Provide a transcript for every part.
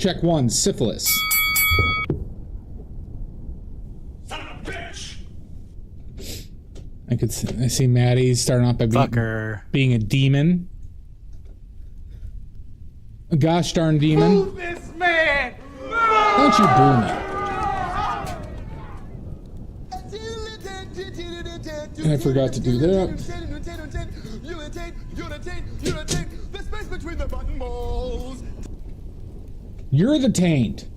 Check 1, syphilis. Son of a bitch! I see Maddie starting off by being a demon. A gosh darn demon. Move this man! Don't you boo me. And I forgot to do that. You're the taint.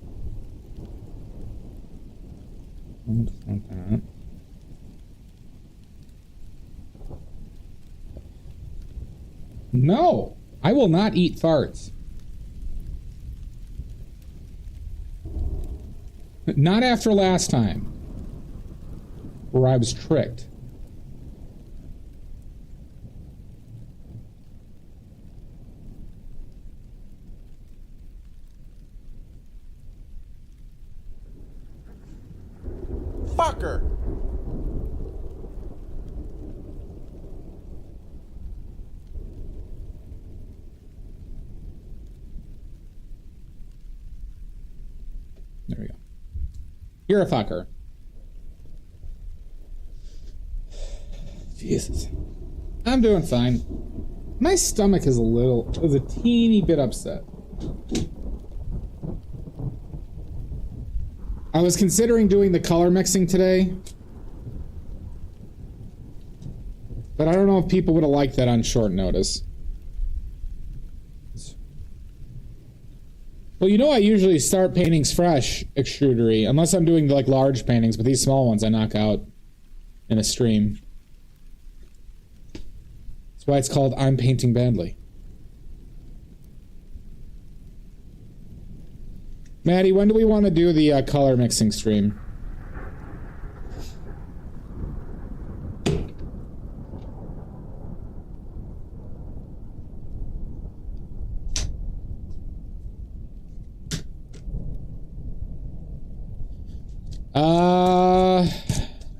No, I will not eat farts. Not after last time, where I was tricked. Fucker! There we go. You're a fucker. Jesus. I'm doing fine. My stomach is a teeny bit upset. I was considering doing the color mixing today, but I don't know if people would have liked that on short notice. Well, you know I usually start paintings fresh, extrudery, unless I'm doing like large paintings, but these small ones I knock out in a stream. That's why it's called I'm Painting Badly. Maddie, when do we want to do the color mixing stream?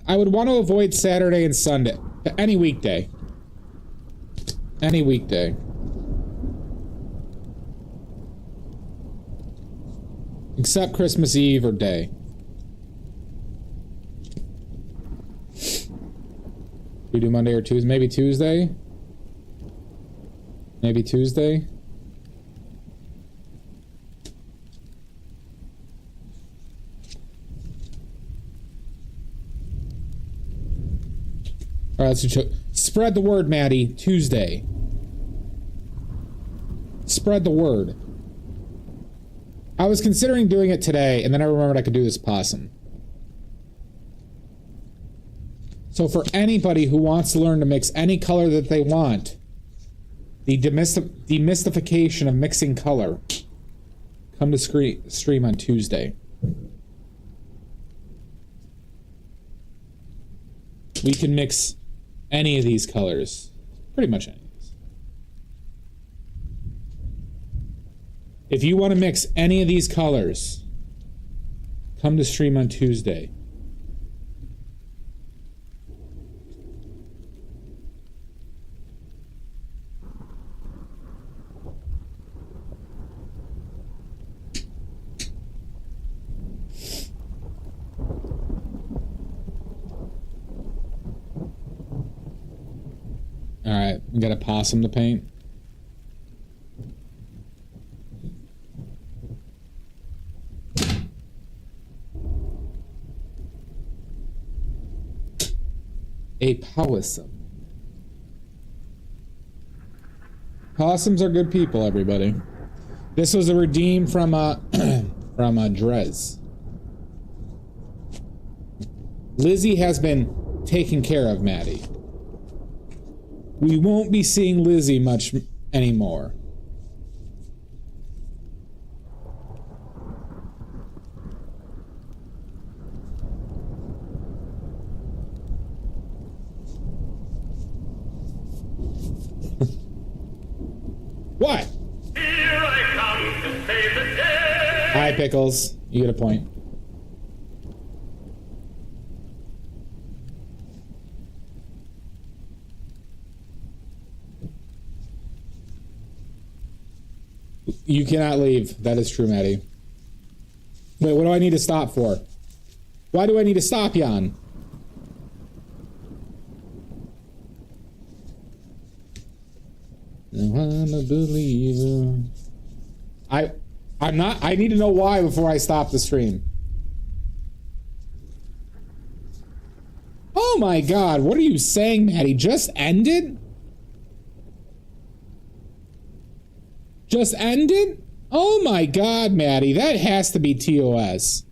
I would want to avoid Saturday and Sunday. Any weekday. Any weekday. Except Christmas Eve or day. We do Monday or Tuesday? Maybe Tuesday? Maybe Tuesday? Alright, let's spread the word, Maddie. Tuesday. Spread the word. I was considering doing it today, and then I remembered I could do this Possum. So for anybody who wants to learn to mix any color that they want, the demystification of mixing color, come to stream on Tuesday. We can mix any of these colors. Pretty much any of these. If you want to mix any of these colors, come to stream on Tuesday. Alright, we got a possum to paint. A possum. Possums are good people, everybody. This was a redeem from Drez. Lizzie has been taken care of, Maddie. We won't be seeing Lizzie much anymore. What? Here I come to save the day. Hi, Pickles. You get a point. You cannot leave. That is true, Maddie. Wait, what do I need to stop for? Why do I need to stop, Jan? I'm a believer. I'm not. I need to know why before I stop the stream. Oh my God! What are you saying, Maddie? Just ended? Just ended? Oh my God, Maddie! That has to be TOS.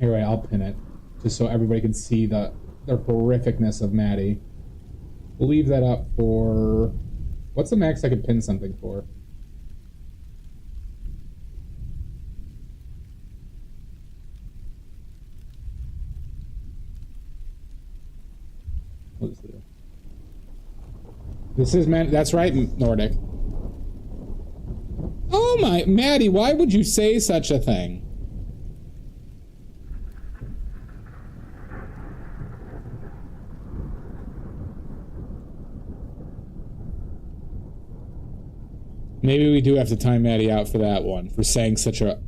Anyway, I'll pin it just so everybody can see the horrificness of Maddie. We'll leave that up for... What's the max I could pin something for? What is this? This is that's right, Nordic. Oh my, Maddie, why would you say such a thing? Maybe we do have to time Maddie out for that one, for saying such a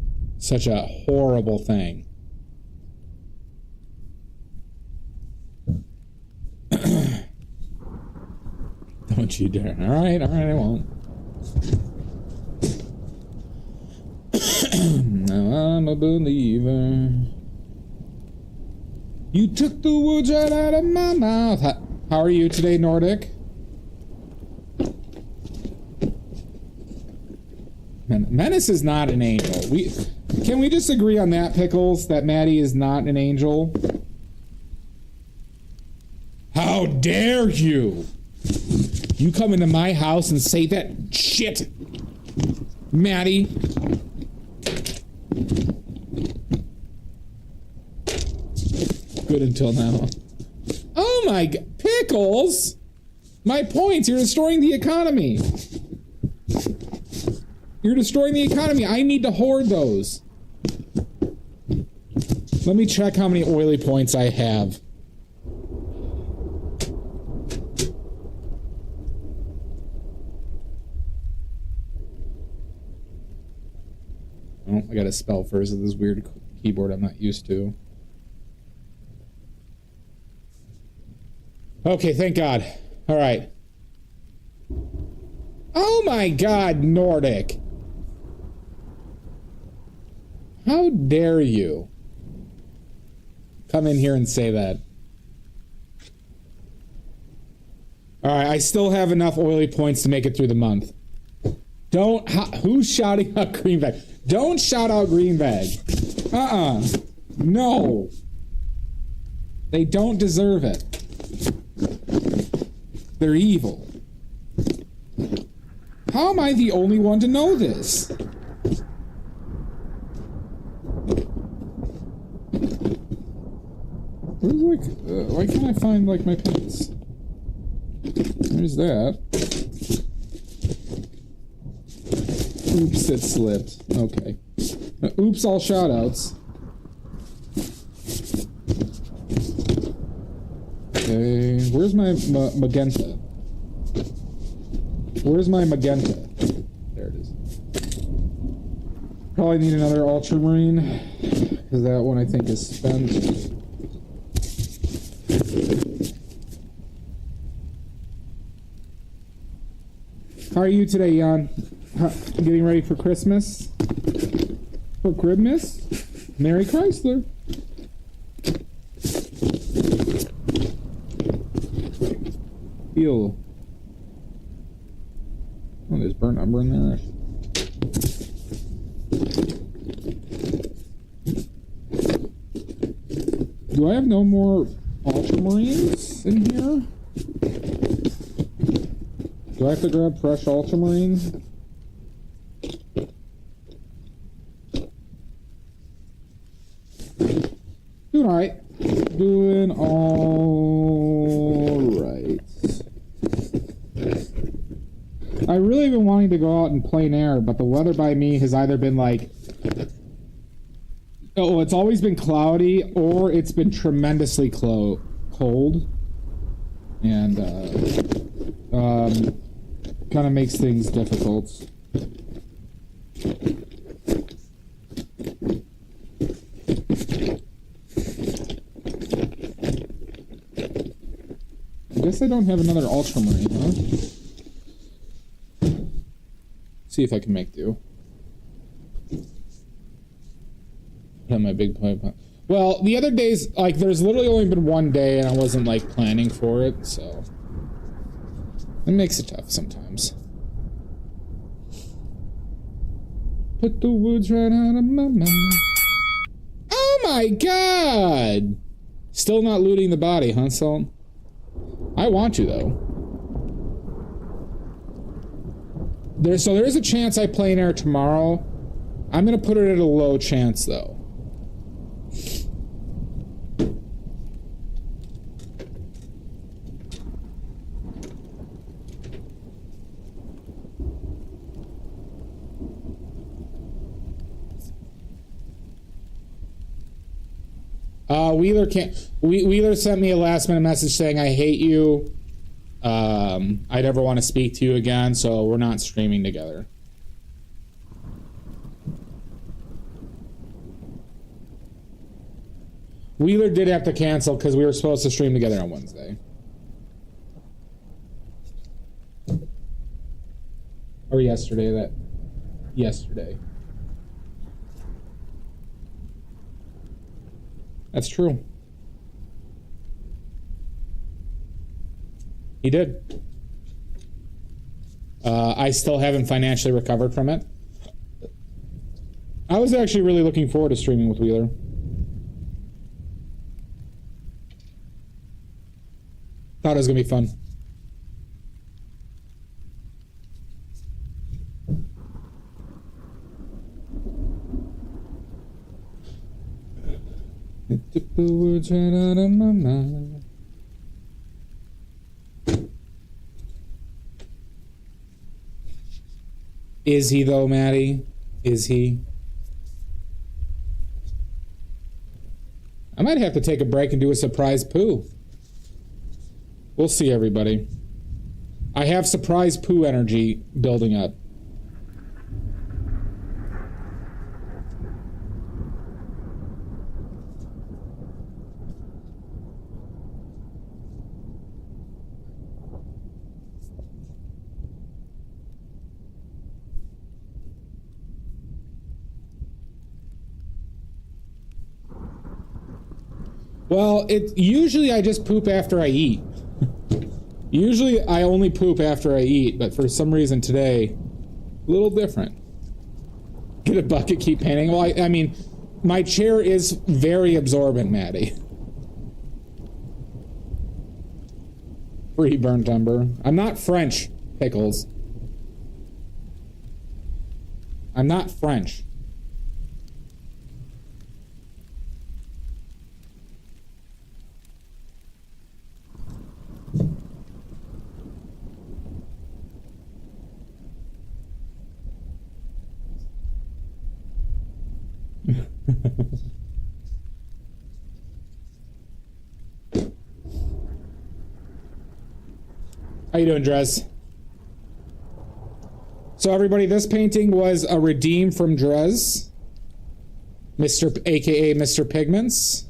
horrible thing. Don't you dare. All right, I won't. Now I'm a believer. You took the words right out of my mouth. How are you today, Nordic? Menace is not an angel. Can we just agree on that, Pickles? That Maddie is not an angel? How dare you! You come into my house and say that shit, Maddie. Good until now. Oh my God, Pickles! My points, you're destroying the economy. You're destroying the economy. I need to hoard those. Let me check how many oily points I have. Oh, I gotta spell first with this weird keyboard I'm not used to. Okay, thank God. All right. Oh my God, Nordic. How dare you come in here and say that? All right, I still have enough oily points to make it through the month. Who's shouting out green bag? Don't shout out green bag. No. They don't deserve it. They're evil. How am I the only one to know this? Where's why can't I find like my pants? There's that. Oops, it slipped. Okay. Oops, all shoutouts. Okay, where's my magenta? Where's my magenta? There it is. Probably need another ultramarine, because that one I think is spent. How are you today, Jan? Getting ready for Christmas? For Christmas? Merry Chrysler. Feel. Oh, there's burnt umber in there. Do I have no more ultramarines in here? Do I have to grab fresh ultramarine? Doing alright. Doing alright. I really been wanting to go out in plein air, but the weather by me has either been like Oh, it's always been cloudy, or it's been tremendously cold, and kind of makes things difficult. I guess I don't have another ultramarine, huh? See if I can make do. Put on my big pipe. Well, the other days, like, there's literally only been one day, and I wasn't, like, planning for it, so it makes it tough sometimes. Put the words right out of my mouth. Oh my god! Still not looting the body, huh, Salt? I want to, though. So there is a chance I play in air tomorrow. I'm gonna put it at a low chance, though. Wheeler sent me a last minute message saying I hate you. I never want to speak to you again, so we're not streaming together. Wheeler did have to cancel because we were supposed to stream together on Wednesday. Or yesterday, yesterday. That's true. He did. I still haven't financially recovered from it. I was actually really looking forward to streaming with Wheeler. Thought it was going to be fun. It took the words right out of my mouth. Is he though, Maddie? Is he? I might have to take a break and do a surprise poo. We'll see, everybody. I have surprise poo energy building up. Well, usually I just poop after I eat. Usually I only poop after I eat, but for some reason today, a little different. Get a bucket, keep painting. Well, I mean, my chair is very absorbent, Maddie. Free burnt umber. I'm not French, Pickles. I'm not French. How you doing, Drez? So everybody, this painting was a redeem from Drez, aka Mr. Pigments.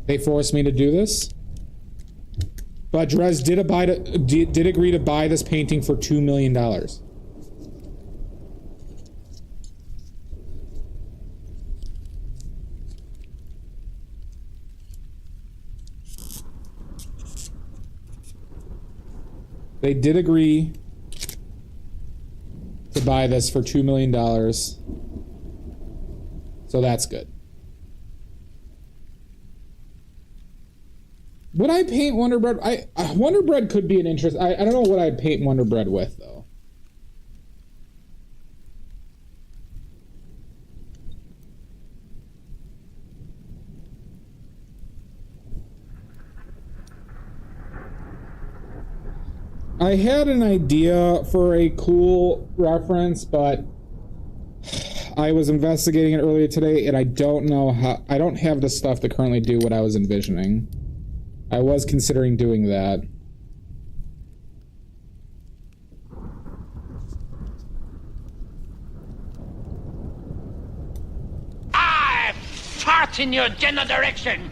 They forced me to do this, but Drez did agree to buy this painting for $2 million. They did agree to buy this for $2 million. So that's good. Would I paint Wonder Bread? Wonder Bread could be an interest. I don't know what I'd paint Wonder Bread with, though. I had an idea for a cool reference, but I was investigating it earlier today, and I don't know how... I don't have the stuff to currently do what I was envisioning. I was considering doing that. I fart in your general direction.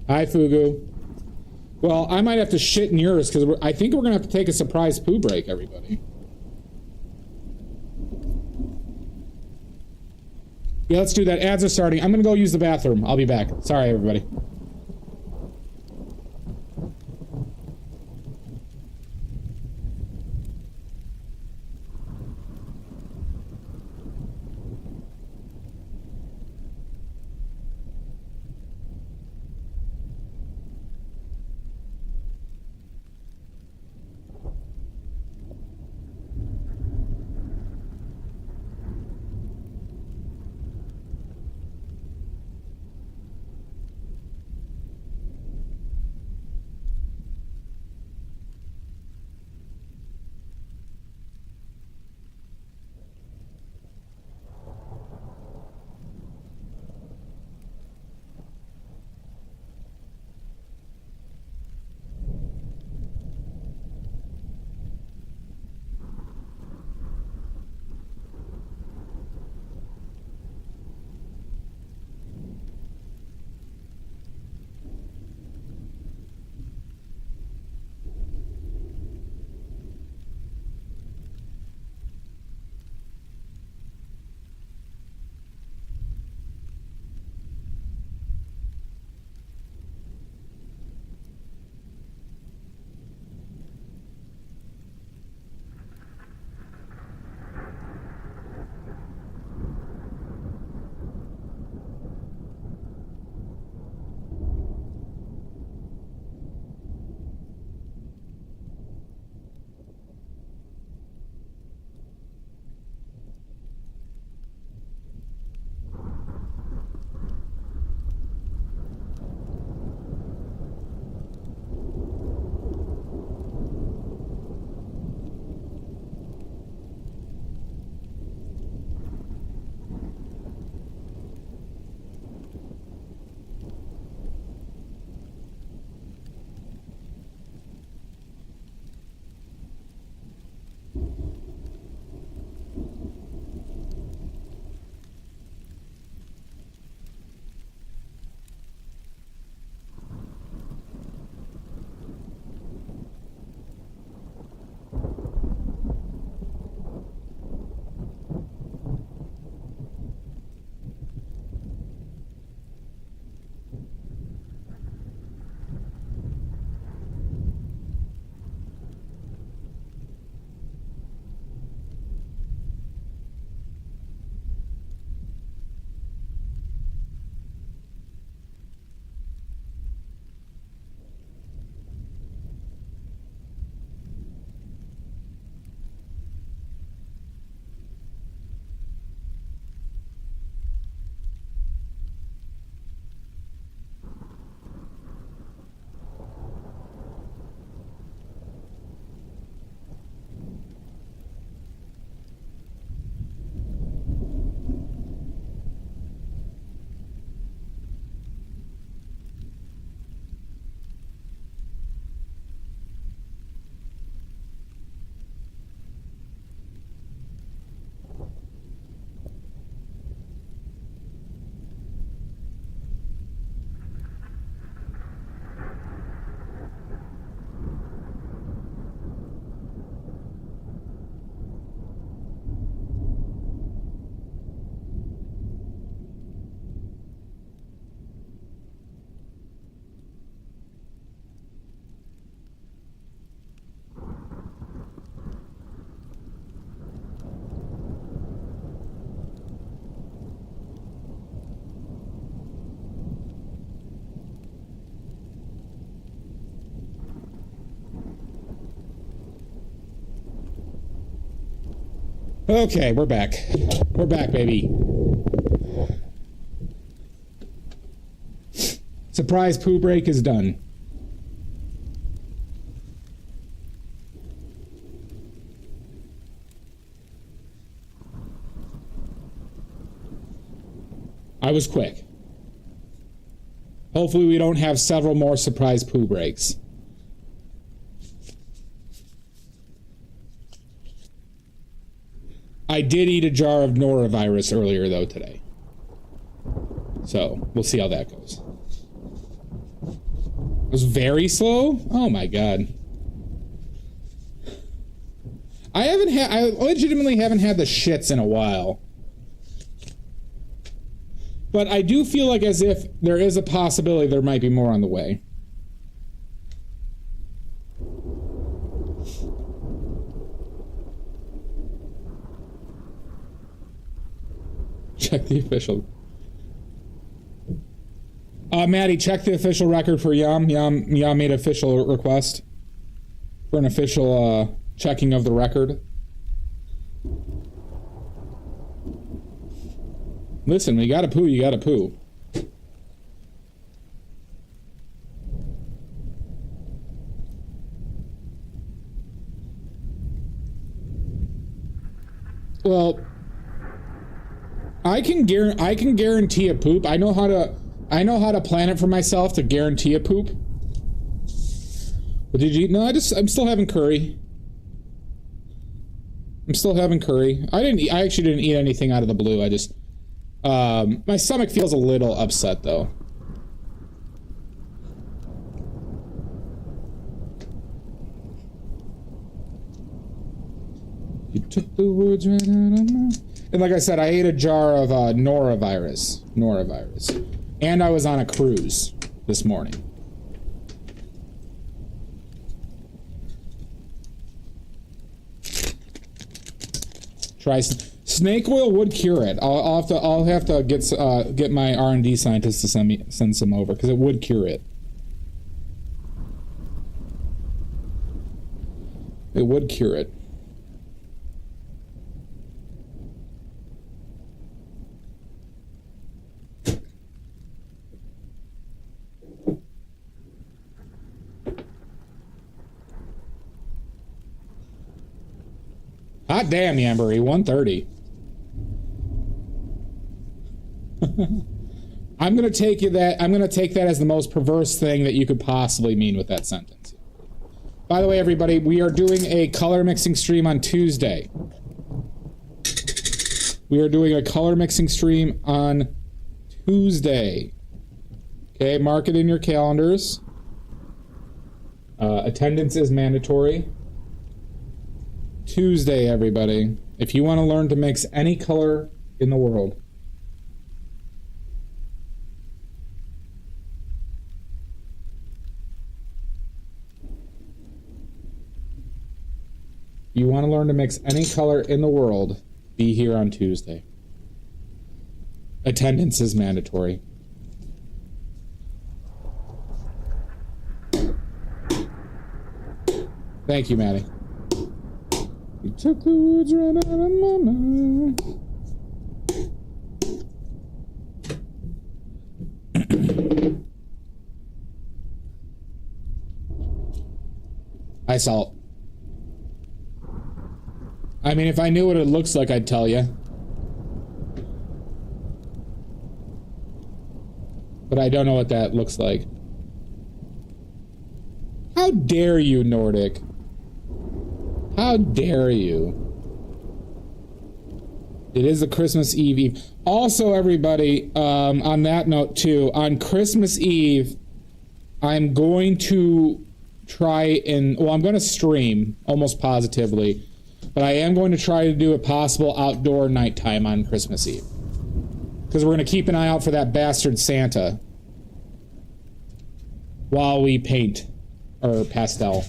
Hi, Fugu. Well, I might have to shit in yours, because I think we're going to have to take a surprise poo break, everybody. Yeah, let's do that. Ads are starting. I'm going to go use the bathroom. I'll be back. Sorry, everybody. Okay, we're back. We're back, baby. Surprise poo break is done. I was quick. Hopefully we don't have several more surprise poo breaks. I did eat a jar of norovirus earlier, though, today. So, we'll see how that goes. It was very slow? Oh my god. I legitimately haven't had the shits in a while. But I do feel like as if there is a possibility there might be more on the way. Check the official. Maddie, check the official record for Yum. Yum made an official request for an official checking of the record. Listen, when you gotta poo, you gotta poo. Well, I can guarantee a poop. I know how to plan it for myself to guarantee a poop. What did you eat? No, I'm still having curry. I'm still having curry. I actually didn't eat anything out of the blue. I just my stomach feels a little upset though. You took the words right out of my... And like I said, I ate a jar of norovirus. And I was on a cruise this morning. Try snake oil would cure it. I'll have to get my R&D scientists to send some over because it would cure it. It would cure it. Hot damn, Yambury, 130. I'm gonna take that as the most perverse thing that you could possibly mean with that sentence. By the way, everybody, we are doing a color mixing stream on Tuesday. We are doing a color mixing stream on Tuesday. Okay, mark it in your calendars. Attendance is mandatory. Tuesday, everybody. If you want to learn to mix any color in the world. You want to learn to mix any color in the world, be here on Tuesday. Attendance is mandatory. Thank you, Maddie. You took the words right out of my mouth. Hi, Salt. I mean, if I knew what it looks like, I'd tell you. But I don't know what that looks like. How dare you, Nordic? How dare you? It is a Christmas Eve. Also, everybody, on that note, too, on Christmas Eve, I'm going to try and... Well, I'm going to stream, almost positively. But I am going to try to do a possible outdoor nighttime on Christmas Eve. Because we're going to keep an eye out for that bastard Santa. While we paint. Or pastel.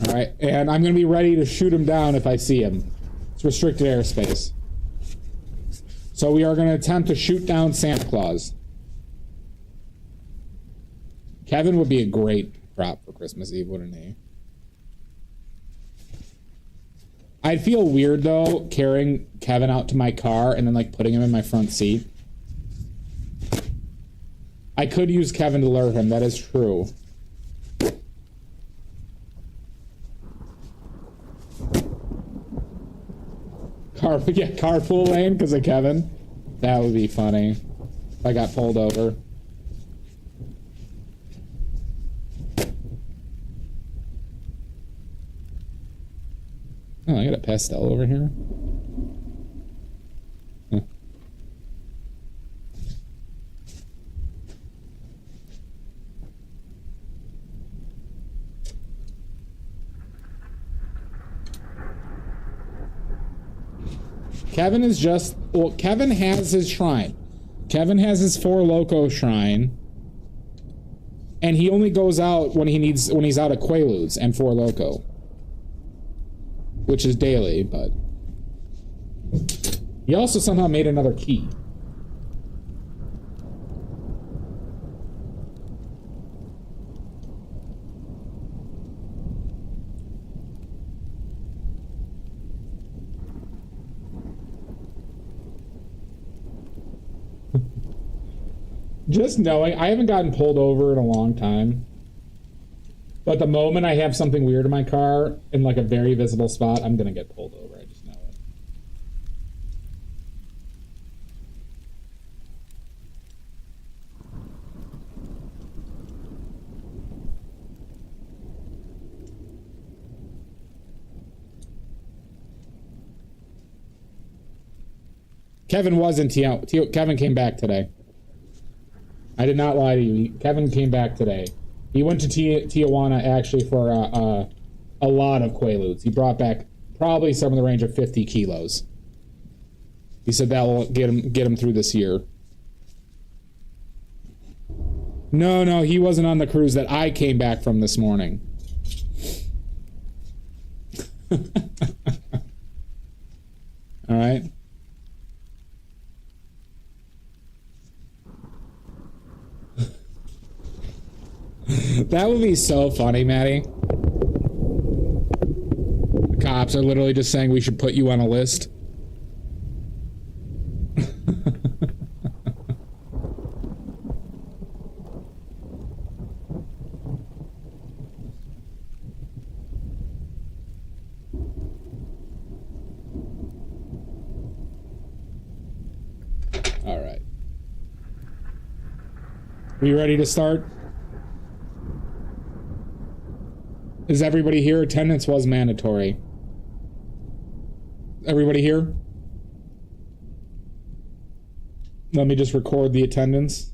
Alright, and I'm going to be ready to shoot him down if I see him. It's restricted airspace. So we are going to attempt to shoot down Santa Claus. Kevin would be a great prop for Christmas Eve, wouldn't he? I'd feel weird, though, carrying Kevin out to my car and then, like, putting him in my front seat. I could use Kevin to lure him, that is true. carpool lane because of Kevin. That would be funny. If I got pulled over. Oh, I got a pastel over here. Huh. Kevin is just... Well, Kevin has his shrine. Kevin has his Four Loko shrine. And he only goes out when he's out of Quaaludes and Four Loko. Which is daily, but... He also somehow made another key. Just knowing, I haven't gotten pulled over in a long time. But the moment I have something weird in my car, in like a very visible spot, I'm gonna get pulled over. I just know it. Kevin wasn't Kevin came back today. I did not lie to you. Kevin came back today. He went to Tijuana actually for a lot of Quaaludes. He brought back probably somewhere in the range of 50 kilos. He said that will get him through this year. No, he wasn't on the cruise that I came back from this morning. All right. That would be so funny, Maddie. The cops are literally just saying we should put you on a list. All right. Are you ready to start? Is everybody here? Attendance was mandatory. Everybody here? Let me just record the attendance.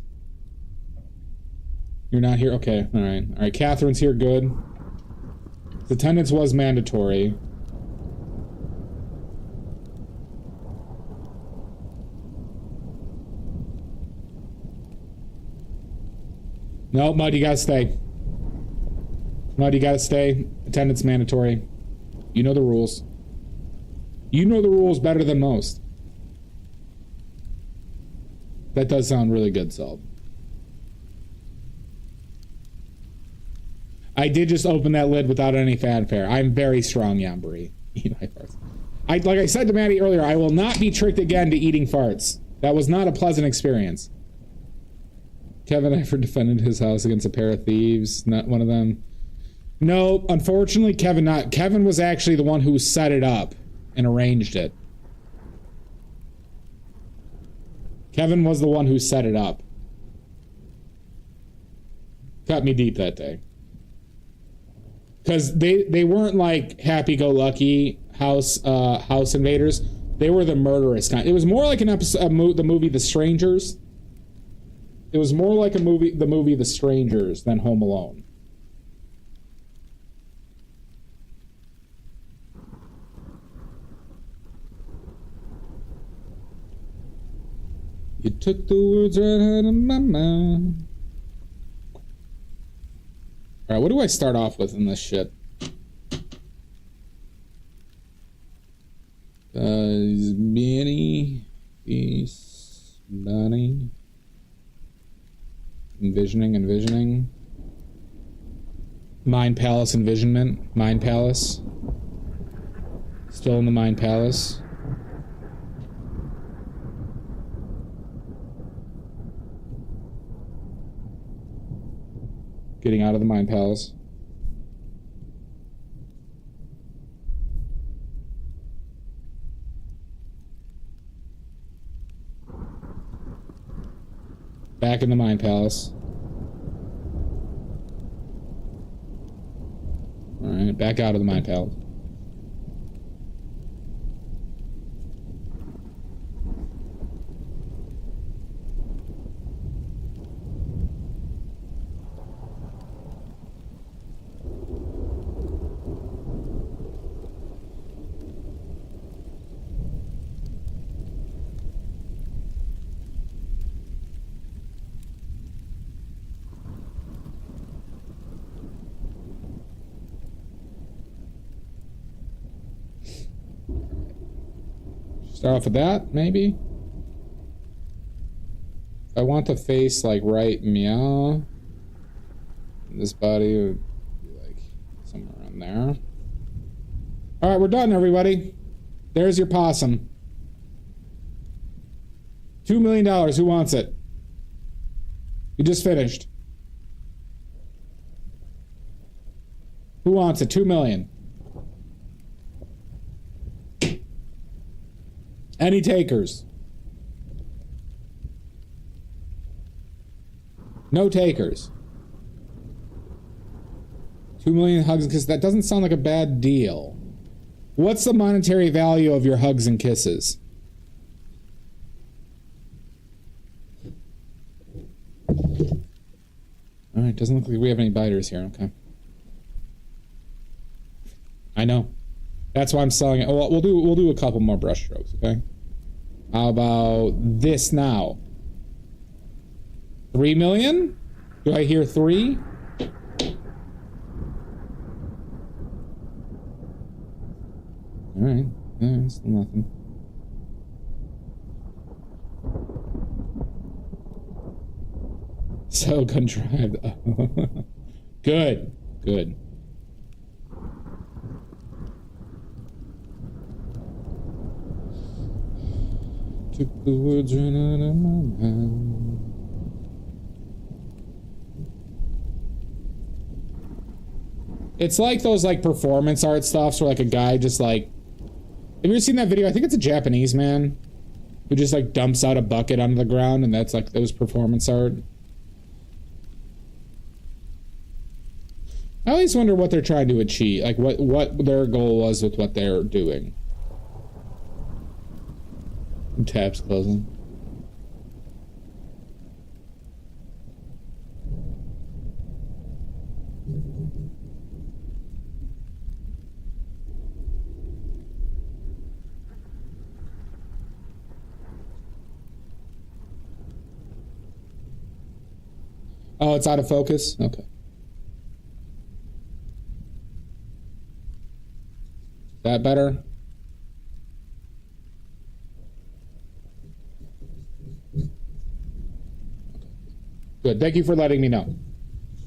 You're not here? Okay, all right. All right, Catherine's here, good. The attendance was mandatory. No, Mud, you gotta stay. Mud, you gotta stay. Attendance mandatory. You know the rules. You know the rules better than most. That does sound really good, Salt. I did just open that lid without any fanfare. I'm very strong, Yambri. Like I said to Maddie earlier, I will not be tricked again to eating farts. That was not a pleasant experience. Kevin ever defended his house against a pair of thieves. Not one of them. No, unfortunately, Kevin not. Kevin was actually the one who set it up and arranged it. Kevin was the one who set it up. Cut me deep that day. Because they weren't like happy-go-lucky house invaders. They were the murderous kind. It was more like an episode, the movie The Strangers. It was more like the movie The Strangers than Home Alone. You took the words right out of my mouth. Alright, what do I start off with in this shit? Benny, peace, Bunny. Envisioning. Mind Palace envisionment. Mind Palace. Still in the Mind Palace. Getting out of the Mind Palace. Back in the Mind Palace. Alright, back out of the Mind Palace. Start off with that, maybe? I want the face, like, right meow. This body would be, like, somewhere around there. Alright, we're done, everybody. There's your possum. $2 million, who wants it? You just finished. Who wants it? $2 million. Any takers? No takers. 2 million hugs and kisses. That doesn't sound like a bad deal. What's the monetary value of your hugs and kisses? Alright, doesn't look like we have any biters here. Okay. I know. That's why I'm selling it. Well, we'll do a couple more brush strokes, okay? How about this now? 3 million? Do I hear 3? Alright. Still nothing. So contrived. Good. Good. Took the words right out of my mouth. It's like those like performance art stuffs where like a guy just like, have you ever seen that video? I think it's a Japanese man who just like dumps out a bucket onto the ground, and that's like those performance art. I always wonder what they're trying to achieve, like what their goal was with what they're doing. Tabs closing. Oh, it's out of focus? Okay. That better? Good. Thank you for letting me know.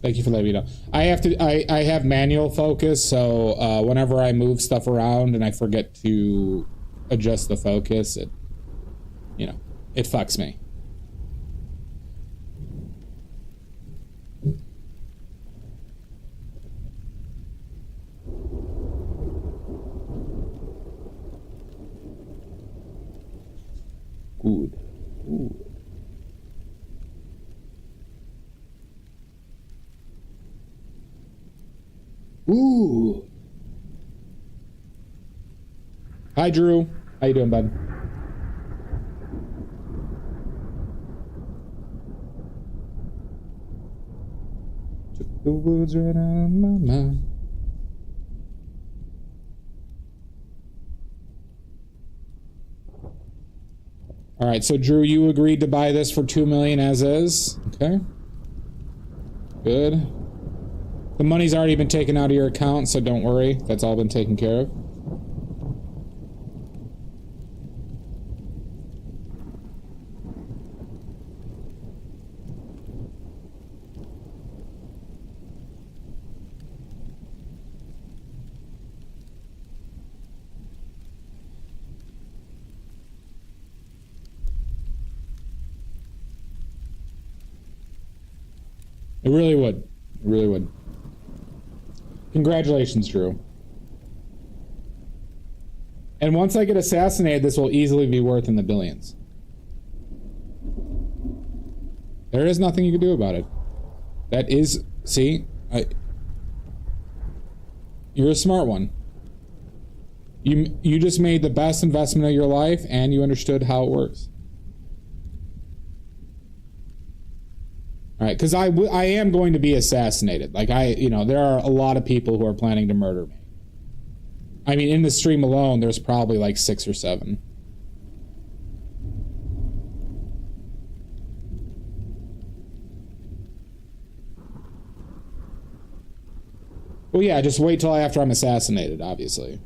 Thank you for letting me know. I have manual focus, so whenever I move stuff around and I forget to adjust the focus, it fucks me. Good. Good. Ooh. Hi, Drew. How you doing, bud? Took the words right out of my mouth. All right, so Drew, you agreed to buy this for $2 million as is. Okay. Good. The money's already been taken out of your account, so don't worry. That's all been taken care of. It really would. It really would. Congratulations, Drew. And once I get assassinated, this will easily be worth in the billions. There is nothing you can do about it. That is, see, you're a smart one. You just made the best investment of your life, and you understood how it works. All right, because I am going to be assassinated. Like, there are a lot of people who are planning to murder me. I mean, in the stream alone, there's probably like 6 or 7. Well, yeah, just wait till after I'm assassinated, obviously.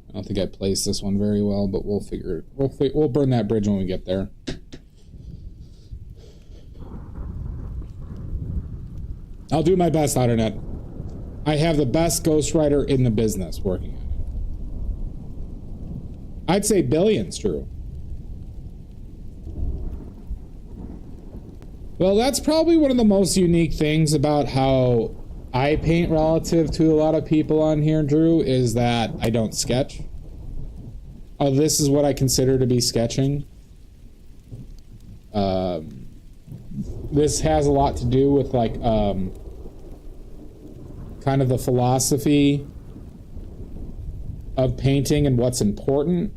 I don't think I placed this one very well, but we'll figure it. We'll burn that bridge when we get there. I'll do my best, Internet. I have the best ghostwriter in the business working on it. I'd say billions, Drew. Well, that's probably one of the most unique things about how I paint relative to a lot of people on here, Drew, is that I don't sketch. Oh, this is what I consider to be sketching. This has a lot to do with like kind of the philosophy of painting and what's important.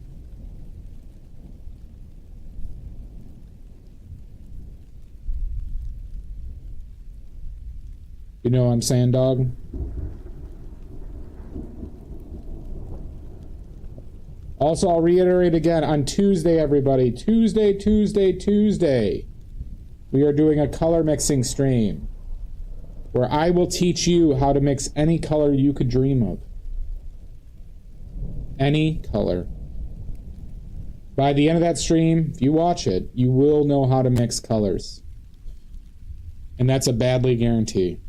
You know what I'm saying, dog? Also, I'll reiterate again, on Tuesday, everybody, Tuesday, we are doing a color mixing stream where I will teach you how to mix any color you could dream of. Any color. By the end of that stream, if you watch it, you will know how to mix colors. And that's a badly guarantee.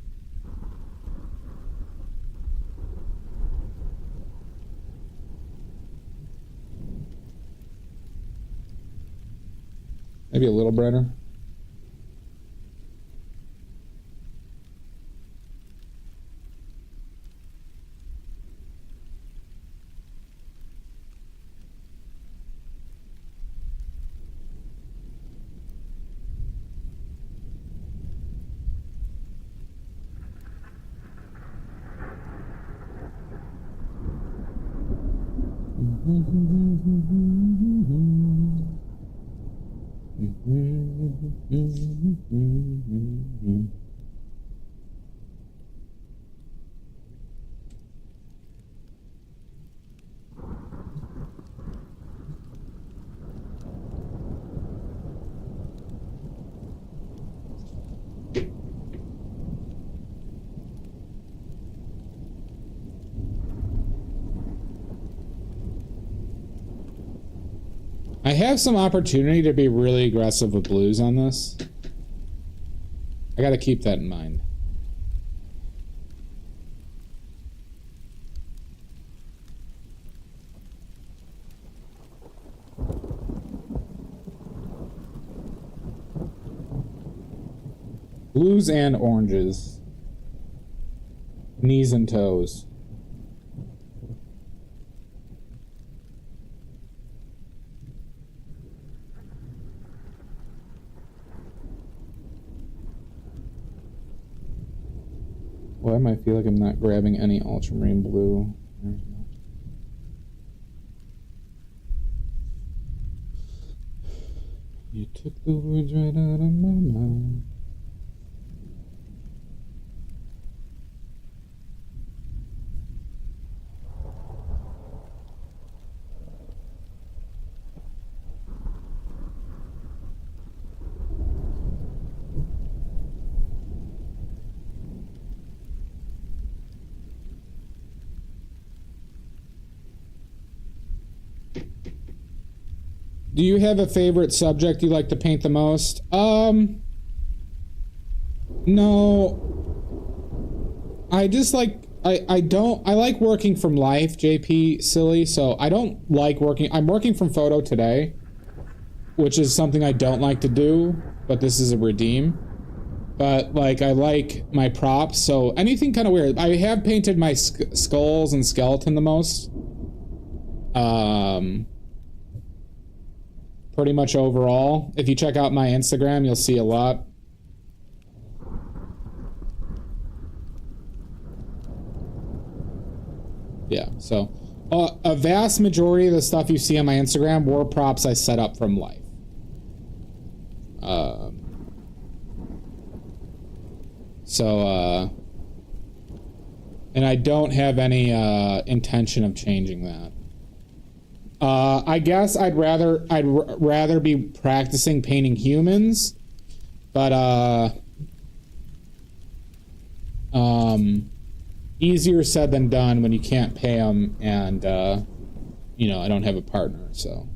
Maybe a little brighter. I have some opportunity to be really aggressive with blues on this. I gotta keep that in mind. Blues and oranges. Knees and toes. Why am I feel like I'm not grabbing any ultramarine blue? You took the words right out of my mouth. Do you have a favorite subject you like to paint the most? No. I just like, I like working from life, JP, silly, so I don't like working, I'm working from photo today, which is something I don't like to do, but this is a redeem. But, like, I like my props, so anything kind of weird. I have painted my skulls and skeleton the most. Pretty much overall. If you check out my Instagram, you'll see a lot. Yeah, so a vast majority of the stuff you see on my Instagram were props I set up from life. And I don't have any intention of changing that. I guess I'd rather be practicing painting humans, but easier said than done when you can't pay them, and you know, I don't have a partner, so.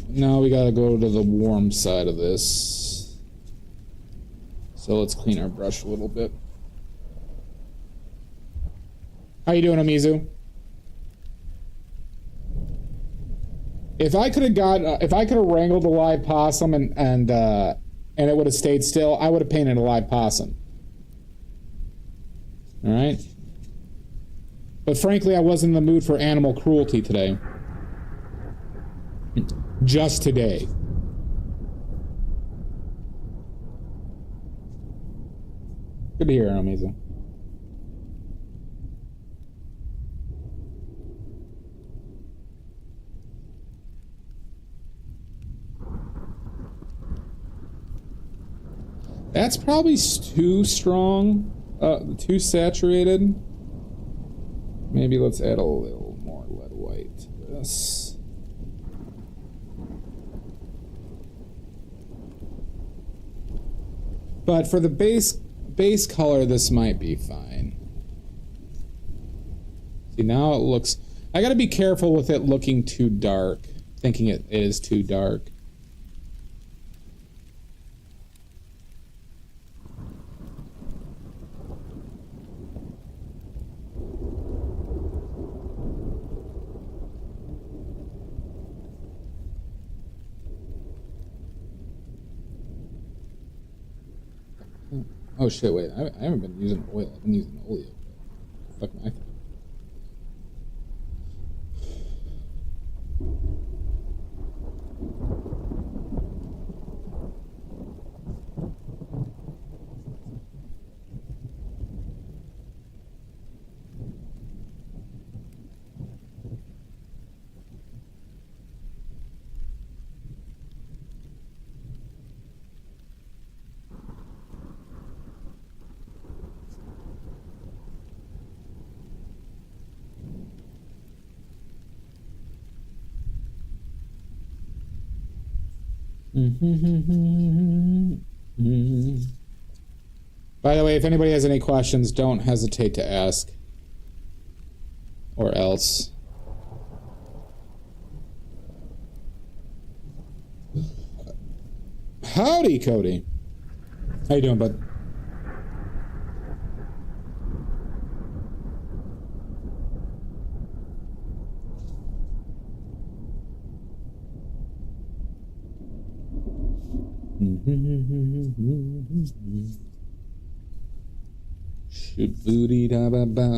Now we gotta go to the warm side of this. So let's clean our brush a little bit. How you doing, Amizu? If I could have wrangled a live possum and it would have stayed still, I would have painted a live possum. All right. But frankly, I wasn't in the mood for animal cruelty today. Just today. Good to hear, Amizu. That's probably too strong, too saturated. Maybe let's add a little more lead white to this. But for the base color, this might be fine. See, now it looks... I gotta be careful with it looking too dark, thinking it is too dark. Oh shit, wait, I haven't been using oil, I've been using oleo. Fuck my thing. By the way, if anybody has any questions, don't hesitate to ask. Or else. Howdy, Cody. How you doing, bud? Shoot booty da ba ba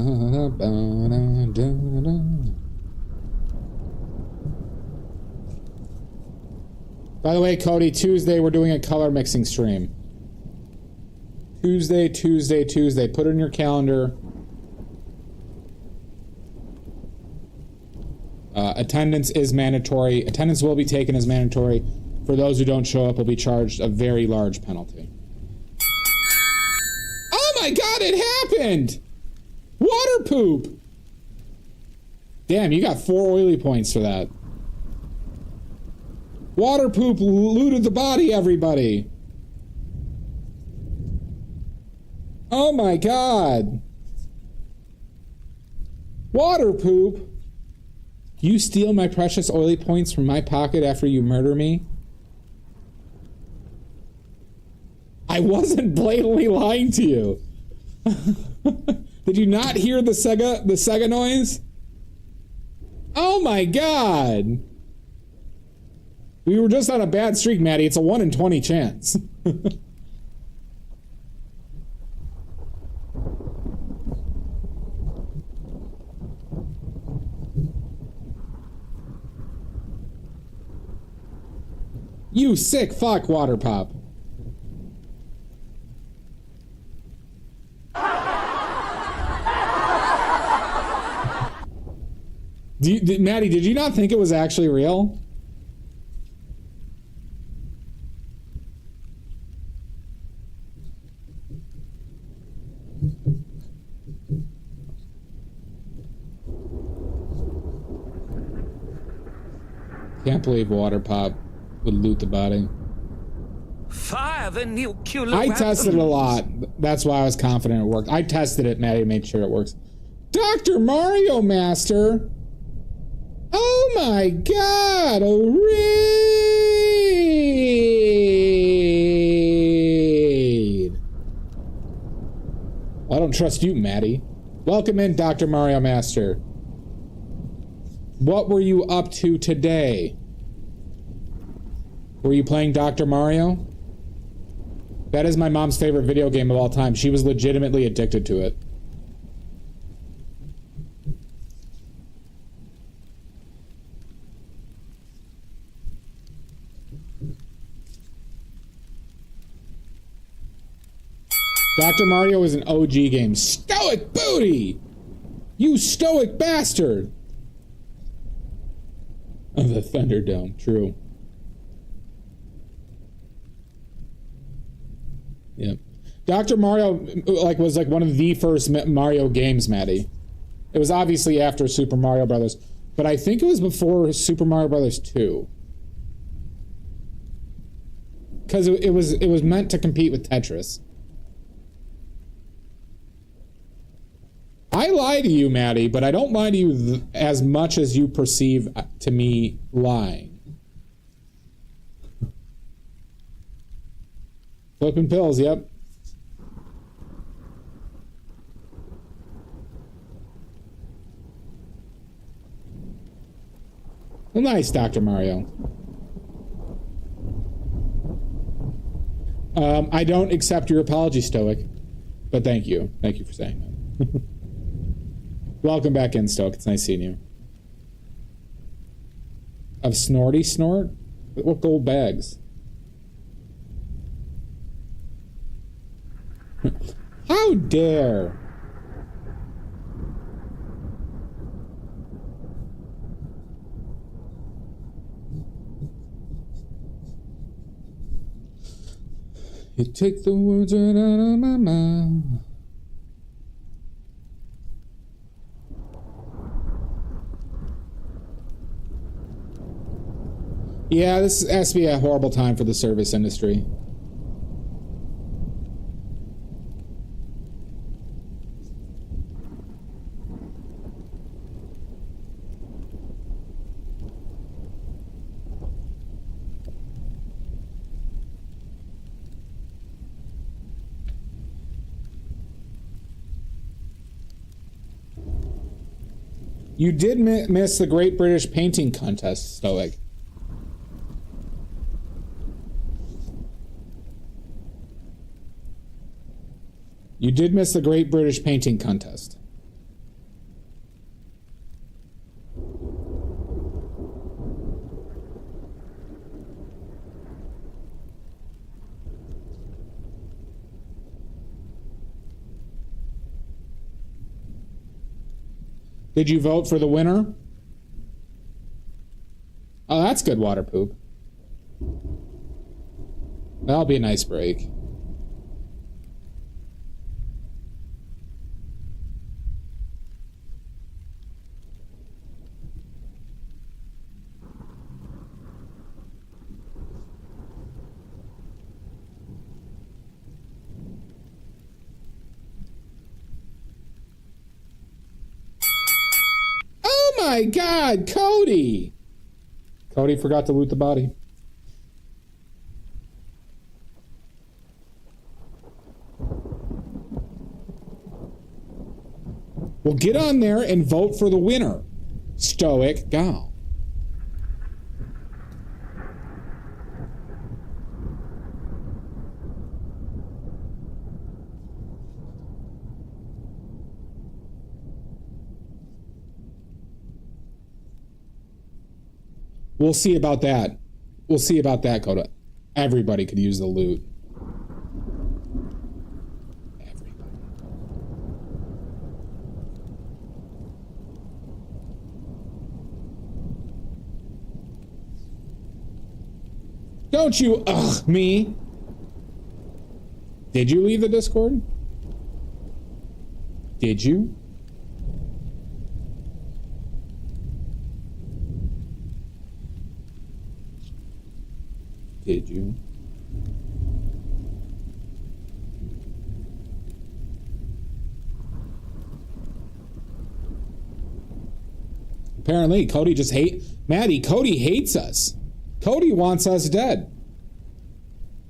ba da da da. By the way, Cody, Tuesday we're doing a color mixing stream. Tuesday. Put it in your calendar. Attendance is mandatory. Attendance will be taken as mandatory. For those who don't show up, will be charged a very large penalty. Oh my god, it happened! Water poop! Damn, you got 4 oily points for that. Water poop looted the body, everybody! Oh my god! Water poop! You steal my precious oily points from my pocket after you murder me? I wasn't blatantly lying to you. Did you not hear the Sega noise? Oh my god. We were just on a bad streak, Maddie. It's a 1 in 20 chance. You sick fuck, Water Pop. Maddie, did you not think it was actually real? Can't believe Water Pop would loot the body. Fire the nuclear I weapons. tested it a lot. That's why I was confident it worked. I tested it, Maddie, made sure it works. Dr. Mario Master! Oh my god! A raid! I don't trust you, Maddie. Welcome in, Dr. Mario Master. What were you up to today? Were you playing Dr. Mario? That is my mom's favorite video game of all time. She was legitimately addicted to it. Dr. Mario is an OG game. Stoic booty! You stoic bastard! Of the Thunderdome, true. Yep. Dr. Mario was one of the first Mario games, Maddie. It was obviously after Super Mario Brothers, but I think it was before Super Mario Brothers 2. Because it was meant to compete with Tetris. I lie to you, Maddie, but I don't lie to you as much as you perceive to me lying. Flipping pills, yep. Well, nice, Dr. Mario. I don't accept your apology, Stoic, but thank you. Thank you for saying that. Welcome back in, Stoic. It's nice seeing you. Of Snorty Snort? What gold bags? How dare! You take the words right out of my mouth. Yeah, this has to be a horrible time for the service industry. You did miss the Great British Painting Contest, Stoic. You did miss the Great British Painting Contest. Did you vote for the winner? Oh, that's good water poop. That'll be a nice break. Oh my God, Cody! Cody forgot to loot the body. Well, get on there and vote for the winner. Stoic gal. We'll see about that. We'll see about that, Coda. Everybody could use the loot. Everybody. Don't you ugh me. Did you leave the Discord? Did you? Did you? Apparently, Cody just Maddie, Cody hates us. Cody wants us dead.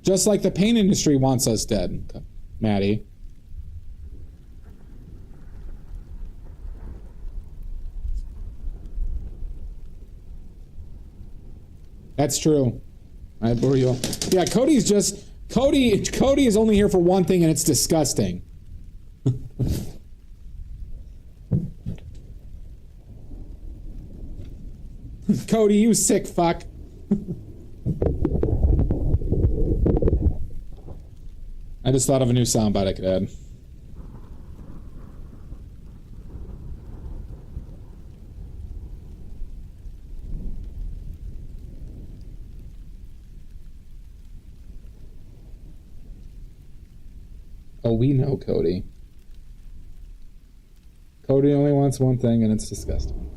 Just like the paint industry wants us dead, Maddie. That's true. I bore you. Yeah, Cody is only here for one thing, and it's disgusting. Cody, you sick fuck. I just thought of a new soundbite I could add. Oh, we know Cody. Cody only wants one thing, and it's disgusting.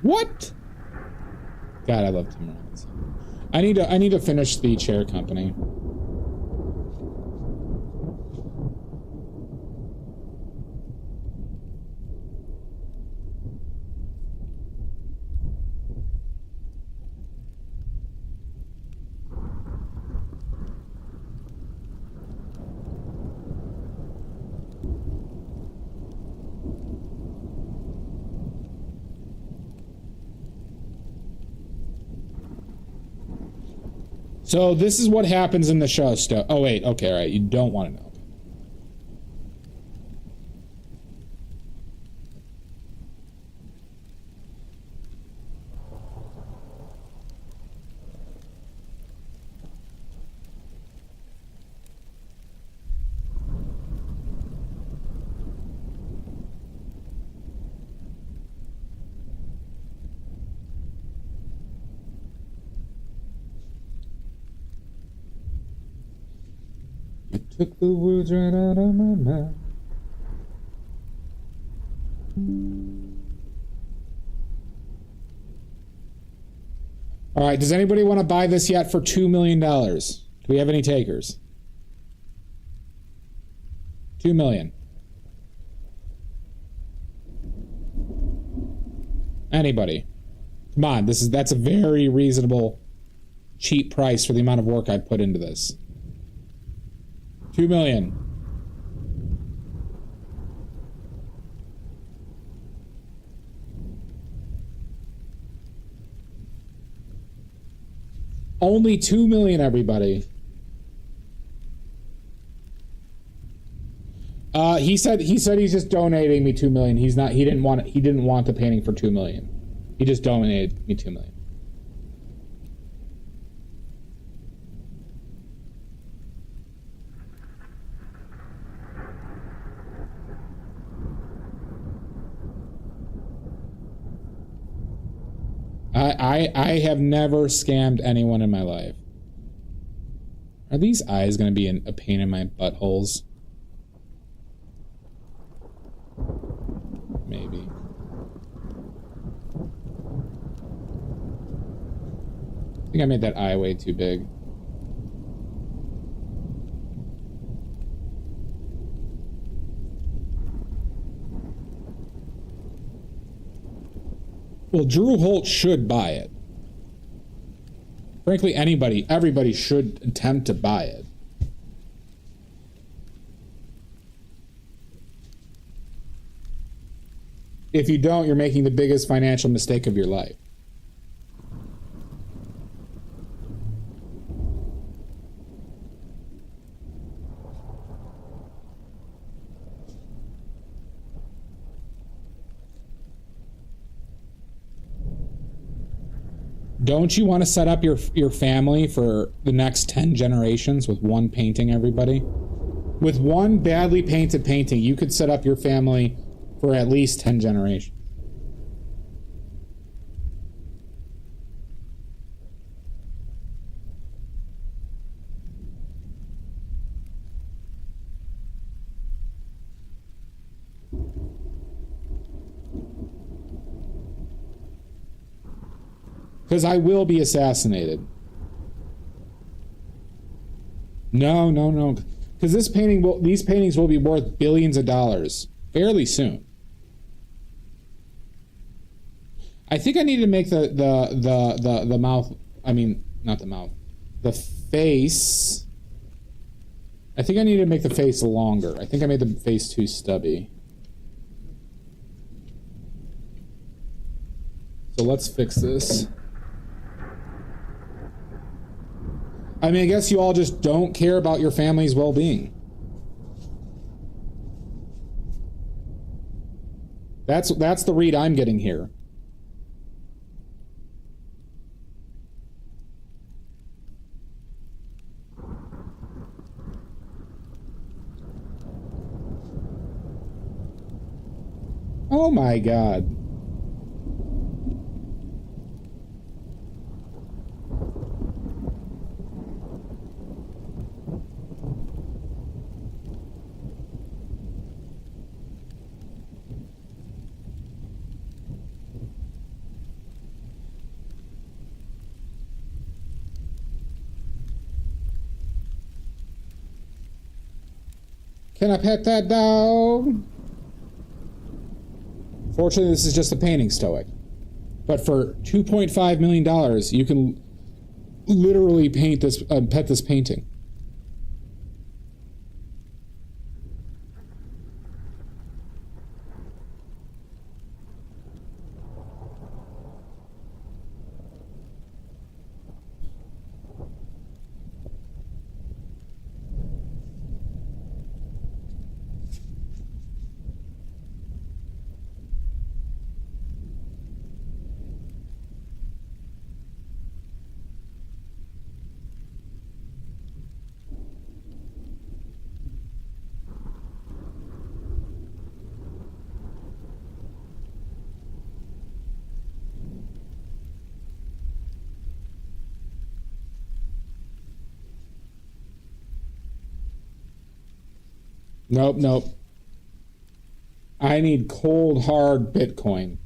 What? God, I love Tim Robbins. I need to finish the chair company. So this is what happens in the show, Oh wait, okay, all right. You don't want to know. Took the words right out of my mouth. All right, does anybody want to buy this yet for $2 million? Do we have any takers? 2 million. Anybody? Come on, that's a very reasonable, cheap price for the amount of work I've put into this. 2 million. Only 2 million, everybody. He said he's just donating me 2 million. He didn't want the painting for 2 million. He just donated me 2 million. I have never scammed anyone in my life. Are these eyes going to be a pain in my buttholes? Maybe. I think I made that eye way too big. Well, Drew Holt should buy it. Frankly, everybody should attempt to buy it. If you don't, you're making the biggest financial mistake of your life. Don't you want to set up your family for the next 10 generations with one painting, everybody? With one badly painted painting, you could set up your family for at least 10 generations. Because I will be assassinated. No. Because these paintings will be worth billions of dollars fairly soon. I think I need to make the mouth. I mean, not the mouth. The face. I think I need to make the face longer. I think I made the face too stubby. So let's fix this. I mean, I guess you all just don't care about your family's well-being. That's the read I'm getting here. Oh my God. Can I pet that dog? Fortunately, this is just a painting, Stoic. But for $2.5 million, you can literally paint this, pet this painting. Nope. I need cold, hard Bitcoin.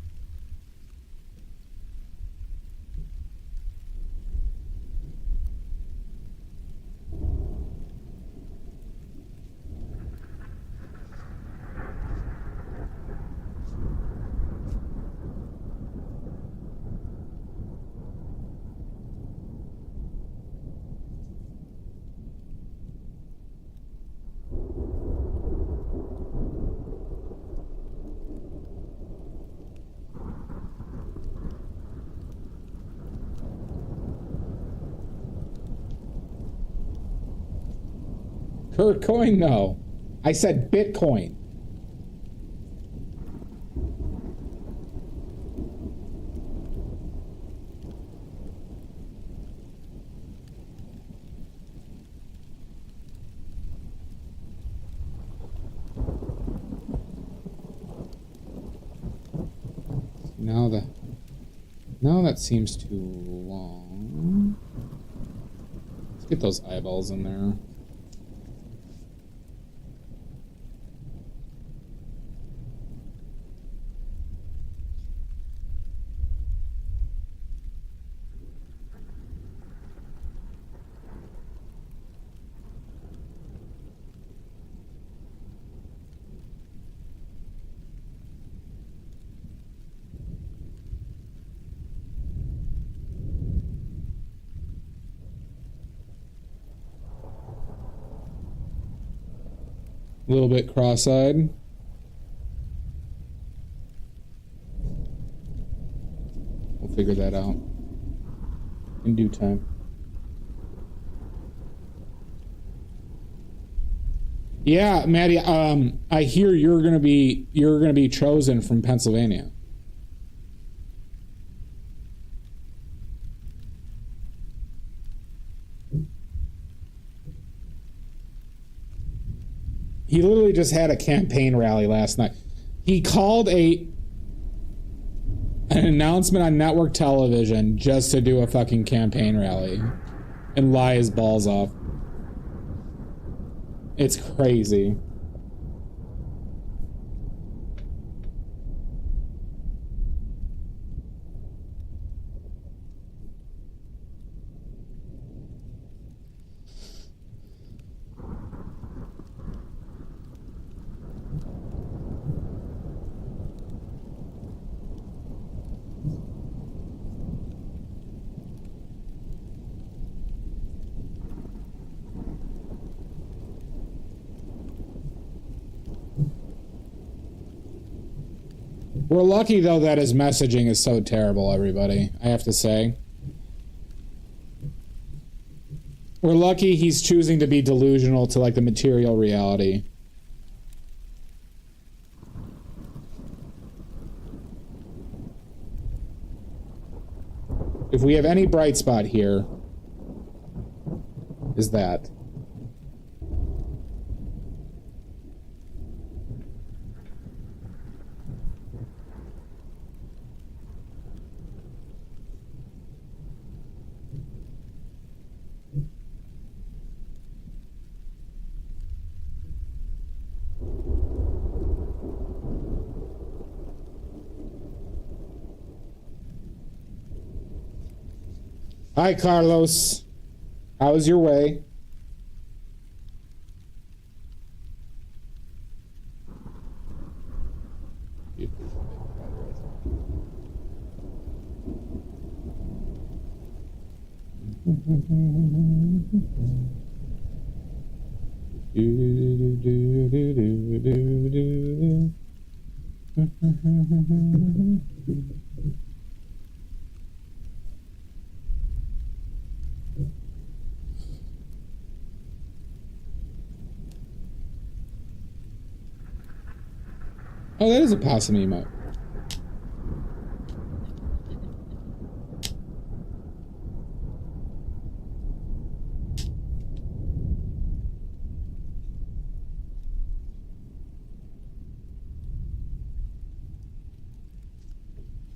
Coin? No. I said Bitcoin. Now the... No, that seems too long. Let's get those eyeballs in there. A little bit cross-eyed. We'll figure that out in due time. Yeah, Maddie, I hear you're gonna be chosen from Pennsylvania. He literally just had a campaign rally last night. He called an announcement on network television just to do a fucking campaign rally and lie his balls off. It's crazy. We're lucky, though, that his messaging is so terrible, everybody. I have to say. We're lucky he's choosing to be delusional to, like, the material reality. If we have any bright spot here, is that. Hi, Carlos. How's your way? Oh, that is a Possum emote.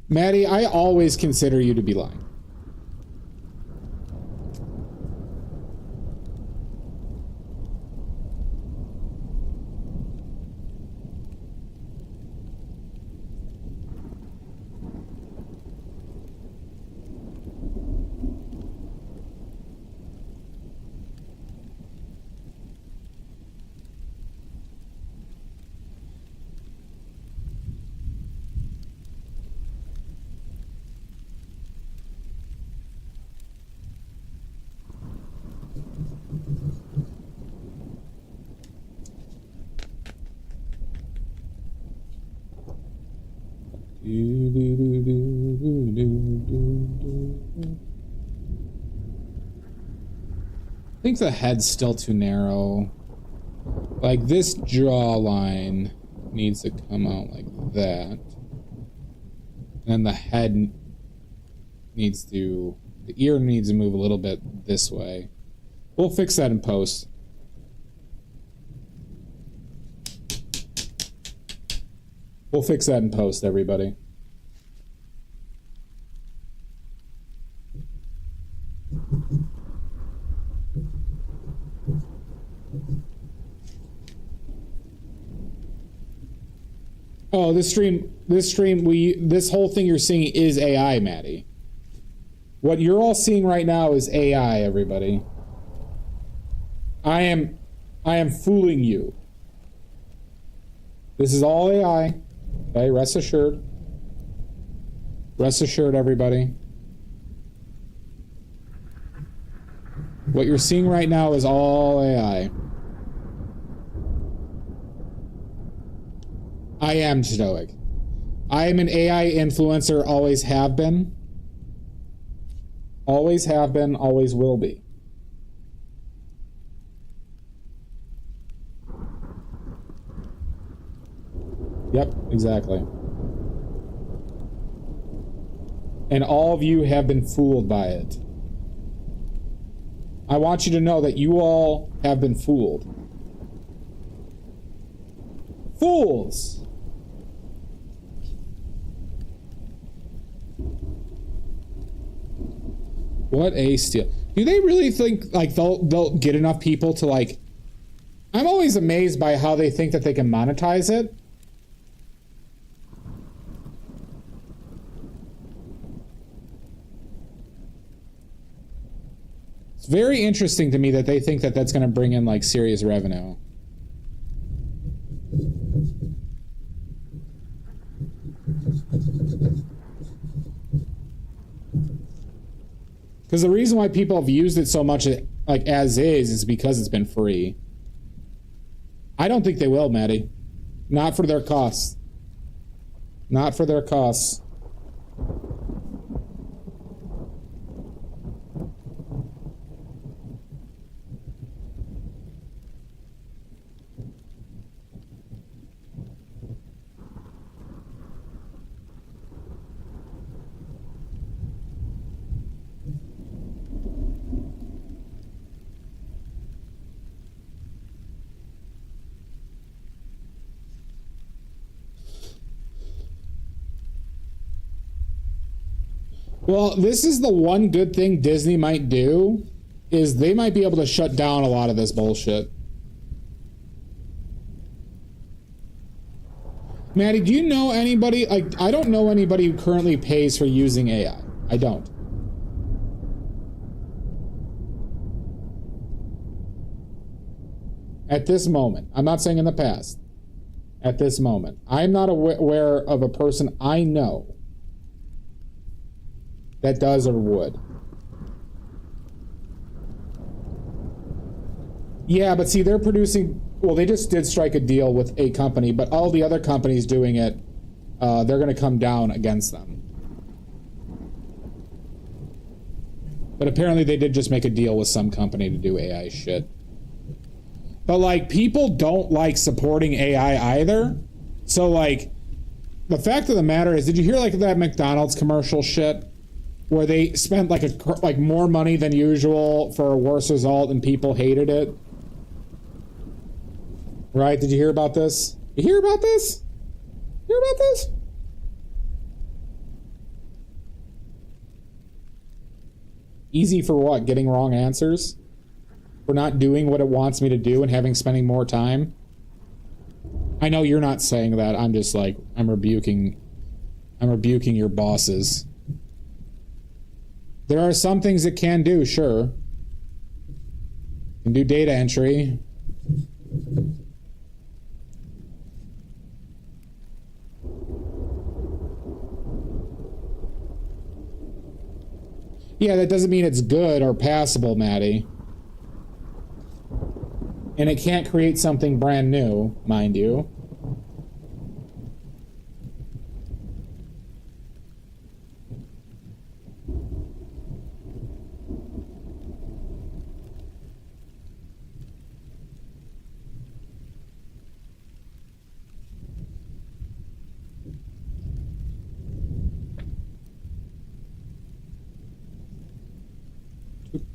Maddie, I always consider you to be lying. I think the head's still too narrow. Like, this jawline needs to come out like that. And the head needs to... The ear needs to move a little bit this way. We'll fix that in post. We'll fix that in post, everybody. Oh, this whole thing you're seeing is AI, Maddie. What you're all seeing right now is AI, everybody. I am fooling you. This is all AI. Okay, rest assured. Rest assured, everybody. What you're seeing right now is all AI. I am stoic. I am an AI influencer, always have been. Always have been, always will be. Yep, exactly. And all of you have been fooled by it. I want you to know that you all have been fooled. Fools! What a steal. Do they really think, like, they'll get enough people to, like... I'm always amazed by how they think that they can monetize it. It's very interesting to me that they think that that's going to bring in, like, serious revenue. Because the reason why people have used it so much, like, as is because it's been free. I don't think they will, Maddie. Not for their costs. Not for their costs. Well, this is the one good thing Disney might do, is they might be able to shut down a lot of this bullshit. Maddie, do you know anybody, like, I don't know anybody who currently pays for using AI. I don't. At this moment. I'm not saying in the past. At this moment. I'm not aware of a person I know that does or would. Yeah, but see, they're producing... Well, they just did strike a deal with a company, but all the other companies doing it, they're going to come down against them. But apparently they did just make a deal with some company to do AI shit. But, like, people don't like supporting AI either. So, like, the fact of the matter is, did you hear, like, that McDonald's commercial shit? Where they spent like more money than usual for a worse result and people hated it. Right? Did you hear about this? You hear about this? Hear about this? Easy for what? Getting wrong answers? For not doing what it wants me to do and spending more time? I know you're not saying that. I'm just like, I'm rebuking your bosses. There are some things it can do, sure. Can do data entry. Yeah, that doesn't mean it's good or passable, Maddie. And it can't create something brand new, mind you.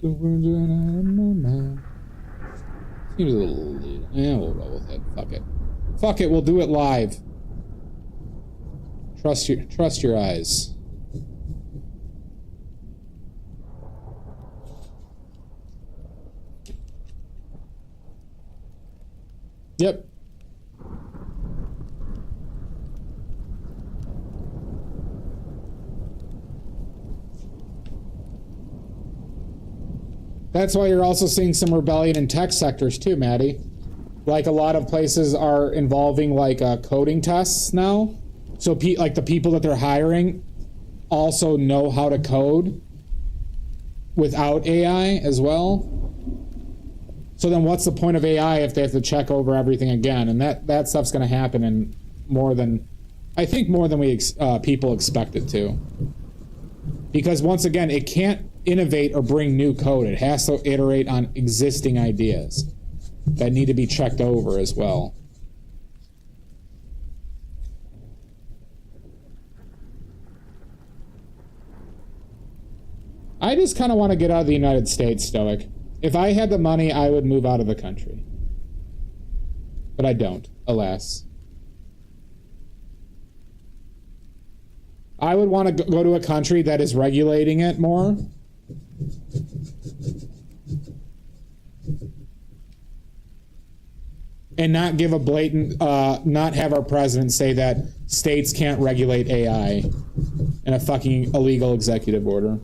The words right out of my mouth. Seems a little... Yeah, we'll go with it. Fuck it. Fuck it, we'll do it live. Trust your eyes. Yep. That's why you're also seeing some rebellion in tech sectors too, Maddie. Like a lot of places are involving like coding tests now. So like the people that they're hiring also know how to code without AI as well. So then what's the point of AI if they have to check over everything again? And that stuff's going to happen in more than we people expect it to. Because once again, it can't innovate or bring new code. It has to iterate on existing ideas that need to be checked over as well. I just kind of want to get out of the United States, Stoic. If I had the money, I would move out of the country. But I don't, alas. I would want to go to a country that is regulating it more. And not give a blatant, not have our president say that states can't regulate AI in a fucking illegal executive order.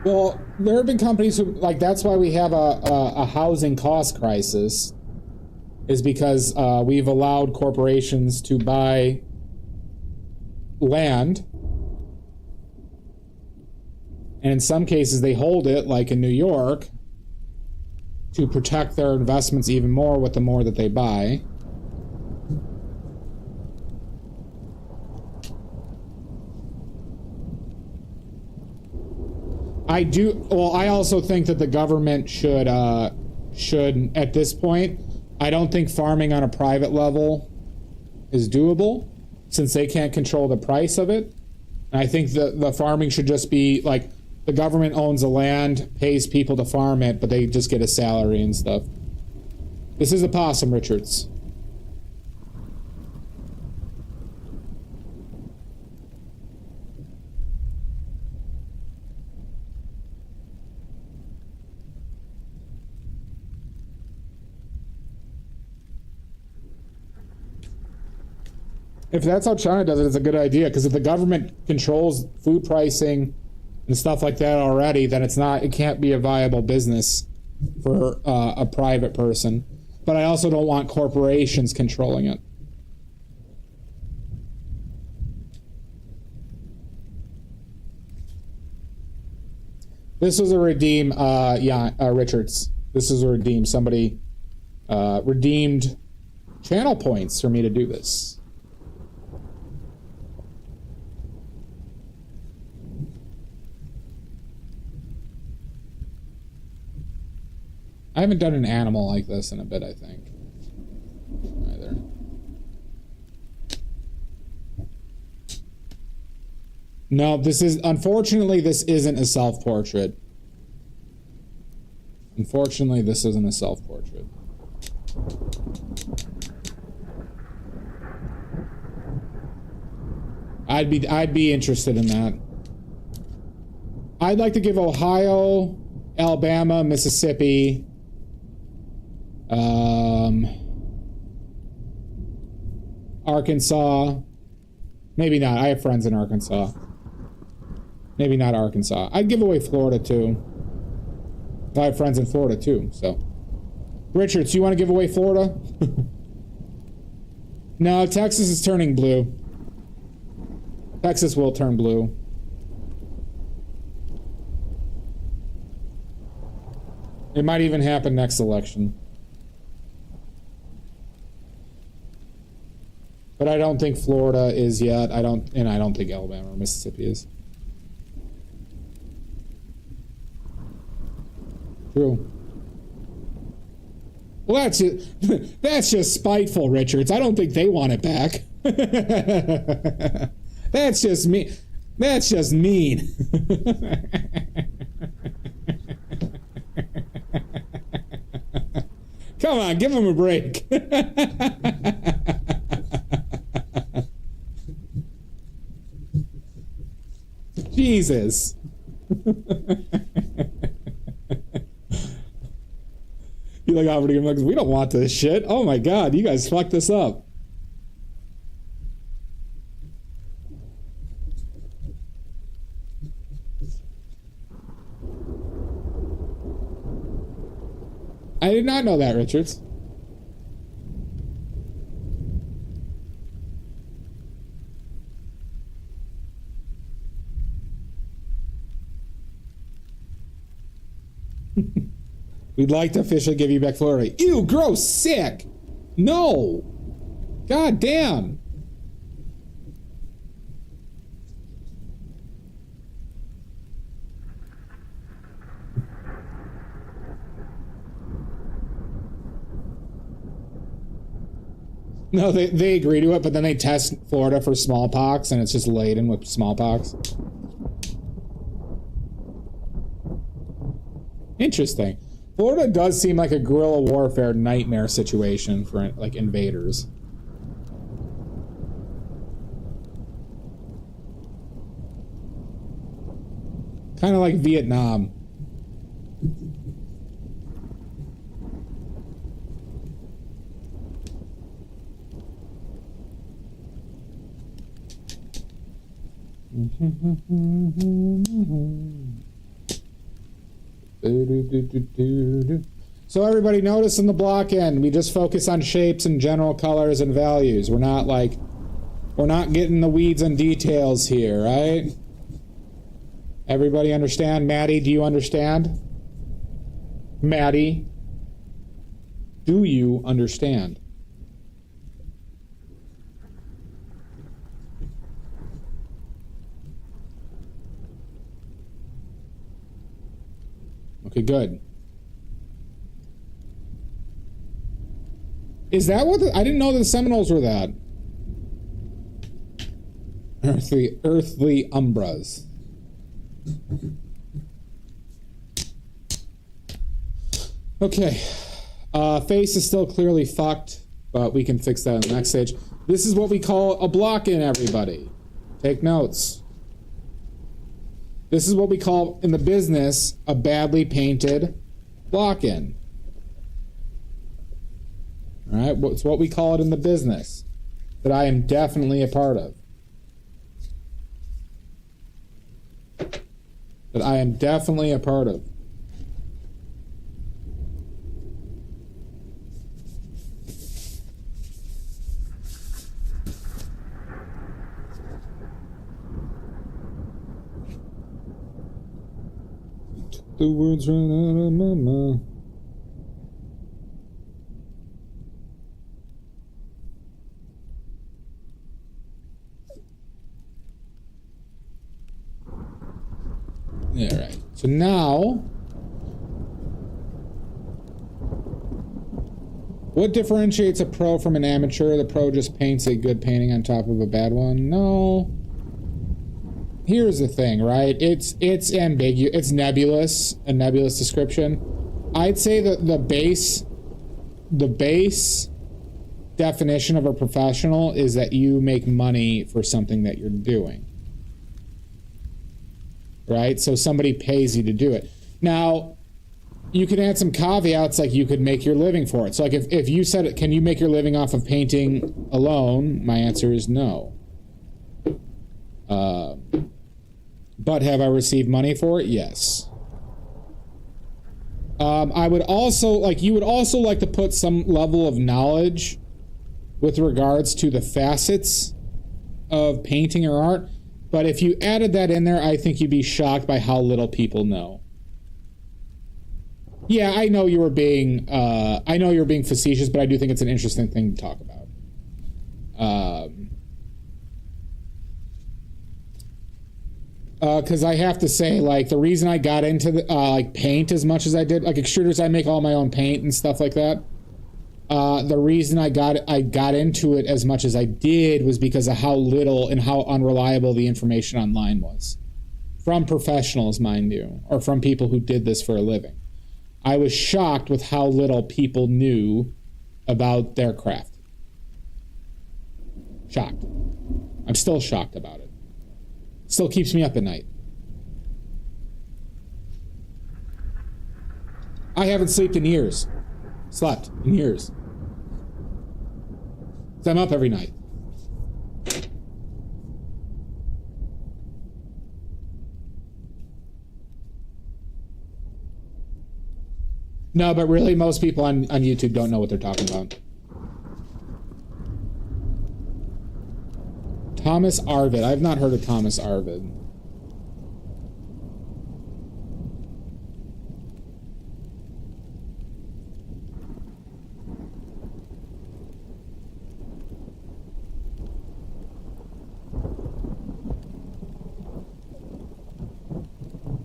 Well, there have been companies who, like, that's why we have a housing cost crisis, is because we've allowed corporations to buy land, and in some cases they hold it, like in New York, to protect their investments even more with the more that they buy. I also think that the government should, at this point, I don't think farming on a private level is doable, since they can't control the price of it. And I think the farming should just be, like, the government owns the land, pays people to farm it, but they just get a salary and stuff. This is a Possum, Richards. If that's how China does it, it's a good idea. Because if the government controls food pricing and stuff like that already, then it can't be a viable business for a private person. But I also don't want corporations controlling it. This was a redeem, Richards. This is a redeem. Somebody redeemed channel points for me to do this. I haven't done an animal like this in a bit, I think. Either. No, unfortunately, this isn't a self-portrait. Unfortunately, this isn't a self-portrait. I'd be interested in that. I'd like to give Ohio, Alabama, Mississippi, Arkansas. Maybe not. I have friends in Arkansas. Maybe not Arkansas. I'd give away Florida too. I have friends in Florida too, so. Richards, you want to give away Florida? No, Texas is turning blue. Texas will turn blue. It might even happen next election. But I don't think Florida is yet. I don't think Alabama or Mississippi is. True. Well, that's just spiteful, Richards. I don't think they want it back. That's just me. That's just mean. Come on, give him a break. Jesus. You like offered to give him, we don't want this shit. Oh my god, you guys fucked this up. I did not know that, Richards. We'd like to officially give you back Florida. Ew, gross, sick. No. God damn. No, they agree to it, but then they test Florida for smallpox, and it's just laden with smallpox. Interesting. Florida does seem like a guerrilla warfare nightmare situation for, like, invaders. Kind of like Vietnam. So everybody notice in the block end, we just focus on shapes and general colors and values. We're not getting the weeds and details here, right? Everybody understand? Maddie, do you understand? Maddie, do you understand? Okay, good. Is that what I didn't know the Seminoles were that. Earthly umbras. Okay. Face is still clearly fucked, but we can fix that in the next stage. This is what we call a block-in, everybody. Take notes. This is what we call, in the business, a badly painted block-in. All right? It's what we call it in the business, that I am definitely a part of. That I am definitely a part of. The words right out of my mouth. All right. So now, what differentiates a pro from an amateur? The pro just paints a good painting on top of a bad one? No. Here's the thing, right? It's ambiguous. It's nebulous, a nebulous description. I'd say that the base definition of a professional is that you make money for something that you're doing. Right? So somebody pays you to do it. Now, you can add some caveats, like you could make your living for it. So like if you said, can you make your living off of painting alone? My answer is no. But have I received money for it? Yes. I would also like, you would also like to put some level of knowledge with regards to the facets of painting or art. But if you added that in there, I think you'd be shocked by how little people know. Yeah, I know you were being facetious, but I do think it's an interesting thing to talk about. Because I have to say, like, the reason I got into the, like paint as much as I did, like extruders, I make all my own paint and stuff like that. The reason I got into it as much as I did was because of how little and how unreliable the information online was. From professionals, mind you, or from people who did this for a living. I was shocked with how little people knew about their craft. Shocked. I'm still shocked about it. Still keeps me up at night. I haven't slept in years. Slept in years. So I'm up every night. No, but really, most people on YouTube don't know what they're talking about. Thomas Arvid. I've not heard of Thomas Arvid.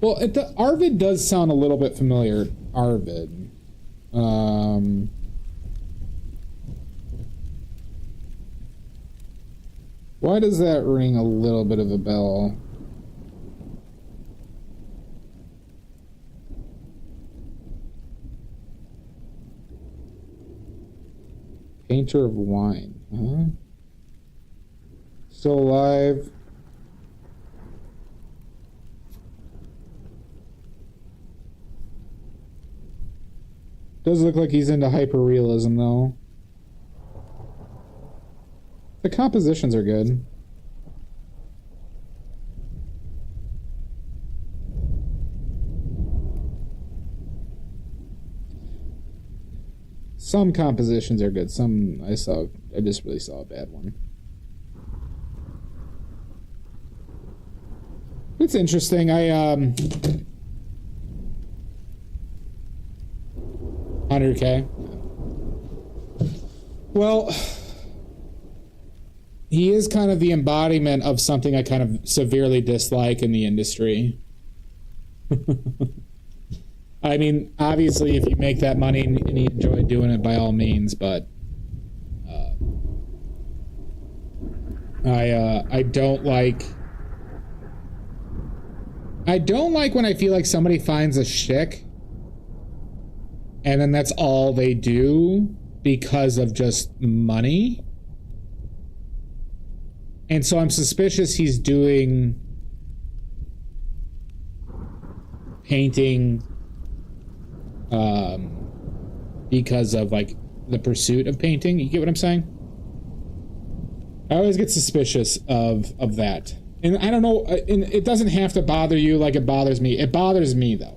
Well, Arvid does sound a little bit familiar. Arvid. Why does that ring a little bit of a bell? Painter of wine. Huh? Still alive. Does look like he's into hyperrealism, though. The compositions are good. Some compositions are good. Some I just really saw a bad one. It's interesting. 100K. Well, he is kind of the embodiment of something I kind of severely dislike in the industry. I mean, obviously, if you make that money and you enjoy doing it, by all means, but I don't like when I feel like somebody finds a shtick and then that's all they do because of just money. And so I'm suspicious he's doing painting because of like the pursuit of painting. You get what I'm saying? I always get suspicious of that. And I don't know, and it doesn't have to bother you like it bothers me. It bothers me though.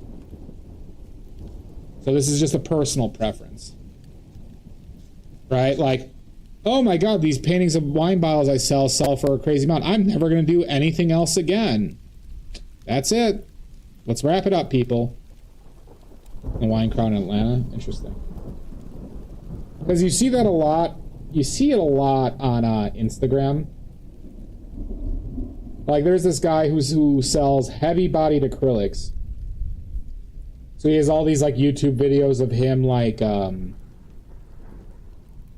So this is just a personal preference. Right? Like, oh my God, these paintings of wine bottles I sell for a crazy amount. I'm never going to do anything else again. That's it. Let's wrap it up, people. The Wine Crown in Atlanta. Interesting. Because you see that a lot. You see it a lot on Instagram. Like, there's this guy who sells heavy-bodied acrylics. So he has all these, like, YouTube videos of him, like,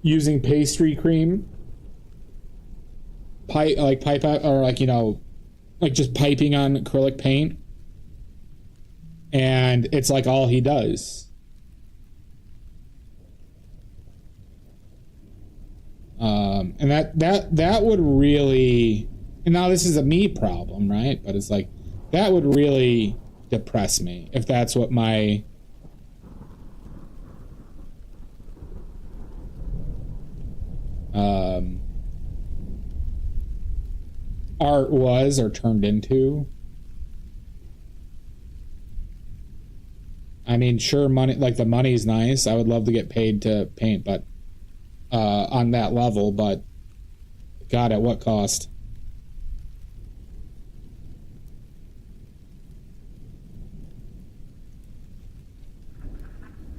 using pastry cream, just piping on acrylic paint, and it's like all he does. And that would really, and now this is a me problem, right? But it's like that would really depress me if that's what my art was or turned into. I mean, sure, money, like the money's nice. I would love to get paid to paint, but on that level, but God, at what cost?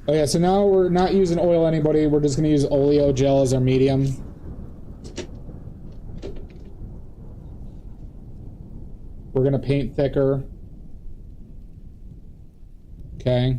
Oh yeah, so now we're not using oil anybody. We're just going to use oleo gel as our medium. We're going to paint thicker. Okay.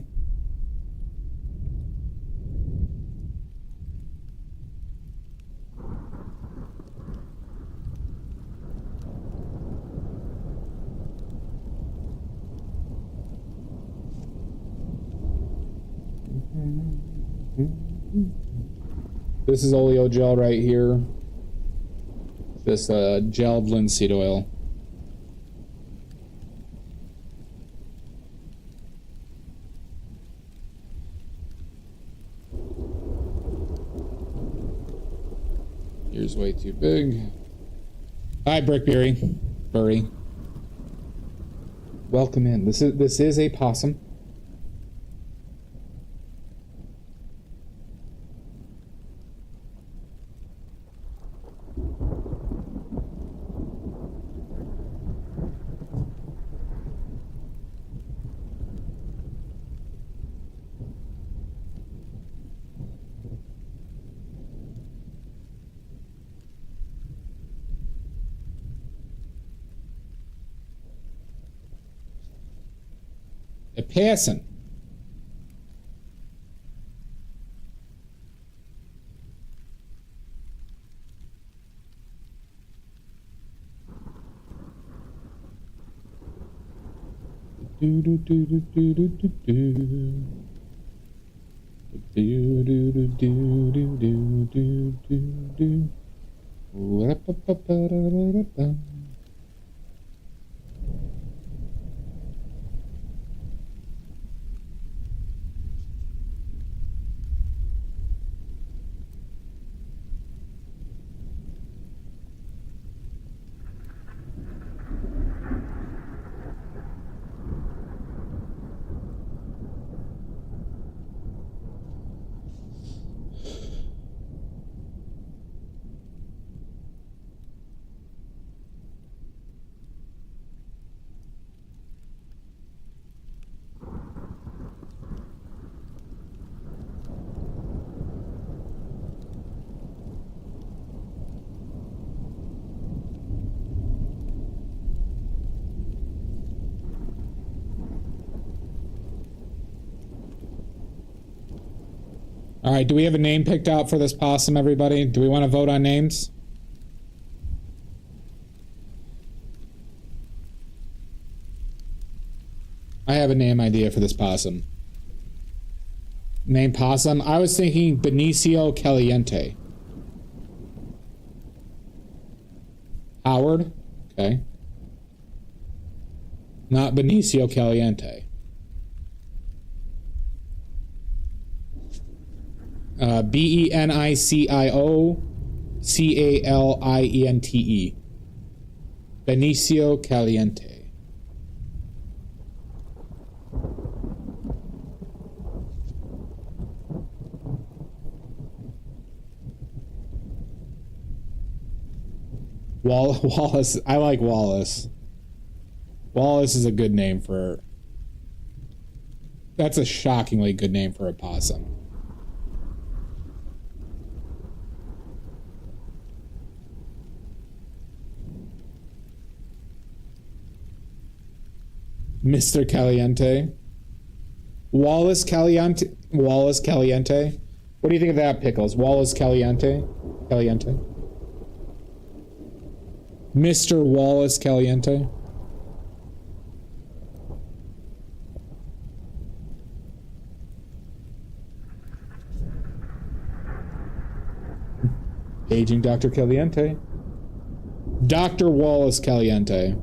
This is oleo gel right here. This gelled linseed oil. Here's way too big. Hi, Brickberry. Burry. Welcome in. This is a possum. A person. Do do do do do do do do. Do do do do do do do do do. Wa-da-ba-ba-ba-da-da-da-da. All right, do we have a name picked out for this possum, everybody? Do we want to vote on names? I have a name idea for this possum. Name possum? I was thinking Benicio Caliente. Howard? Okay. Not Benicio Caliente. Benicio Caliente. Benicio Caliente. Wallace. I like Wallace. Wallace is a good name for... That's a shockingly good name for a possum. Mr. Caliente. Wallace Caliente. Wallace Caliente. What do you think of that, Pickles? Wallace Caliente. Caliente. Mr. Wallace Caliente. Aging Dr. Caliente. Dr. Wallace Caliente.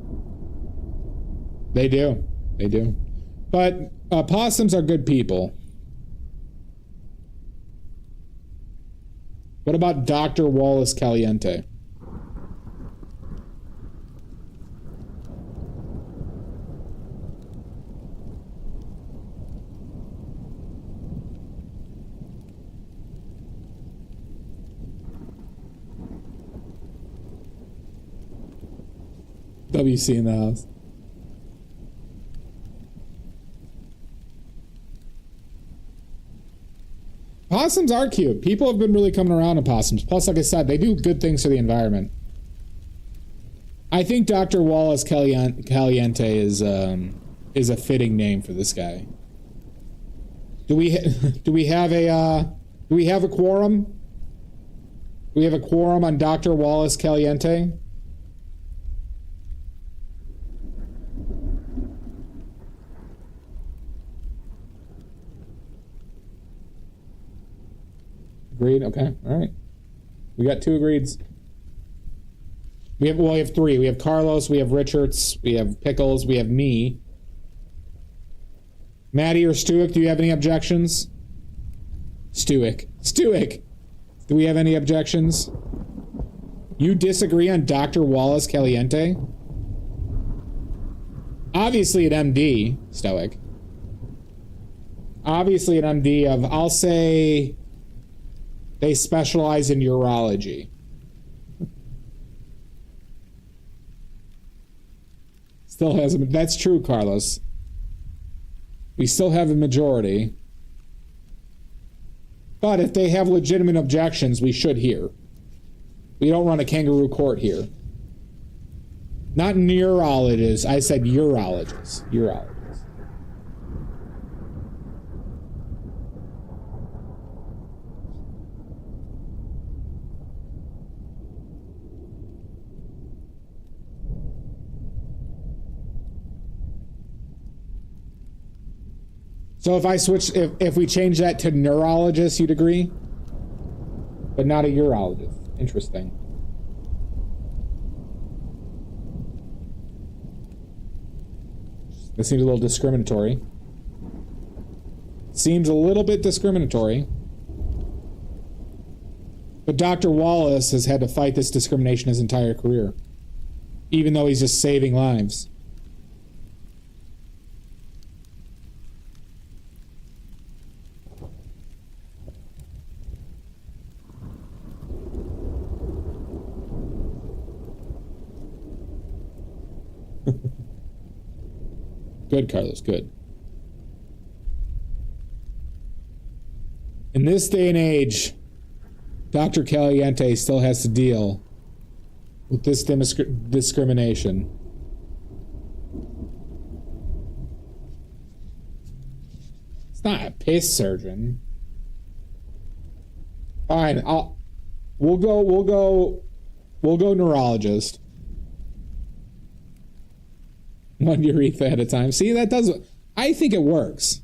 They do. They do. But possums are good people. What about Dr. Wallace Caliente? WC in the house. Possums are cute. People have been really coming around on possums. Plus, like I said, they do good things for the environment. I think Dr. Wallace Caliente is a fitting name for this guy. Do we have a quorum? Do we have a quorum on Dr. Wallace Caliente? Agreed? Okay, all right. We got 2 agreeds. We have 3. We have Carlos, we have Richards, we have Pickles, we have me. Maddie or Stuick, do you have any objections? Stuick. Do we have any objections? You disagree on Dr. Wallace Caliente? Obviously an MD, Stoic. Obviously an MD of, I'll say, they specialize in urology. Still has a, that's true, Carlos. We still have a majority. But if they have legitimate objections, we should hear. We don't run a kangaroo court here. Not neurologists. I said urologists. Urologists. So if I switch, if we change that to neurologist, you'd agree? But not a urologist. Interesting. This seems a little discriminatory. Seems a little bit discriminatory. But Dr. Wallace has had to fight this discrimination his entire career. Even though he's just saving lives. Good, Carlos, good. In this day and age, Dr. Caliente still has to deal with this discrimination. It's not a piss surgeon. Fine, we'll go neurologist. 1 urethra at a time. See, that does. I think it works.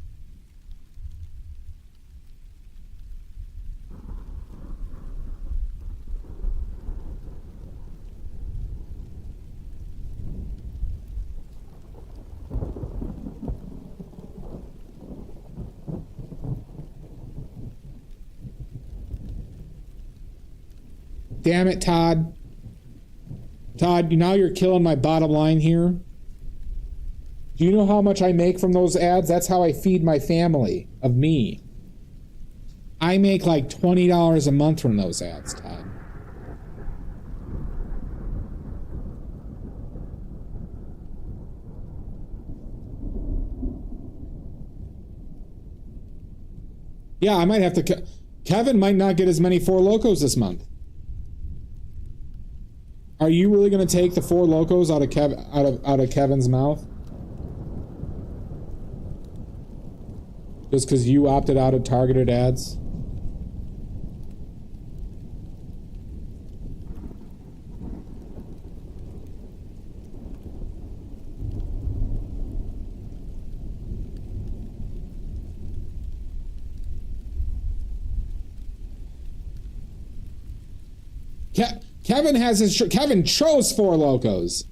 Damn it, Todd. Todd, now you're killing my bottom line here. Do you know how much I make from those ads? That's how I feed my family of me. I make like $20 a month from those ads, Todd. Yeah, I might have to. Kevin might not get as many Four Locos this month. Are you really going to take the Four Locos out of Kevin's mouth? Just because you opted out of targeted ads? Kevin has his... Kevin chose Four Locos.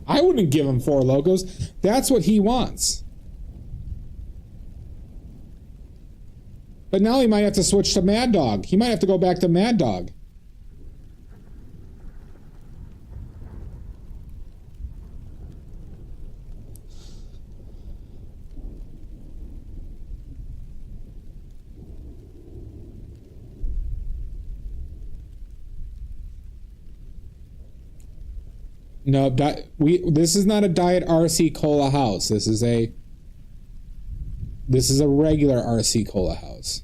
I wouldn't give him Four Locos. That's what he wants. But now he might have to switch to Mad Dog. He might have to go back to Mad Dog. No, this is not a Diet RC Cola house. This is a regular RC Cola house.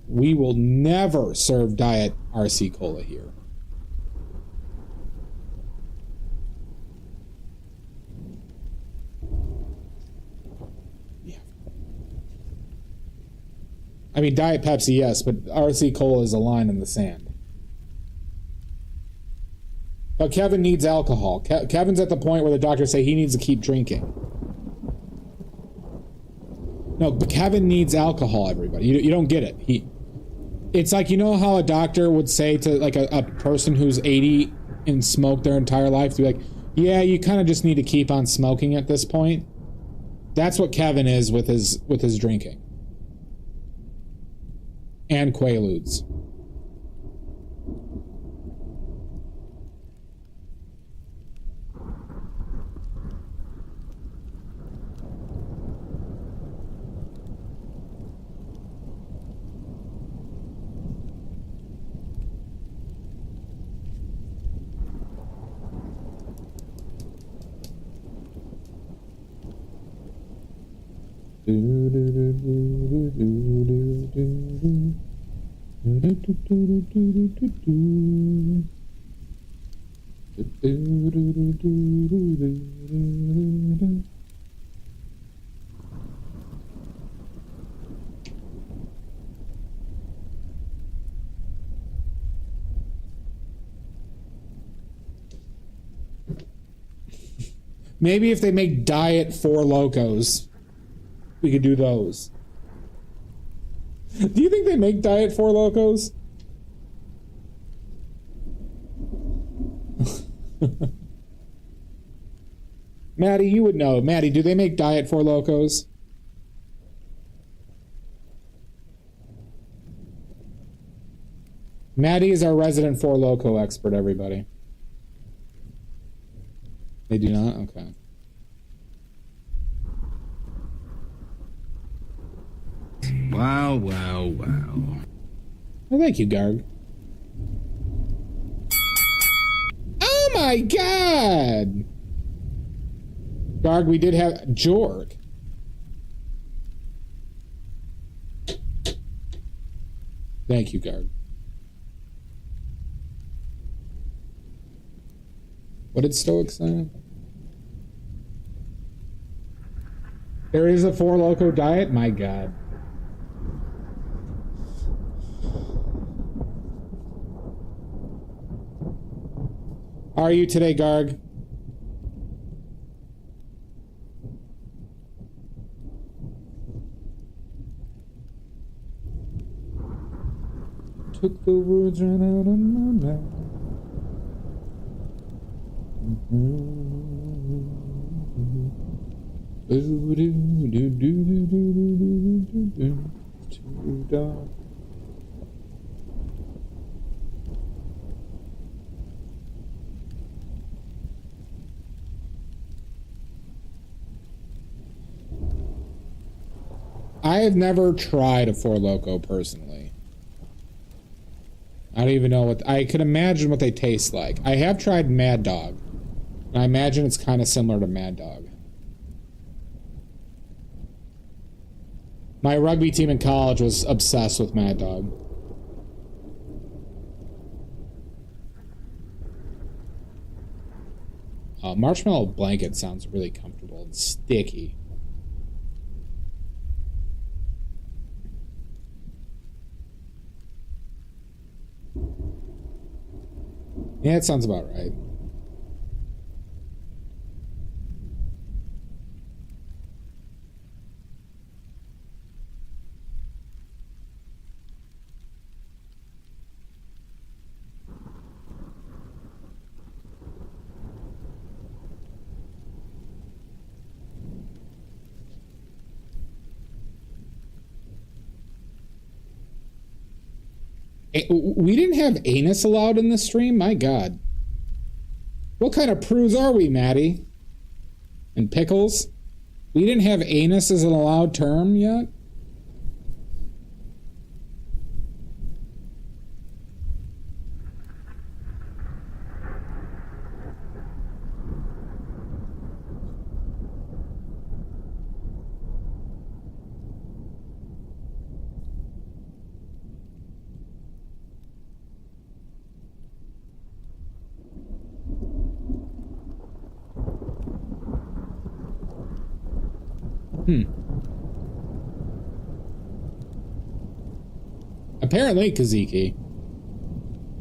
We will never serve Diet RC Cola here. Yeah. I mean, Diet Pepsi, yes, but RC Cola is a line in the sand. But Kevin needs alcohol. Kevin's at the point where the doctors say he needs to keep drinking. No, but Kevin needs alcohol, everybody. You don't get it. It's like, you know how a doctor would say to like a person who's 80 and smoked their entire life, to be like, yeah, you kind of just need to keep on smoking at this point. That's what Kevin is with his drinking. And Quaaludes. Maybe if they make Diet Four Locos, we could do those. Do you think they make Diet Four Locos? Maddie, you would know. Maddie, do they make Diet Four Locos? Maddie is our resident Four Loco expert, everybody. They do not? Okay. Wow, wow, wow. Well, thank you, Garg. Oh my god! Garg, we did have Jorg. Thank you, Garg. What did Stoic say? There is a Four Loco diet? My god. How are you today, Garg? Took the words right out of my mouth. Too dark. I have never tried a Four Loco personally. I don't even know what... I could imagine what they taste like. I have tried Mad Dog. And I imagine it's kind of similar to Mad Dog. My rugby team in college was obsessed with Mad Dog. Marshmallow blanket sounds really comfortable and sticky. Yeah, it sounds about right. We didn't have anus allowed in this stream? My god. What kind of prudes are we, Maddie? And pickles? We didn't have anus as an allowed term yet? Apparently, Kaziki.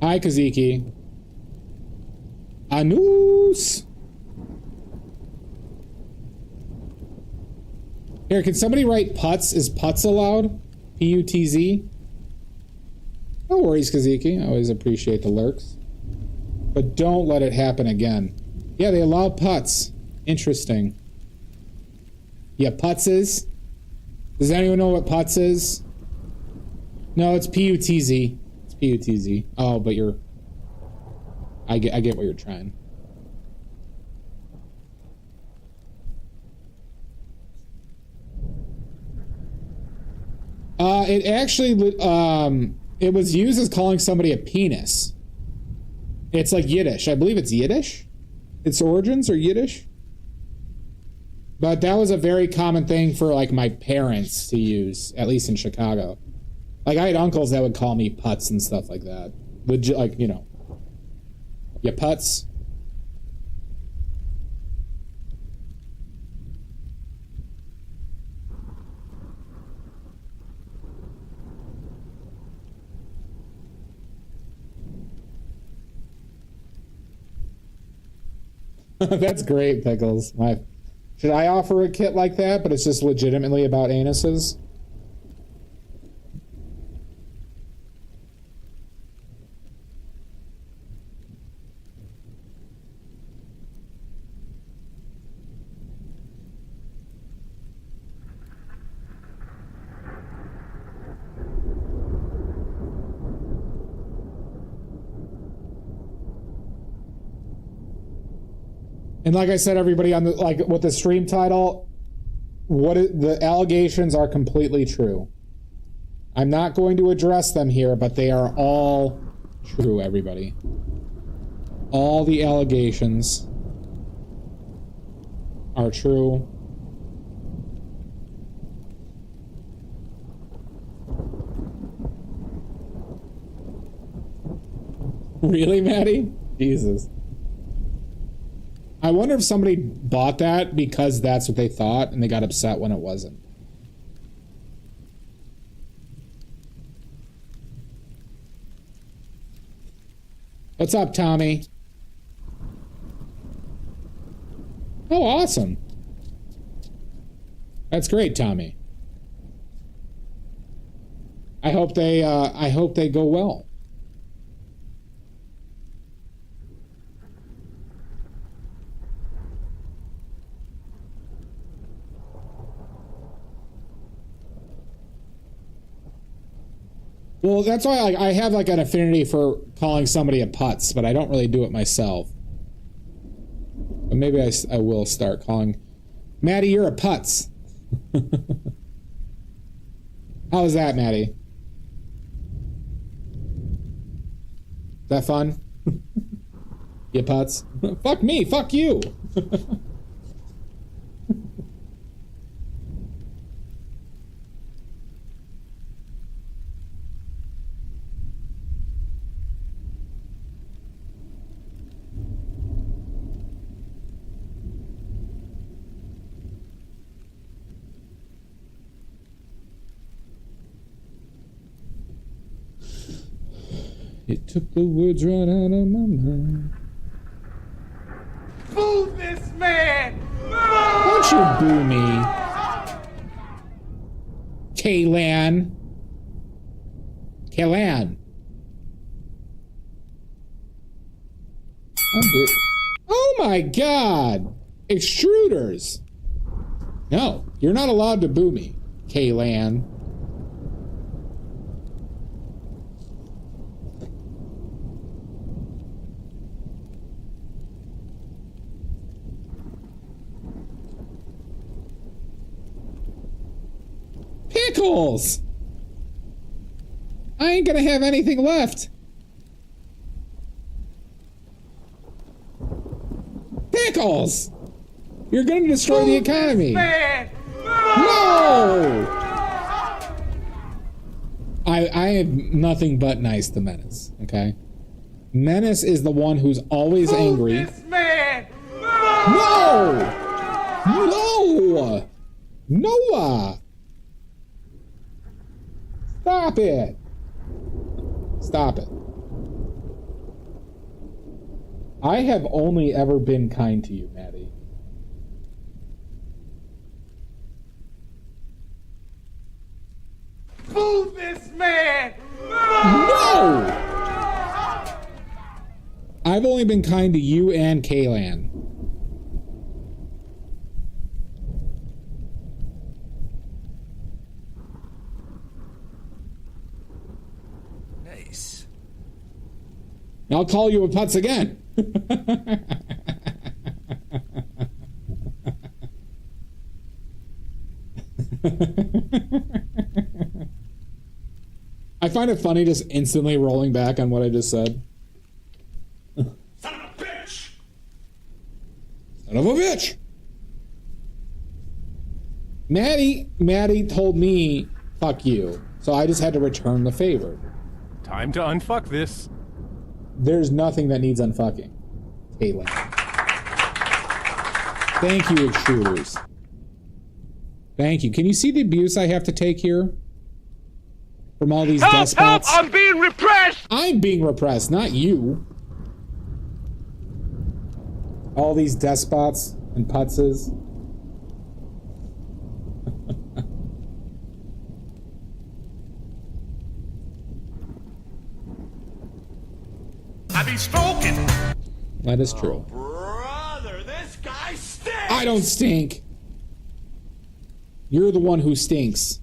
Hi, Kaziki. Anus. Here, can somebody write putz? Is putz allowed? P-U-T-Z? No worries, Kaziki. I always appreciate the lurks. But don't let it happen again. Yeah, they allow putz. Interesting. Yeah, putz is? Does anyone know what putz is? No, it's P-U-T-Z. It's P-U-T-Z. Oh, but you're... I get what you're trying. It actually, it was used as calling somebody a penis. It's like Yiddish. I believe it's Yiddish. Its origins are Yiddish. But that was a very common thing for, like, my parents to use, at least in Chicago. Like, I had uncles that would call me putz and stuff like that. Legit, like, you know. Yeah, putz. That's great, Pickles. Should I offer a kit like that, but it's just legitimately about anuses? And like I said, everybody, on the, like, with the stream title, the allegations are completely true. I'm not going to address them here, but they are all true, everybody. All the allegations are true. Really, Maddie? Jesus. I wonder if somebody bought that because that's what they thought and they got upset when it wasn't. What's up, Tommy? Oh, awesome. That's great, Tommy. I hope they go well. Well, that's why I have like an affinity for calling somebody a putz, but I don't really do it myself. But maybe I will start calling Maddie, you're a putz. How was that, Maddie? Is that fun? You putz? Fuck me, fuck you. It took the words right out of my mind. Boo this man! Don't you boo me. Kaylan. Kaylan. Oh my god. Extruders. No, you're not allowed to boo me, Kaylan. Pickles! I ain't gonna have anything left. Pickles! You're gonna destroy the economy. Man! No! I am nothing but nice to Menace, okay? Menace is the one who's always angry. This man! No! No! Noah! Stop it! Stop it. I have only ever been kind to you, Maddie. Move this man! No! I've only been kind to you and Kaylan. Nice. I'll call you a putz again. I find it funny just instantly rolling back on what I just said. Son of a bitch! Son of a bitch! Maddie told me, fuck you. So I just had to return the favor. Time to unfuck this. There's nothing that needs unfucking. Caitlin. Thank you, extruders. Thank you. Can you see the abuse I have to take here? From all these despots? Help! I'm being repressed! I'm being repressed, not you. All these despots and putzes. I be smoking! That is true. Brother, this guy stinks! I don't stink. You're the one who stinks.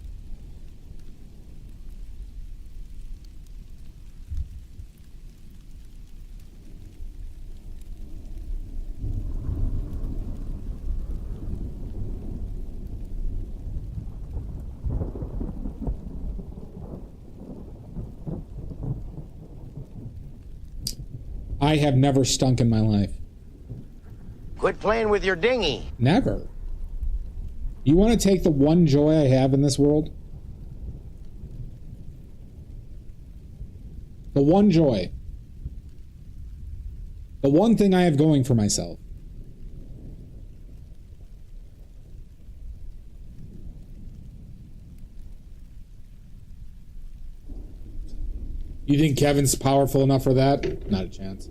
I have never stunk in my life. Quit playing with your dinghy. Never. You want to take the one joy I have in this world? The one joy. The one thing I have going for myself. You think Kevin's powerful enough for that? Not a chance.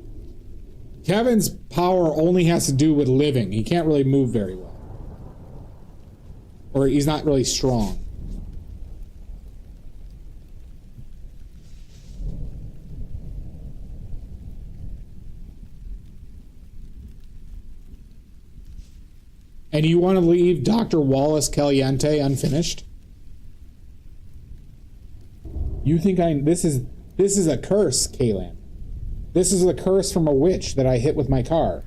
Kevin's power only has to do with living. He can't really move very well. Or he's not really strong. And you want to leave Dr. Wallace Caliente unfinished? You think this is a curse, Kaylan. This is a curse from a witch that I hit with my car.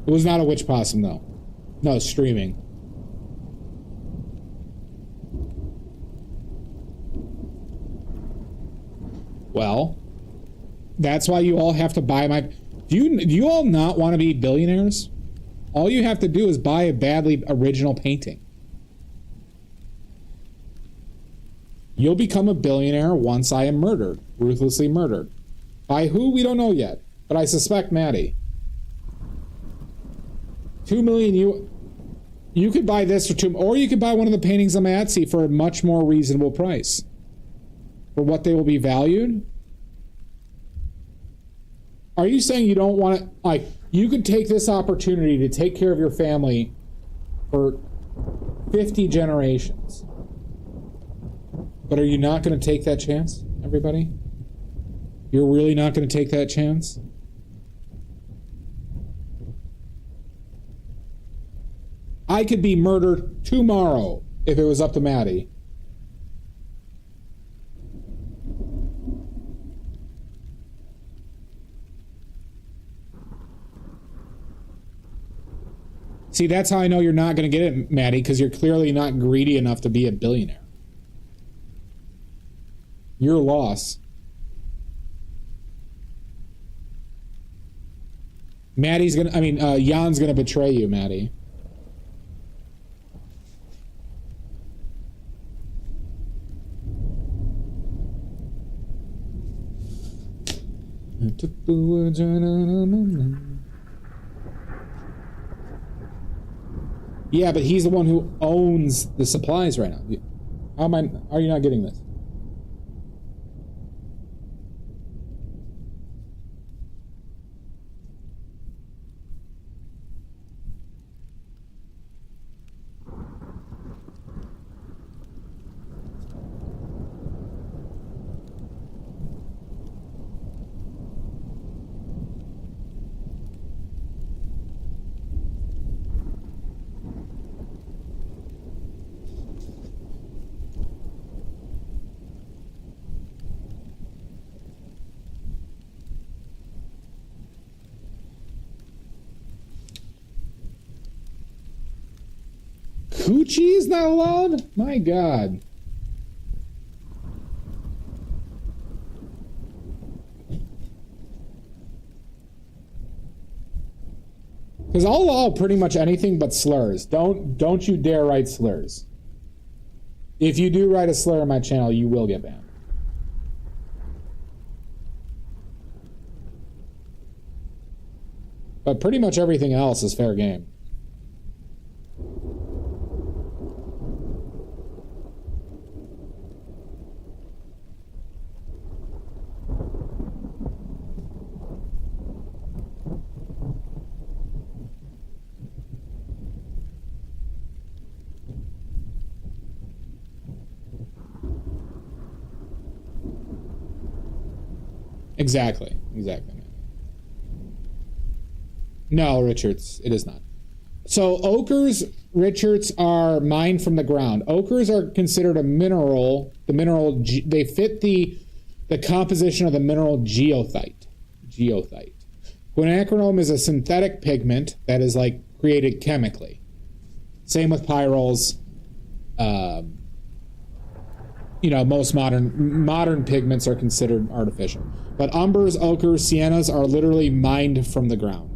It was not a witch possum, though. No, streaming. Well, that's why you all have to buy my... Do you all not want to be billionaires? All you have to do is buy a badly original painting. You'll become a billionaire once I am murdered. Ruthlessly murdered. By who? We don't know yet. But I suspect Maddie. 2 million, you could buy this for 2, or you could buy one of the paintings on my Etsy for a much more reasonable price. For what they will be valued? Are you saying you don't want to, like, you could take this opportunity to take care of your family for 50 generations? But are you not going to take that chance, everybody? You're really not going to take that chance? I could be murdered tomorrow if it was up to Maddie. See, that's how I know you're not going to get it, Maddie, because you're clearly not greedy enough to be a billionaire. Your loss. Maddie's gonna, Jan's gonna betray you, Maddie. I took the words right out of my mouth. Yeah, but he's the one who owns the supplies right now. How are you not getting this? Coochie is not allowed? My God. Because I'll allow pretty much anything but slurs. Don't you dare write slurs. If you do write a slur on my channel, you will get banned. But pretty much everything else is fair game. Exactly. No, Richards, it is not. So ochres, Richards, are mined from the ground. Ochres are considered a mineral. They fit the composition of the mineral geothite. Quinacridone is a synthetic pigment that is like created chemically. Same with pyrroles. Most modern pigments are considered artificial. But umbers, ochres, siennas are literally mined from the ground.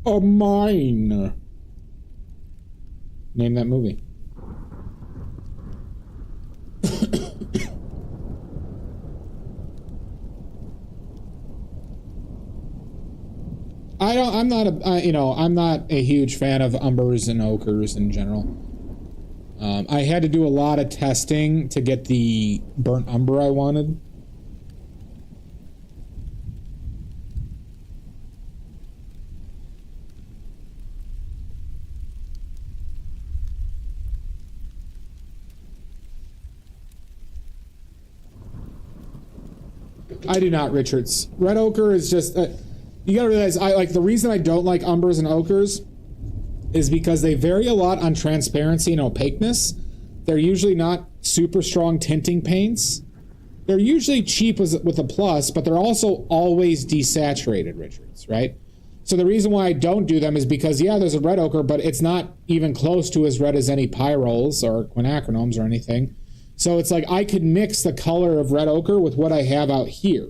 A mine. Name that movie. I'm not a huge fan of umbers and ochres in general. I had to do a lot of testing to get the burnt umber I wanted. I do not, Richards. Red ochre is just... you gotta realize, the reason I don't like umbers and ochres is because they vary a lot on transparency and opaqueness. They're usually not super strong tinting paints. They're usually cheap with a plus, but they're also always desaturated, Richards, right? So the reason why I don't do them is because, yeah, there's a red ochre, but it's not even close to as red as any pyrroles or quinacrinomes or anything. So it's like I could mix the color of red ochre with what I have out here,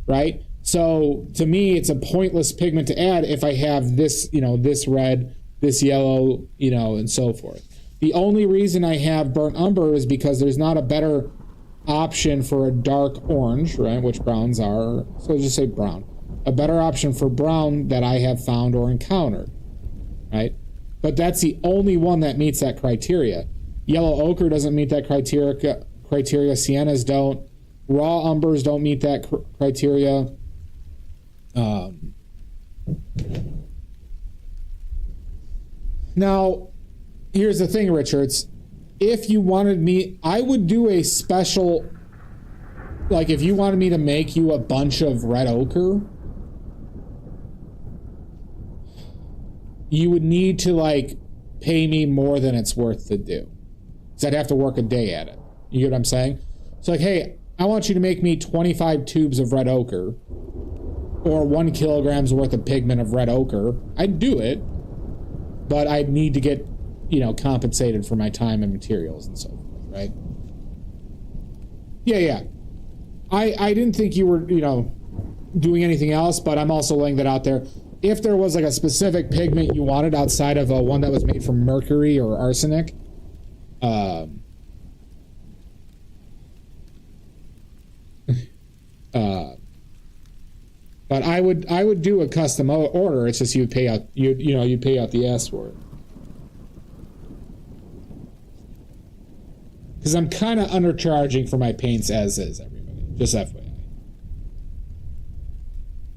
right? So to me, it's a pointless pigment to add if I have this, this red, this yellow, and so forth. The only reason I have burnt umber is because there's not a better option for a dark orange, right? Which browns are, so let's just say brown. A better option for brown that I have found or encountered, right? But that's the only one that meets that criteria. Yellow ochre doesn't meet that criteria. Siennas don't. Raw umbers don't meet that criteria. Now, here's the thing, Richards. If you wanted me, I would do a special, if you wanted me to make you a bunch of red ochre, you would need to, pay me more than it's worth to do. Because I'd have to work a day at it. You get what I'm saying? So, hey, I want you to make me 25 tubes of red ochre, or 1 kilogram's worth of pigment of red ochre. I'd do it, but I'd need to get, compensated for my time and materials and so forth, right? Yeah. I didn't think you were, doing anything else, but I'm also laying that out there. If there was a specific pigment you wanted outside of one that was made from mercury or arsenic, Um, but I would do a custom order. It's just you'd pay out you'd pay out the ass for it. Because I'm kind of undercharging for my paints as is, everybody. Just FYI.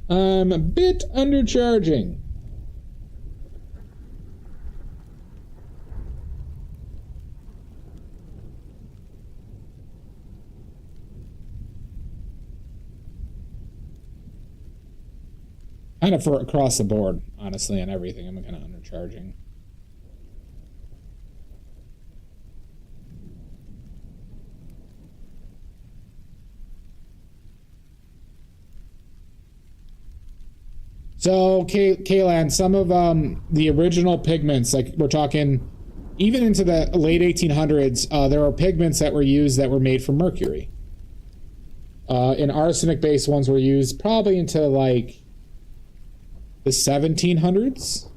I'm a bit undercharging. Kind of for across the board, honestly, on everything. I'm kind of undercharging. So, Kaylan, some of the original pigments, like we're talking, even into the late 1800s, there were pigments that were used that were made from mercury. And arsenic-based ones were used probably into like the 1700s.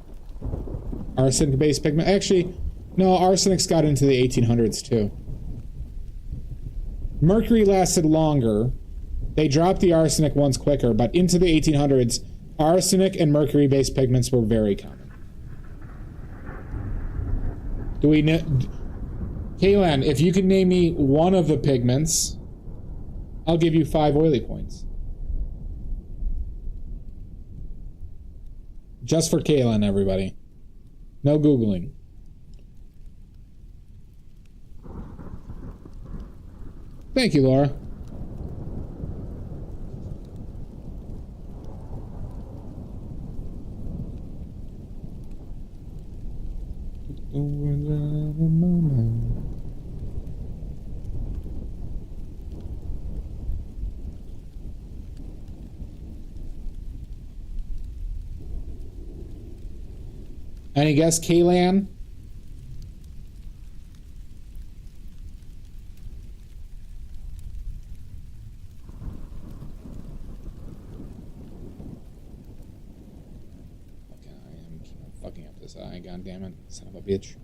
Arsenic-based pigment. Actually, no, arsenics got into the 1800s too. Mercury lasted longer. They dropped the arsenic ones quicker, but into the 1800s, arsenic and mercury-based pigments were very common. Do we know? Kaylan, if you can name me one of the pigments, I'll give you 5 oily points. Just for Kaylan, everybody. No Googling. Thank you, Laura. Any guess, Kaylan? Okay, I am fucking up this eye, god damn it, son of a bitch.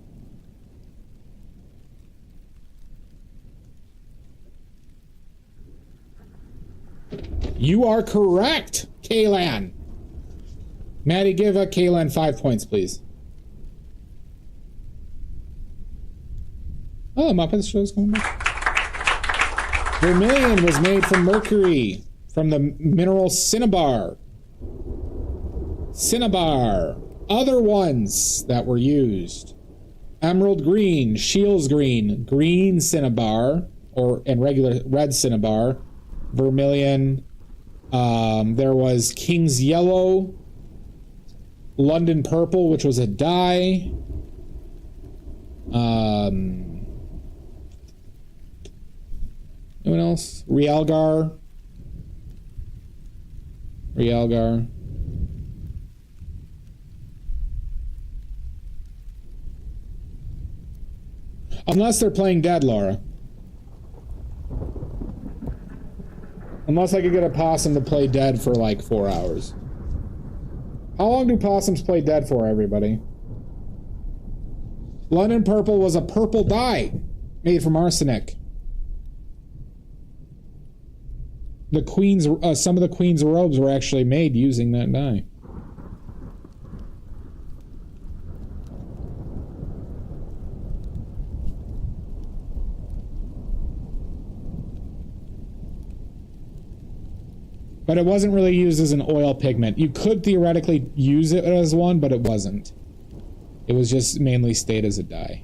You are correct, Kaylan. Maddie, give Kaylan 5 points, please. Oh, Muppets show's going back. Vermilion was made from mercury, from the mineral cinnabar. Cinnabar. Other ones that were used: emerald green, Shields green, green cinnabar, and regular red cinnabar, vermilion. There was King's Yellow, London Purple, which was a dye. Anyone else? Realgar. Unless they're playing dead, Laura. Unless I could get a possum to play dead for like 4 hours. How long do possums play dead for, everybody? London Purple was a purple dye made from arsenic. The Queen's, some of the Queen's robes were actually made using that dye. But it wasn't really used as an oil pigment. You could theoretically use it as one, but it wasn't. It was just mainly stayed as a dye.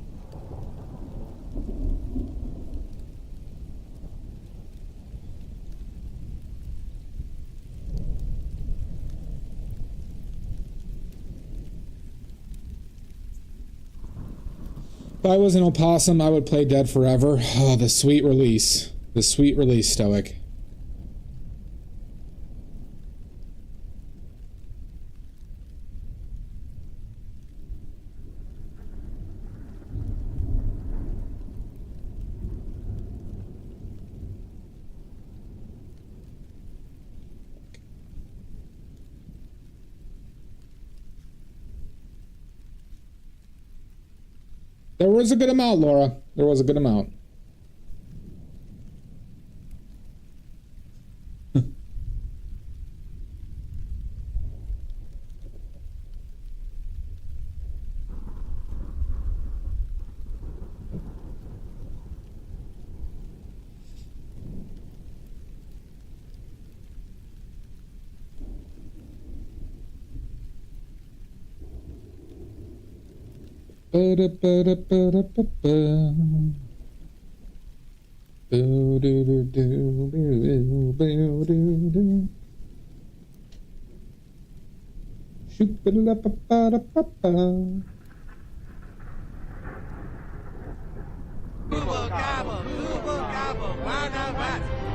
If I was an opossum, I would play dead forever. Oh, the sweet release. The sweet release, Stoic. There was a good amount, Laura. There was a good amount.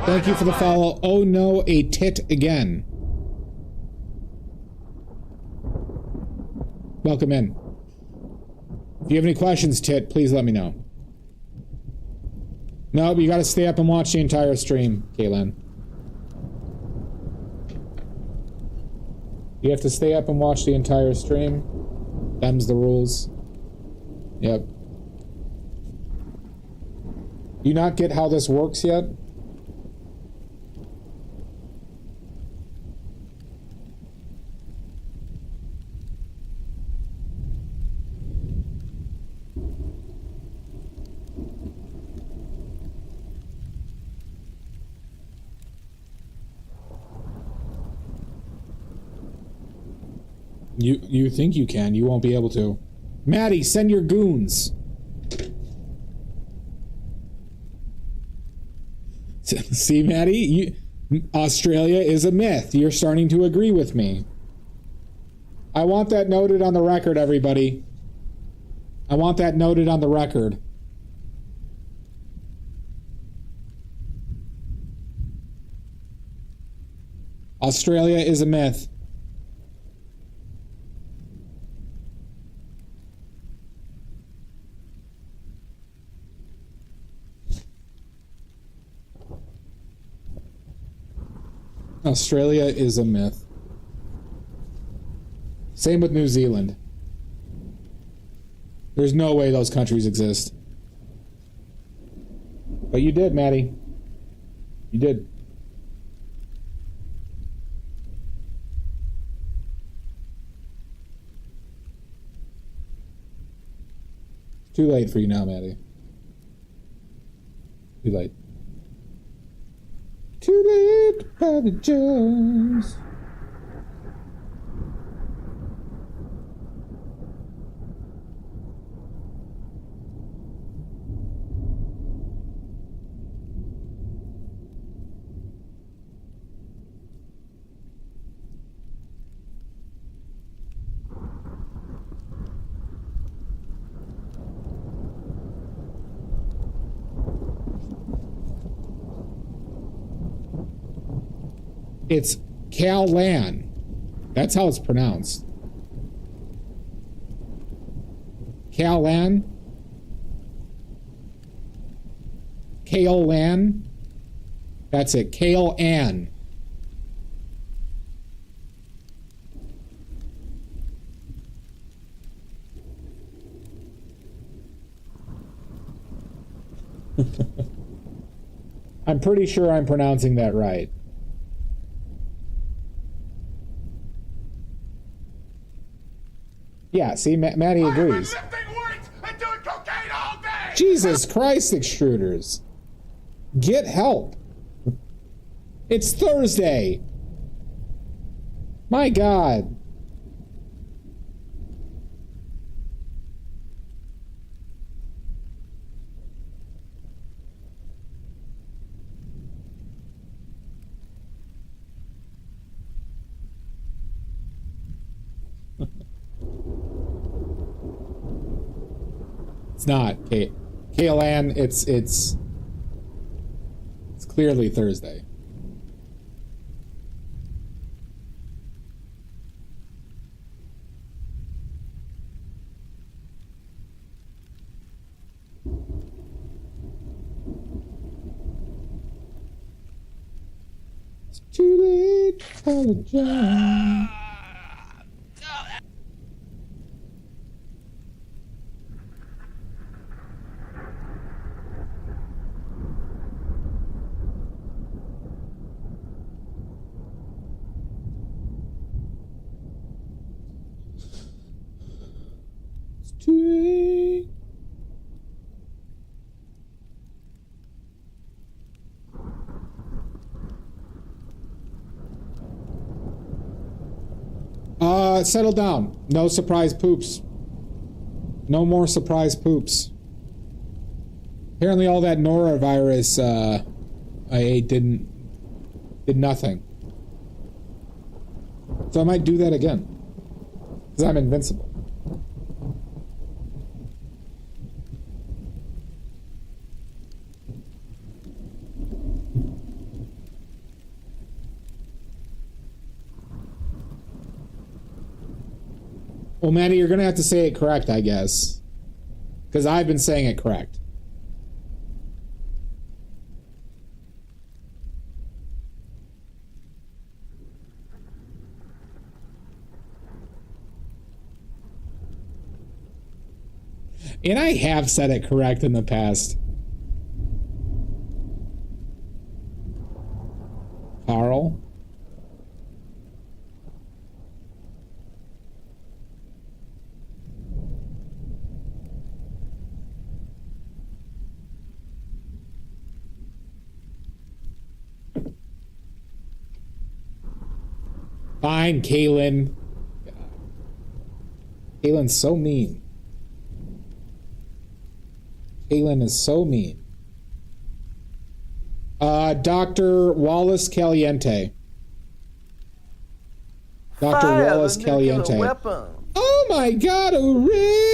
Thank you for the follow. Oh no, a tit again. Welcome in. If you have any questions, Tit, please let me know. No, but you gotta stay up and watch the entire stream, Kaylin. You have to stay up and watch the entire stream. Them's the rules. Yep. You not get how this works yet? You think you can, you won't be able to. Maddie, send your goons. See, Maddie, Australia is a myth. You're starting to agree with me. I want that noted on the record, everybody. I want that noted on the record. Australia is a myth. Australia is a myth. Same with New Zealand. There's no way those countries exist. But you did, Maddie. You did. It's too late for you now, Maddie. Too late. Too late to apologize. It's Callan. That's how it's pronounced. Callan. Kaolan. That's it. Kaolan. I'm pretty sure I'm pronouncing that right. Yeah, see, Maddie agrees. Jesus Christ, extruders. Get help. It's Thursday. My God. It's not Kalan. It's clearly Thursday. It's too late to apologize. settle down. No surprise poops. No more surprise poops. Apparently all that norovirus I ate did nothing. So I might do that again. Because I'm invincible. Well, Maddie, you're going to have to say it correct, I guess. Because I've been saying it correct. And I have said it correct in the past. Carl? Fine, Kaylin. Kaylin's so mean. Kaylin is so mean. Dr. Wallace Caliente. Dr. Wallace Caliente. Oh my god, raid!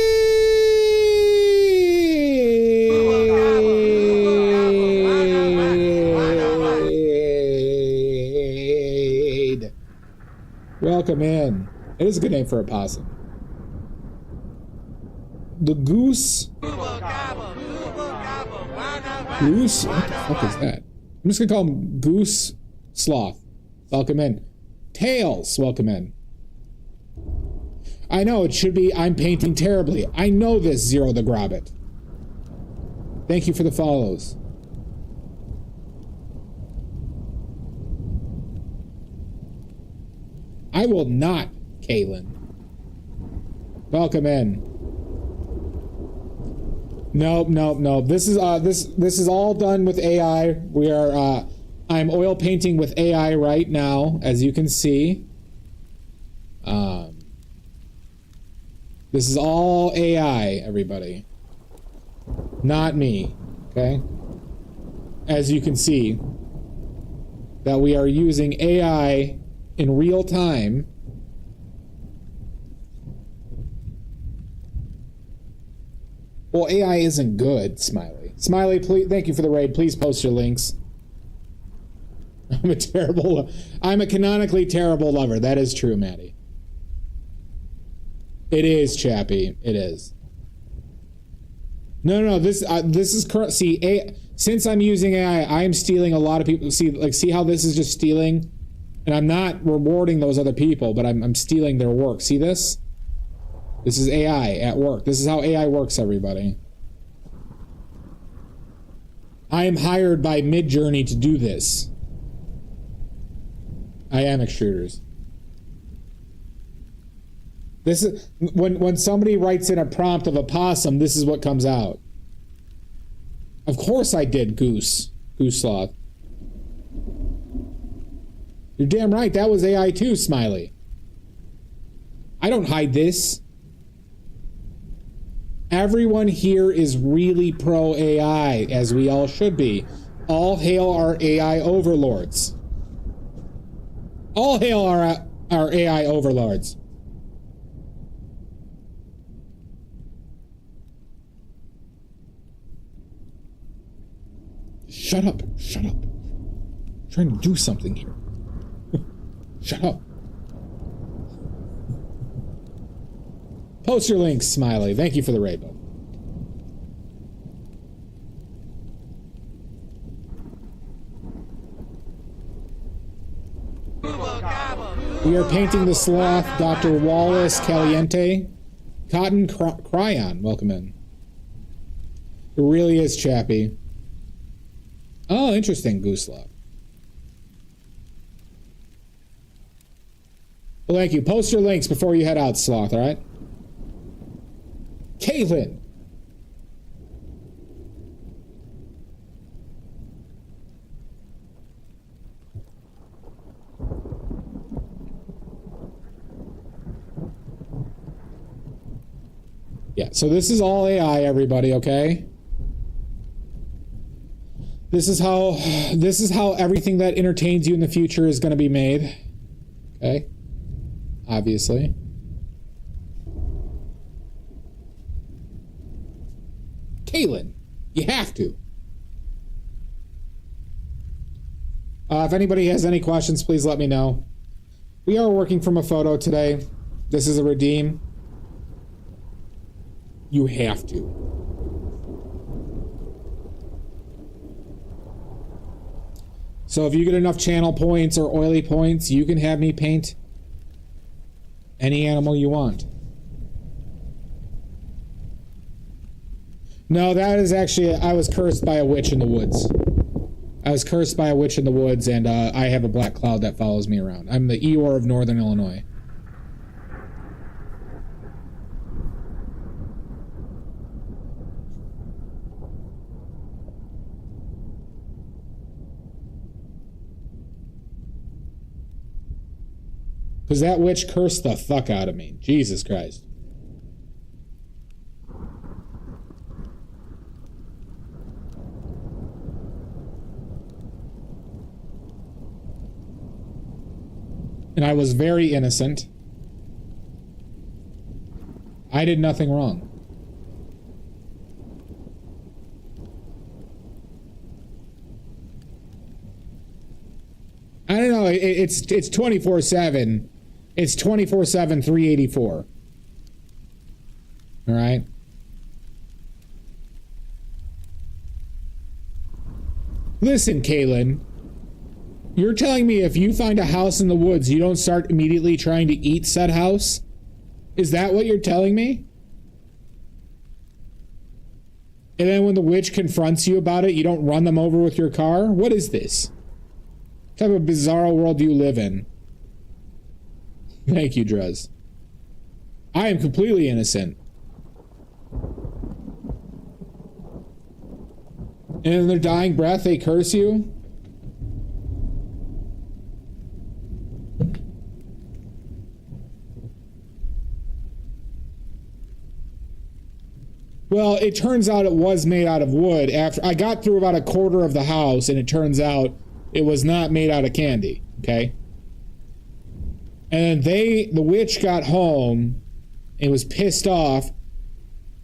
Welcome in. It is a good name for a possum. The goose. Goose? What the fuck is that? I'm just gonna call him Goose Sloth. Welcome in. Tails, welcome in. I know, it should be I'm painting terribly. I know this, Zero the Grobbit. Thank you for the follows. I will not, Kaylin. Welcome in. Nope. This is all done with AI. We are I'm oil painting with AI right now, as you can see. This is all AI, everybody. Not me, okay? As you can see, that we are using AI in real time. Well, AI isn't good, Smiley. Smiley, please, thank you for the raid. Please post your links. I'm a canonically terrible lover. That is true, Maddie. It is, Chappie. It is. No. This is current. See, since I'm using AI, I am stealing a lot of people. See how this is just stealing, and I'm not rewarding those other people, but I'm stealing their work. See this? This is AI at work. This is how AI works, everybody. I am hired by Midjourney to do this. I am extruders. This is when somebody writes in a prompt of a possum, this is what comes out. Of course I did, Goose Sloth. You're damn right, that was AI too, Smiley. I don't hide this. Everyone here is really pro AI, as we all should be. All hail our AI overlords. All hail our AI overlords. Shut up. I'm trying to do something here. Shut up. Post your links, Smiley. Thank you for the raid, bud. We are painting the sloth, Dr. Wallace Caliente. Cotton Cryon, welcome in. It really is, Chappie. Oh, interesting, Gooselop. Well, thank you. Post your links before you head out, Sloth, all right? Caitlin. Yeah, so this is all AI, everybody, okay? This is how everything that entertains you in the future is going to be made. Okay? Obviously. Kaylin, you have to. If anybody has any questions, please let me know. We are working from a photo today. This is a redeem. You have to. So if you get enough channel points or oily points, you can have me paint any animal you want. No, that is actually, I was cursed by a witch in the woods. I was cursed by a witch in the woods, and I have a black cloud that follows me around. I'm the Eeyore of Northern Illinois. Because that witch cursed the fuck out of me. Jesus Christ. And I was very innocent. I did nothing wrong. I don't know. It's 24/7. It's 24/7, 384. All right. Listen, Kaylin. You're telling me if you find a house in the woods, you don't start immediately trying to eat said house? Is that what you're telling me? And then when the witch confronts you about it, you don't run them over with your car? What is this? What type of bizarro world do you live in? Thank you, Drez. I am completely innocent. And in their dying breath, they curse you? Well, it turns out it was made out of wood. After I got through about a quarter of the house, and it turns out it was not made out of candy, okay? And the witch got home and was pissed off.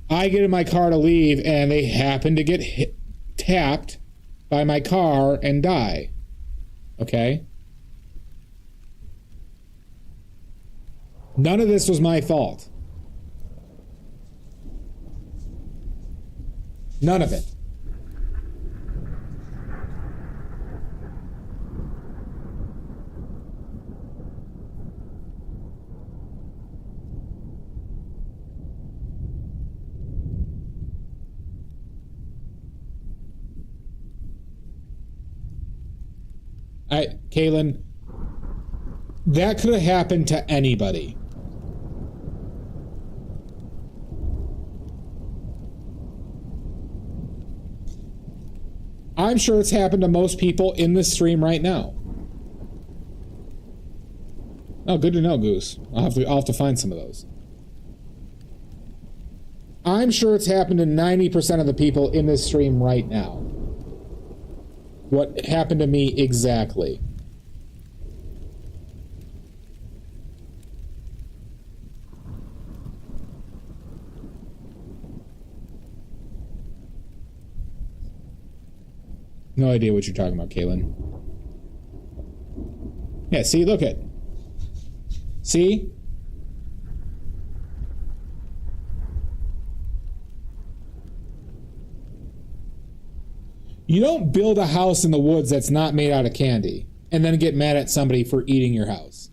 I get in my car to leave, and they happen to get tapped by my car and die. Okay? None of this was my fault. None of it. Kaylin, that could have happened to anybody. I'm sure it's happened to most people in this stream right now. Oh, good to know, Goose. I'll have to find some of those. I'm sure it's happened to 90% of the people in this stream right now. What happened to me exactly. No idea what you're talking about, Kaylin. Yeah, see, look at. See? You don't build a house in the woods that's not made out of candy and then get mad at somebody for eating your house.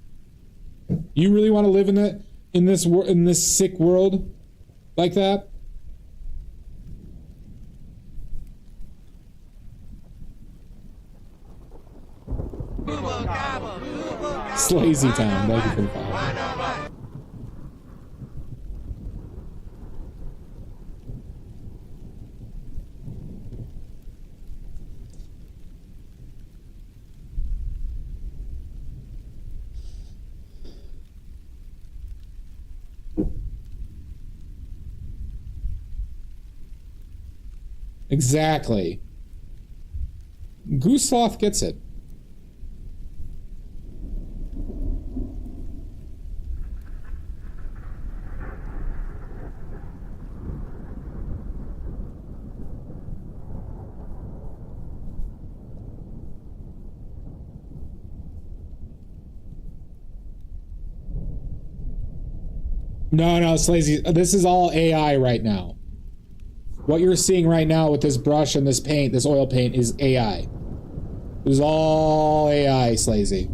You really want to live in this sick world like that? Slazy time. Thank you for the follow. Exactly. Goose Sloth gets it. No, Slazy, this is all AI right now. What you're seeing right now with this brush and this paint, this oil paint, is AI. It is all AI, Slazy.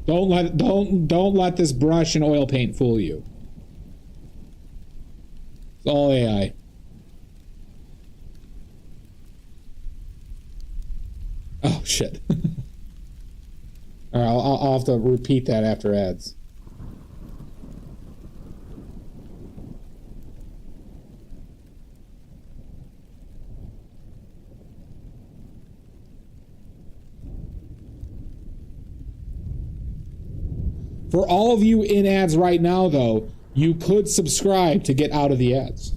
Don't let this brush and oil paint fool you. It's all AI. Oh, shit. All right, I'll have to repeat that after ads. For all of you in ads right now, though, you could subscribe to get out of the ads.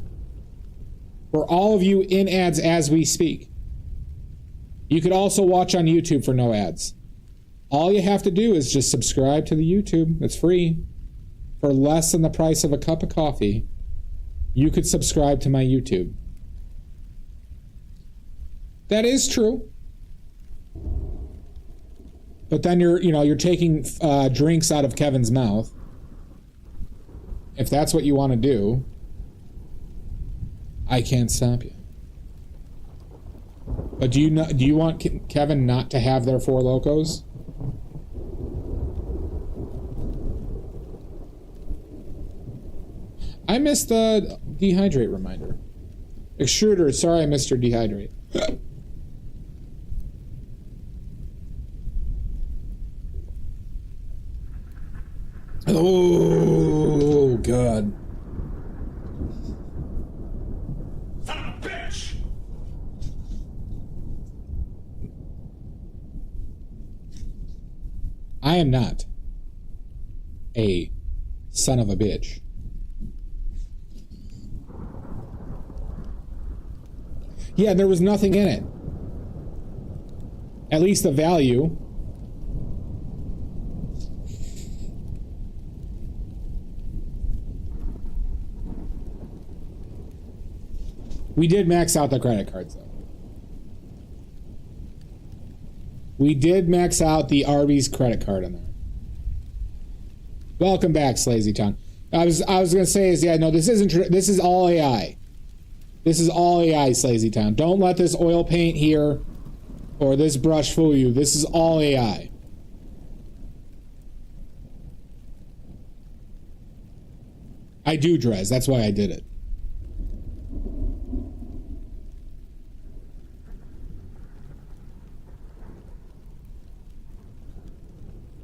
For all of you in ads as we speak. You could also watch on YouTube for no ads. All you have to do is just subscribe to the YouTube. It's free. For less than the price of a cup of coffee, you could subscribe to my YouTube. That is true. But then you're taking drinks out of Kevin's mouth. If that's what you want to do, I can't stop you. But do you want Kevin not to have their Four Locos? I missed the dehydrate reminder. Extruder, sorry I missed your dehydrate. Oh, God. Son of a bitch! I am not a son of a bitch. Yeah, there was nothing in it. At least the value. We did max out the credit cards, though. We did max out the Arby's credit card in there. Welcome back, Slazy Town. I was gonna say is, yeah, no, this isn't. This is all AI. This is all AI, Slazy Town. Don't let this oil paint here or this brush fool you. This is all AI. I do, Drez. That's why I did it.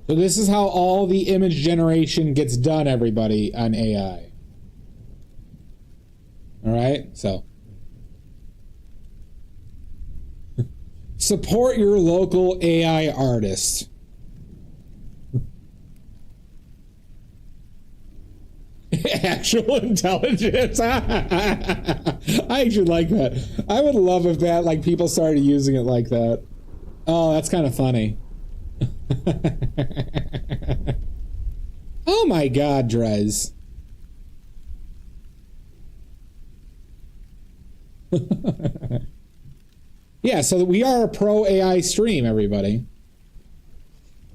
So this is how all the image generation gets done, everybody, on AI. All right? So support your local AI artist. Actual intelligence. I actually like that. I would love if that, like, people started using it like that. Oh, that's kind of funny. Oh my God, Drez. Yeah, so we are a pro AI stream, everybody.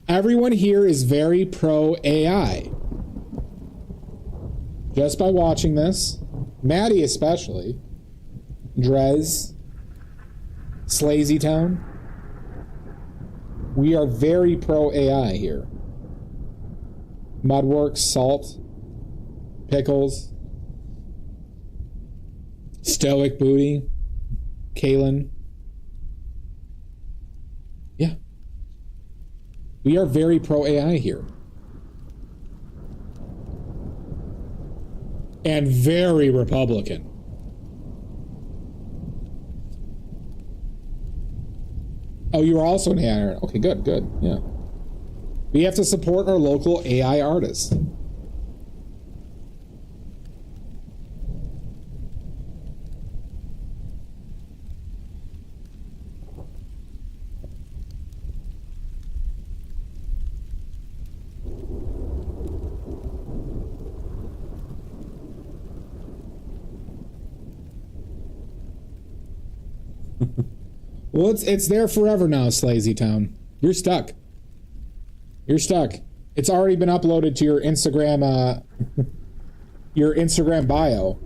Everyone here is very pro AI. Just by watching this. Maddie especially. Drez. Slazy Town. We are very pro AI here. Mudworks, Salt, Pickles, Stoic Booty, Kalen. Yeah. We are very pro AI here. And very Republican. Oh, you are also an AI. Okay, good, yeah. We have to support our local AI artists. Well, it's there forever now, Slazy Town. You're stuck. You're stuck. It's already been uploaded to your Instagram, your Instagram bio.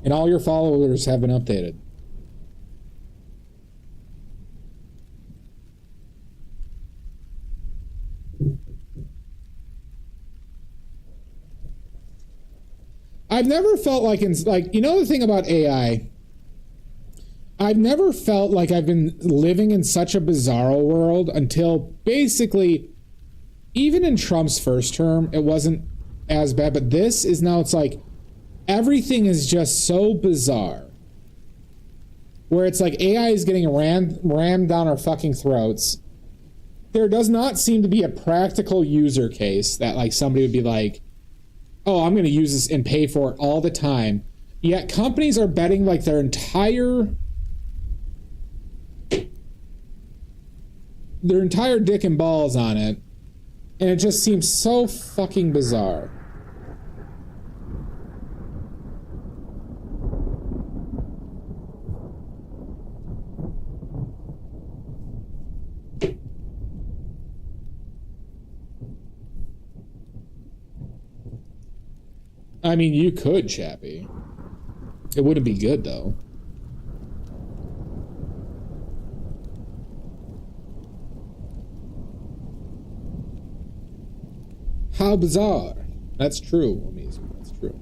And all your followers have been updated. I've never felt like you know the thing about AI, I've never felt like I've been living in such a bizarro world until basically, even in Trump's first term, it wasn't as bad, but this is now, it's like everything is just so bizarre. Where it's like AI is getting rammed down our fucking throats. There does not seem to be a practical user case that like somebody would be like, oh, I'm going to use this and pay for it all the time. Yet companies are betting like their entire dick and balls on it. And it just seems so fucking bizarre. I mean, you could, Chappie. It wouldn't be good, though. How bizarre. That's true, Amazing. That's true.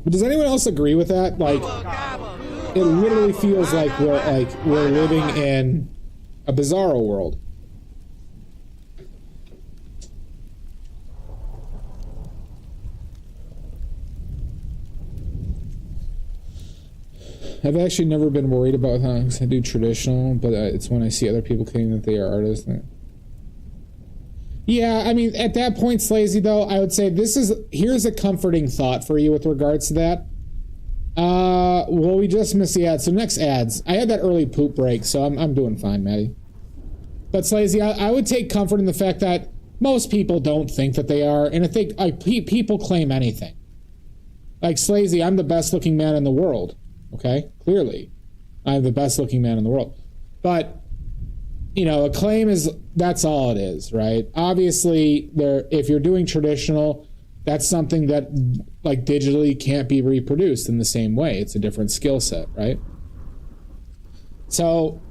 But does anyone else agree with that? Like, it literally feels like we're living in a bizarro world. I've actually never been worried about how I do traditional, but it's when I see other people claiming that they are artists. Yeah, I mean, at that point, Slazy, though, I would say here's a comforting thought for you with regards to that. Well, we just missed the ads. So next ads. I had that early poop break, so I'm doing fine, Maddie. But Slazy, I would take comfort in the fact that most people don't think that they are, and I think people claim anything. Like, Slazy, I'm the best looking man in the world. Okay, clearly, I'm the best looking man in the world. But, you know, a claim that's all it is, right? Obviously, if you're doing traditional, that's something that, like, digitally can't be reproduced in the same way. It's a different skill set, right? So,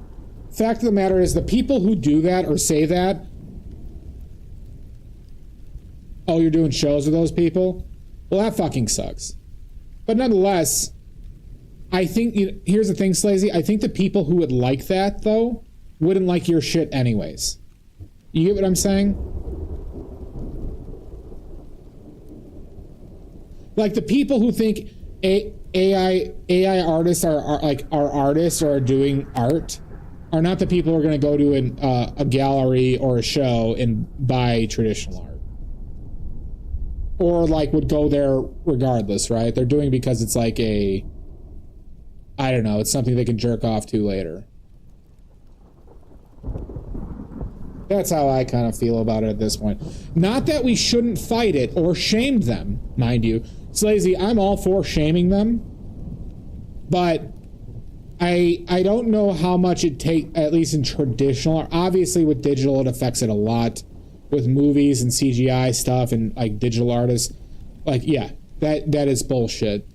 fact of the matter is, the people who do that or say that, oh, you're doing shows with those people? Well, that fucking sucks. But nonetheless, I think, here's the thing, Slazy. I think the people who would like that, though, wouldn't like your shit anyways. You get what I'm saying? Like, the people who think AI artists are artists or are doing art are not the people who are going to go to a gallery or a show and buy traditional art. Or, like, would go there regardless, right? They're doing it because it's like I don't know, it's something they can jerk off to later. That's how I kind of feel about it at this point. Not that we shouldn't fight it or shame them, mind you. Slazy, I'm all for shaming them, but I don't know how much it takes, at least in traditional. Obviously, with digital, it affects it a lot. With movies and CGI stuff and, like, digital artists. Like, yeah, that is bullshit.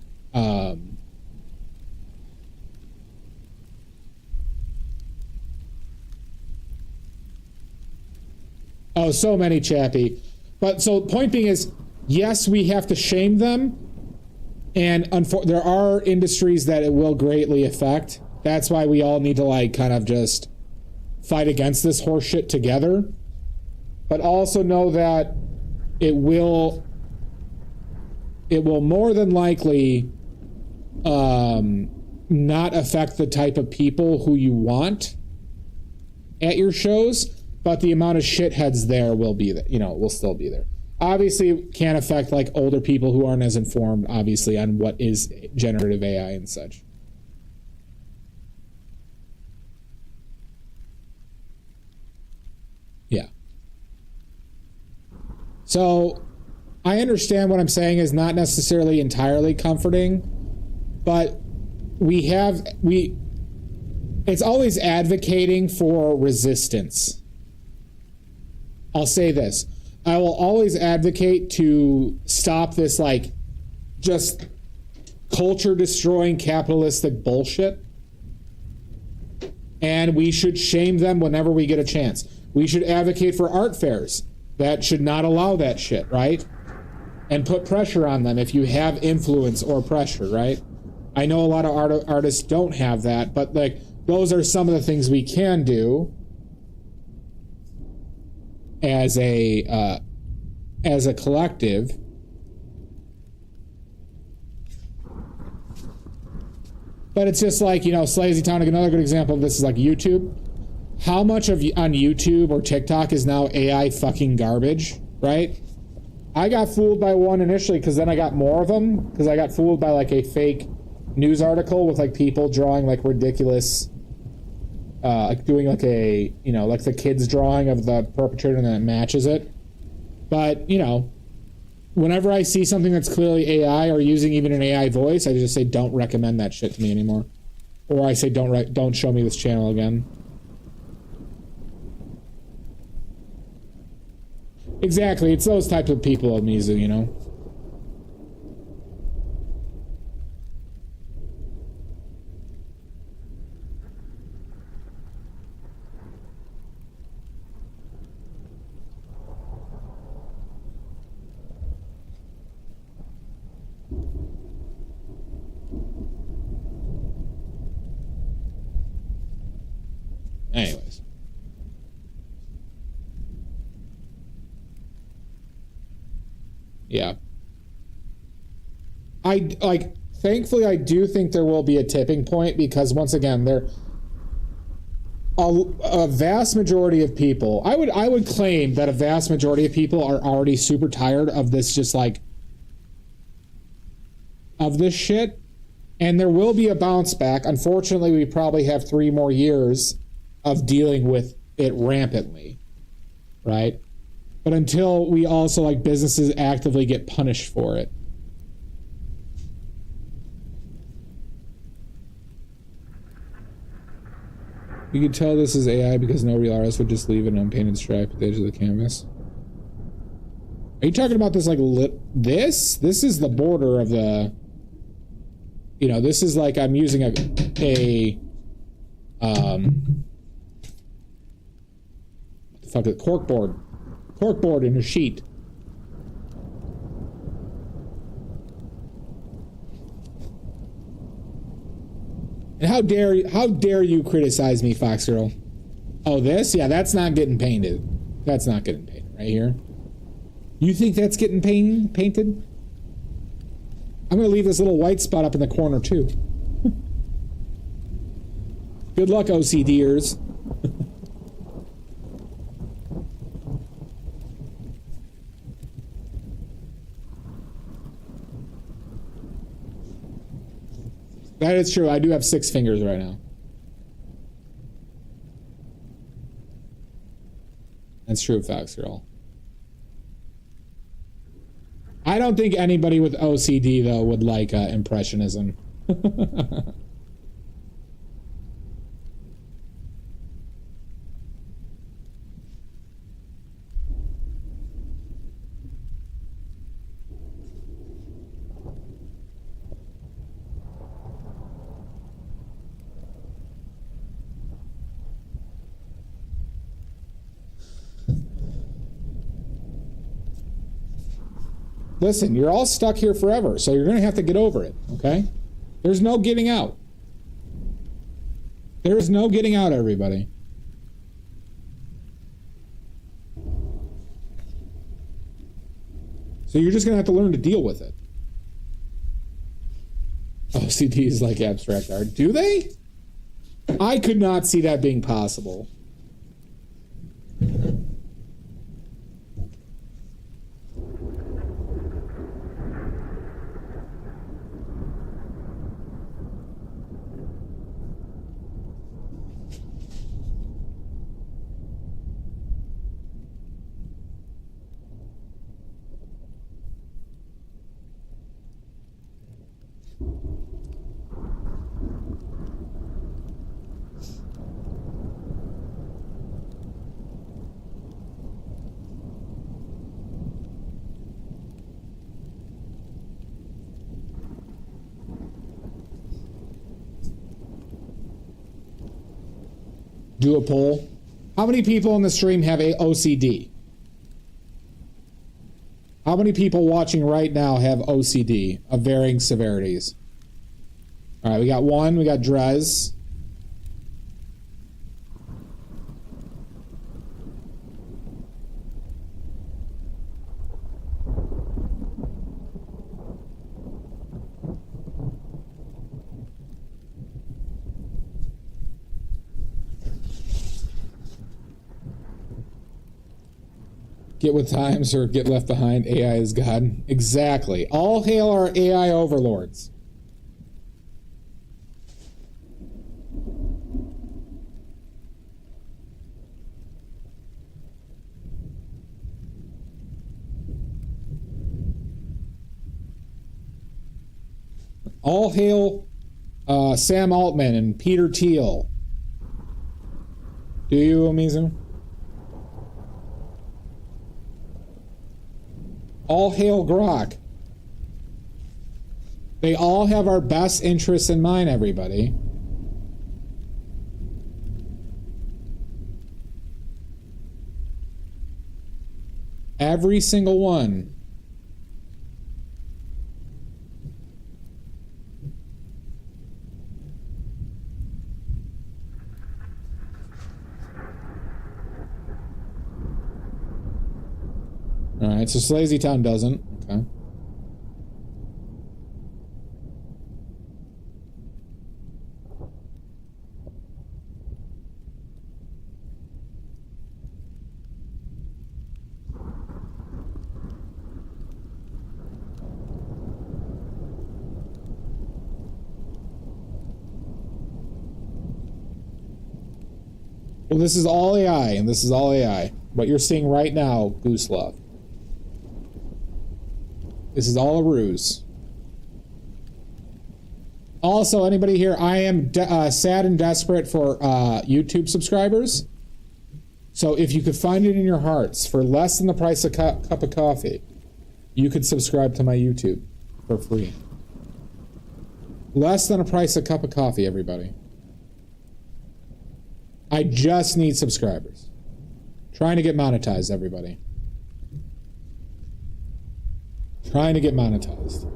Oh, so many, Chappie. But so point being is, yes, we have to shame them, and there are industries that it will greatly affect. That's why we all need to, like, kind of just fight against this horse shit together. But also know that it will more than likely not affect the type of people who you want. at your shows, but the amount of shitheads there will be there, will still be there. Obviously, it can't affect like older people who aren't as informed, obviously, on what is generative AI and such. Yeah. So I understand what I'm saying is not necessarily entirely comforting, but it's always advocating for resistance. I'll say this. I will always advocate to stop this, like, just culture-destroying capitalistic bullshit. And we should shame them whenever we get a chance. We should advocate for art fairs that should not allow that shit, right? And put pressure on them if you have influence or pressure, right? I know a lot of artists don't have that, but, like, those are some of the things we can do as a collective. But it's just like, Slazy Town, another good example of this is like YouTube. How much on YouTube or TikTok is now AI fucking garbage, right? I got fooled by one initially because then I got more of them because I got fooled by like a fake news article with like people drawing like ridiculous, like doing like a, like the kid's drawing of the perpetrator and then it matches it. But, whenever I see something that's clearly AI or using even an AI voice, I just say, don't recommend that shit to me anymore. Or I say, don't show me this channel again. Exactly. It's those types of people at Mizu, Anyways. Yeah. Thankfully, I do think there will be a tipping point because once again, a vast majority of people, I would claim that a vast majority of people are already super tired of this, just like, of this shit. And there will be a bounce back. Unfortunately, we probably have 3 more years of dealing with it rampantly, right? But until we also, like, businesses actively get punished for it. You can tell this is AI because no real artist would just leave an unpainted stripe at the edge of the canvas. Are you talking about this, like, this? This is the border of the... this is like I'm using a corkboard in a sheet. And how dare you criticize me, Fox Girl? Oh, this? Yeah, that's not getting painted. That's not getting painted right here. You think that's getting painted? I'm gonna leave this little white spot up in the corner too. Good luck, OCDers. That is true. I do have 6 fingers right now. That's true, Fox Girl. I don't think anybody with OCD, though, would like Impressionism. Listen, you're all stuck here forever, so you're going to have to get over it, okay? There's no getting out. There is no getting out, everybody. So you're just going to have to learn to deal with it. OCD is like abstract art. Do they? I could not see that being possible. do a poll. How many people in the stream have a OCD? How many people watching right now have OCD of varying severities? All right, we got one. We got Drez. Get with times or get left behind. AI is God. Exactly. All hail our AI overlords. All hail Sam Altman and Peter Thiel. Do you, Amizu? All hail Grok. They all have our best interests in mind, everybody. Every single one. All right, so Slazy Town doesn't. Okay. Well, this is all AI, and this is all AI. What you're seeing right now, Goose Love. This is all a ruse. Also, anybody here, I am sad and desperate for YouTube subscribers. So if you could find it in your hearts for less than the price of a cup of coffee, you could subscribe to my YouTube for free. Less than a price of a cup of coffee, everybody. I just need subscribers. Trying to get monetized, everybody. Trying to get monetized.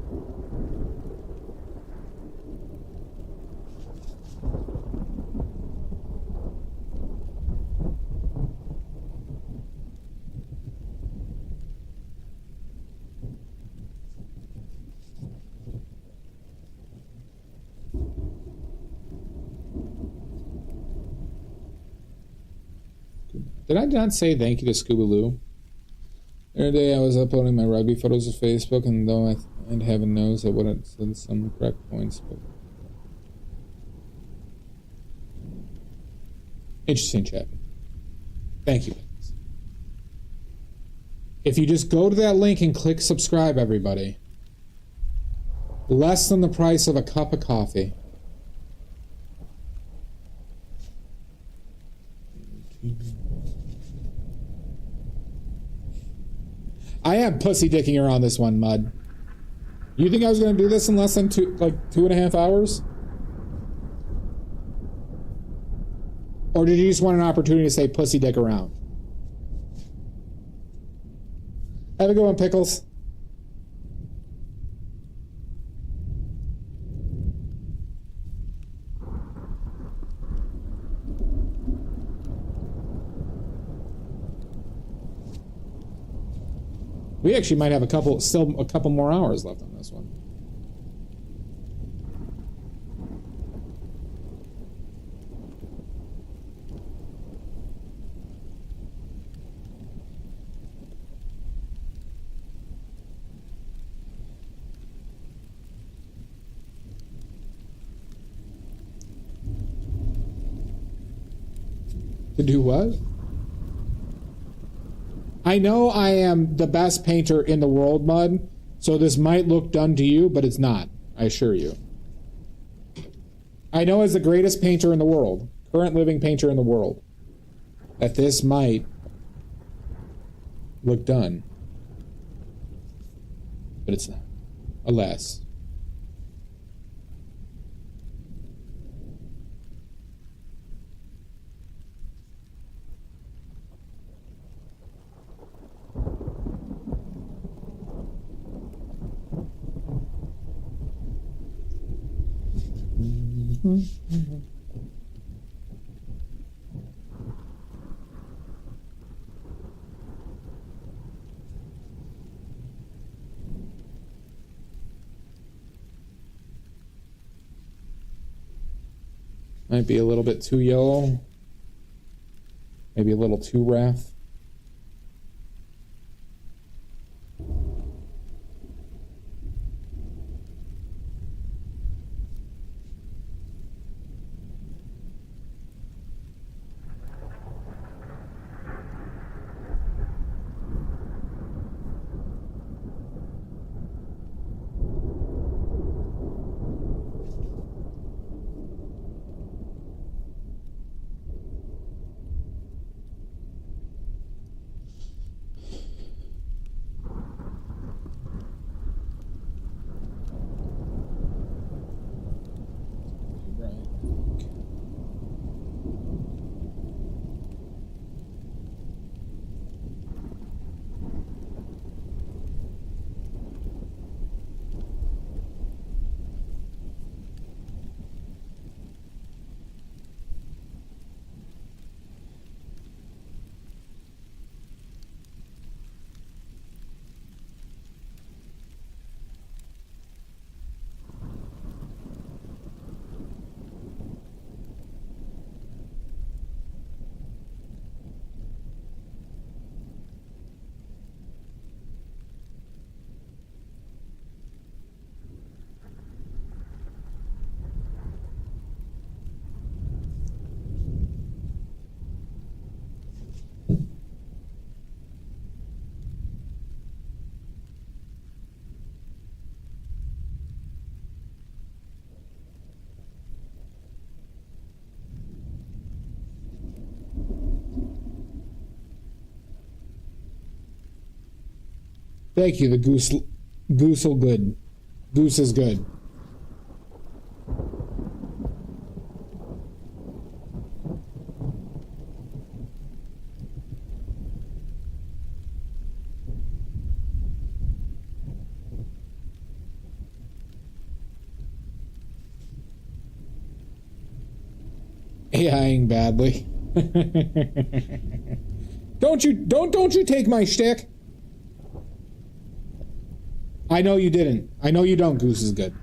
Did I not say thank you to Scoobaloo? The other day I was uploading my rugby photos to Facebook, and though and heaven knows I wouldn't send some correct points, but interesting chat. Thank you. If you just go to that link and click subscribe, everybody, less than the price of a cup of coffee. I am pussy dicking around this one, Mud. You think I was going to do this in less than 2.5 hours? Or did you just want an opportunity to say pussy dick around? Have a good one, Pickles. We actually might have a couple more hours left on this one. To do what? I know I am the best painter in the world, Mud, so this might look done to you, but it's not, I assure you. I know as the greatest painter in the world, current living painter in the world, that this might look done. But it's not. Alas. Might be a little bit too yellow. Maybe a little too rough. Thank you, the goose good. Goose is good. AIing badly. Don't you take my shtick. I know you didn't. I know you don't. Goose is good.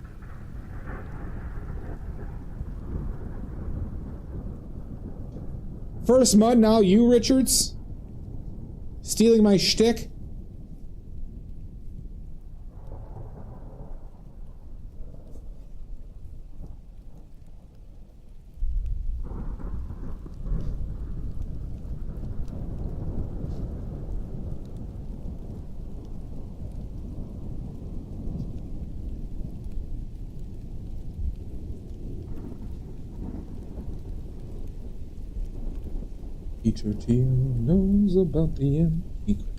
First mud, now you, Richards? Stealing my shtick? Teacher Teal knows about the empty grave.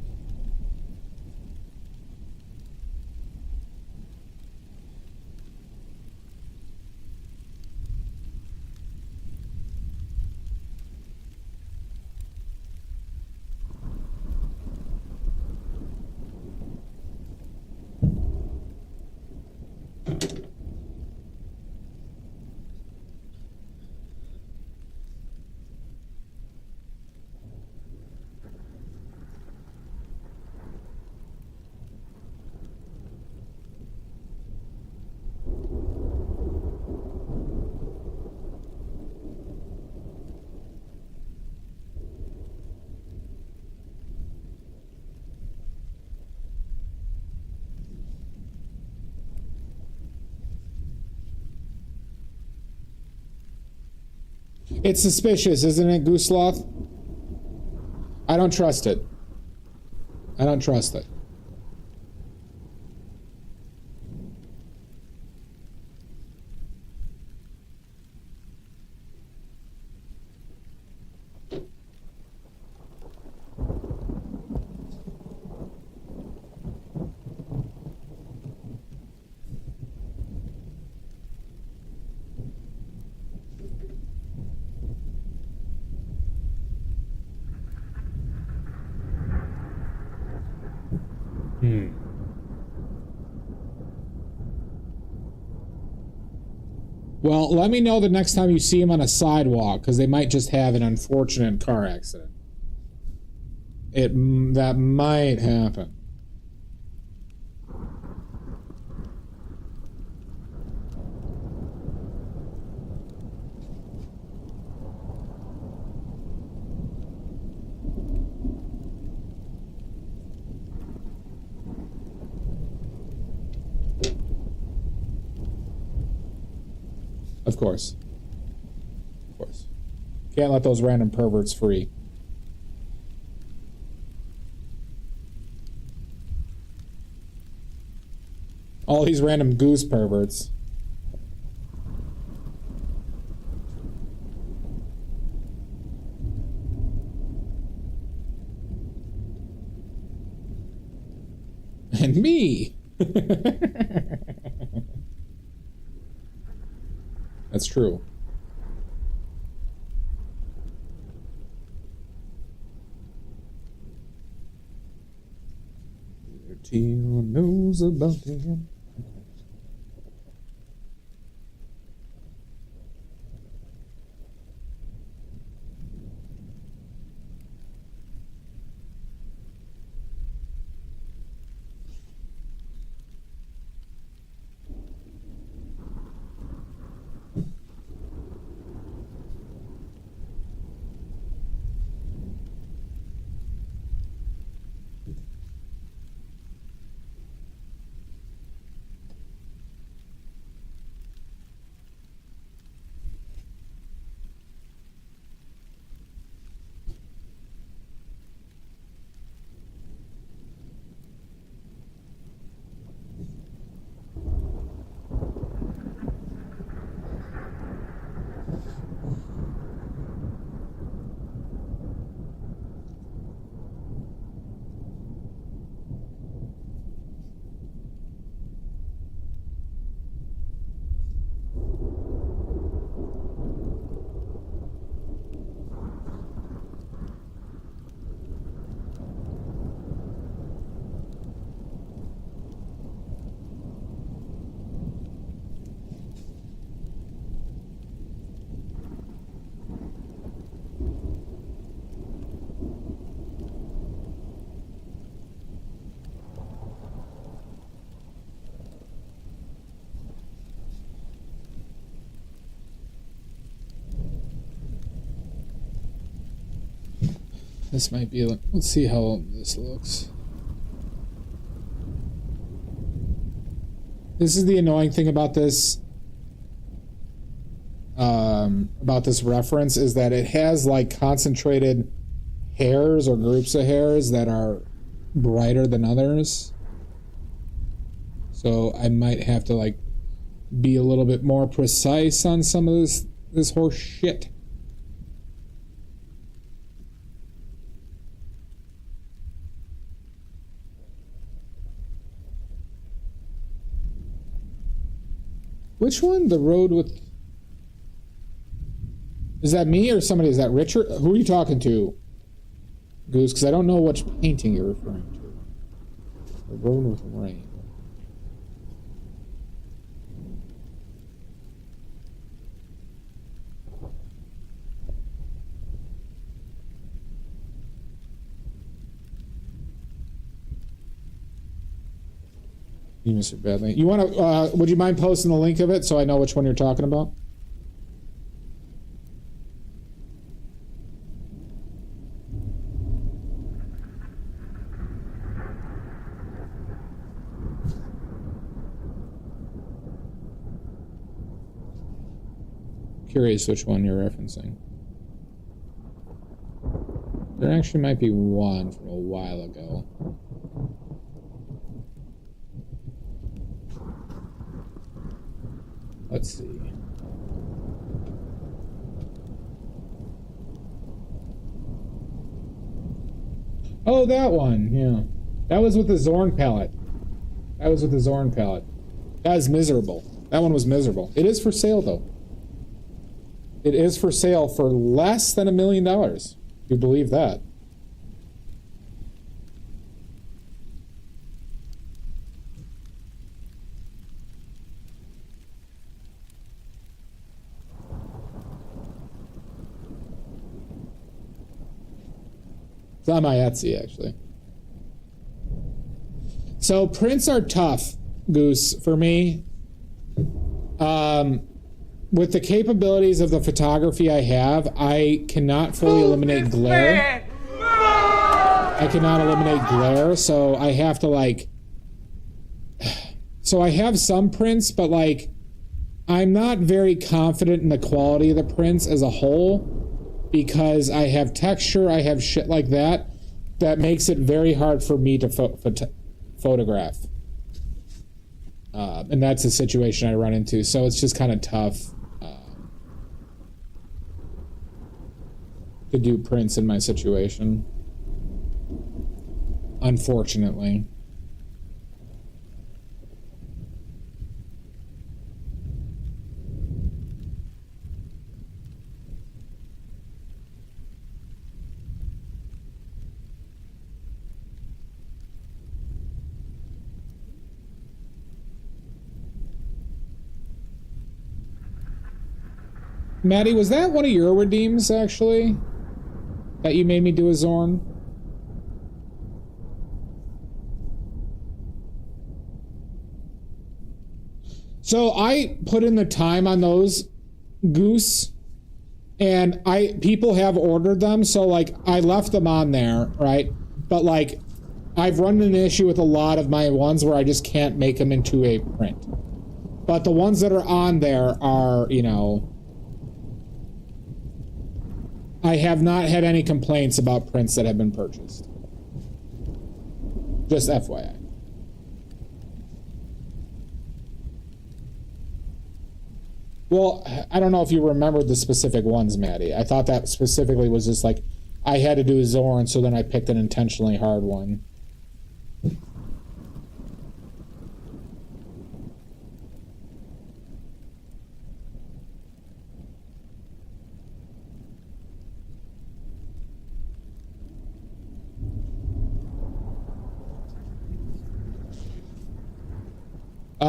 It's suspicious, isn't it, Goose Sloth? I don't trust it. I don't trust it. Well, let me know the next time you see them on a sidewalk, because they might just have an unfortunate car accident. That might happen. Of course. Of course. Can't let those random perverts free. All these random goose perverts. And me. That's true. Teal knows about him. This might be, let's see how this looks. This is the annoying thing about this reference, is that it has like concentrated hairs or groups of hairs that are brighter than others. So I might have to like be a little bit more precise on some of this horse shit. Which one? The road with... Is that me or somebody? Is that Richard? Who are you talking to, Goose? Because I don't know which painting you're referring to. The road with rain. You, Mr. Badley. You want to, would you mind posting the link of it so I know which one you're talking about? Curious which one you're referencing. There actually might be one from a while ago. Let's see. Oh, that one, yeah. That was with the Zorn palette. That was with the Zorn palette. That was miserable. That one was miserable. It is for sale, though. It is for sale for less than $1 million. If you believe that. It's on my Etsy, actually. So prints are tough, Goose, for me. With the capabilities of the photography I have, I cannot fully eliminate glare. I cannot eliminate glare, so I have to like... So I have some prints, but like, I'm not very confident in the quality of the prints as a whole because I have texture, I have shit like that, that makes it very hard for me to photograph. And that's the situation I run into, so it's just kind of tough to do prints in my situation. Unfortunately. Maddie, was that one of your redeems, actually? That you made me do a Zorn? So I put in the time on those, Goose, and people have ordered them, so like I left them on there, right? But like I've run an issue with a lot of my ones where I just can't make them into a print. But the ones that are on there are, you know, I have not had any complaints about prints that have been purchased. Just FYI. Well, I don't know if you remembered the specific ones, Maddie. I thought that specifically was just like, I had to do a Zorn, so then I picked an intentionally hard one.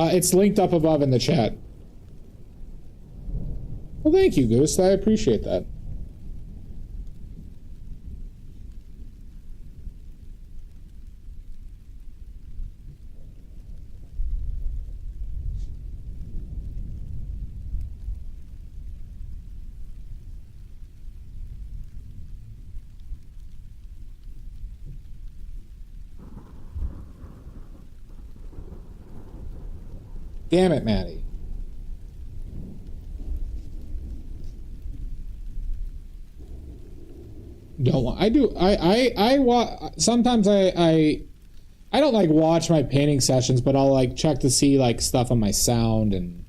It's linked up above in the chat. Well, thank you, Goose. I appreciate that. Damn it, Maddie. Don't want. I do. Sometimes I don't like watch my painting sessions, but I'll like check to see like stuff on my sound and.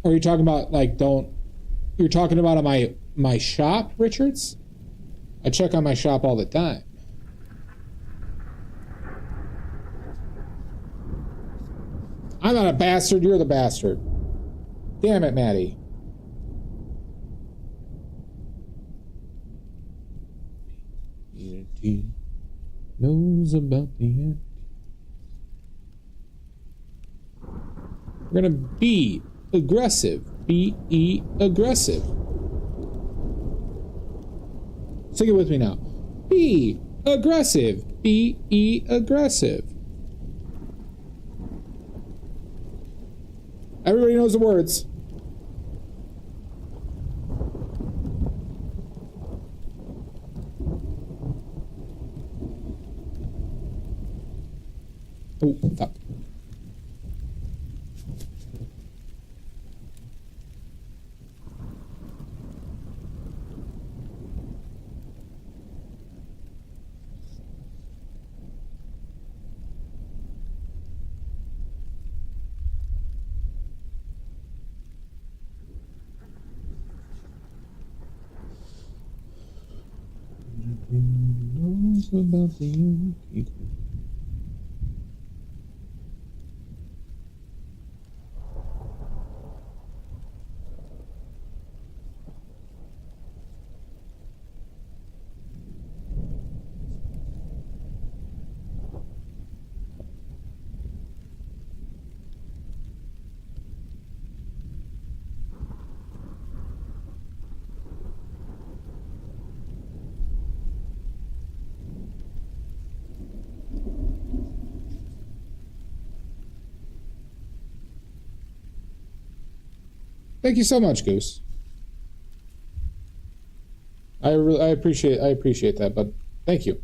Are you talking about like you're talking about on my shop, Richards? I check on my shop all the time. I'm not a bastard, you're the bastard. Damn it, Maddie. He knows about the end. We're gonna be aggressive. Be aggressive. Sing it with me now. Be aggressive. Be aggressive. Everybody knows the words. Oh, fuck. Knows about the Yankee. Thank you so much, Goose. I appreciate that, but thank you.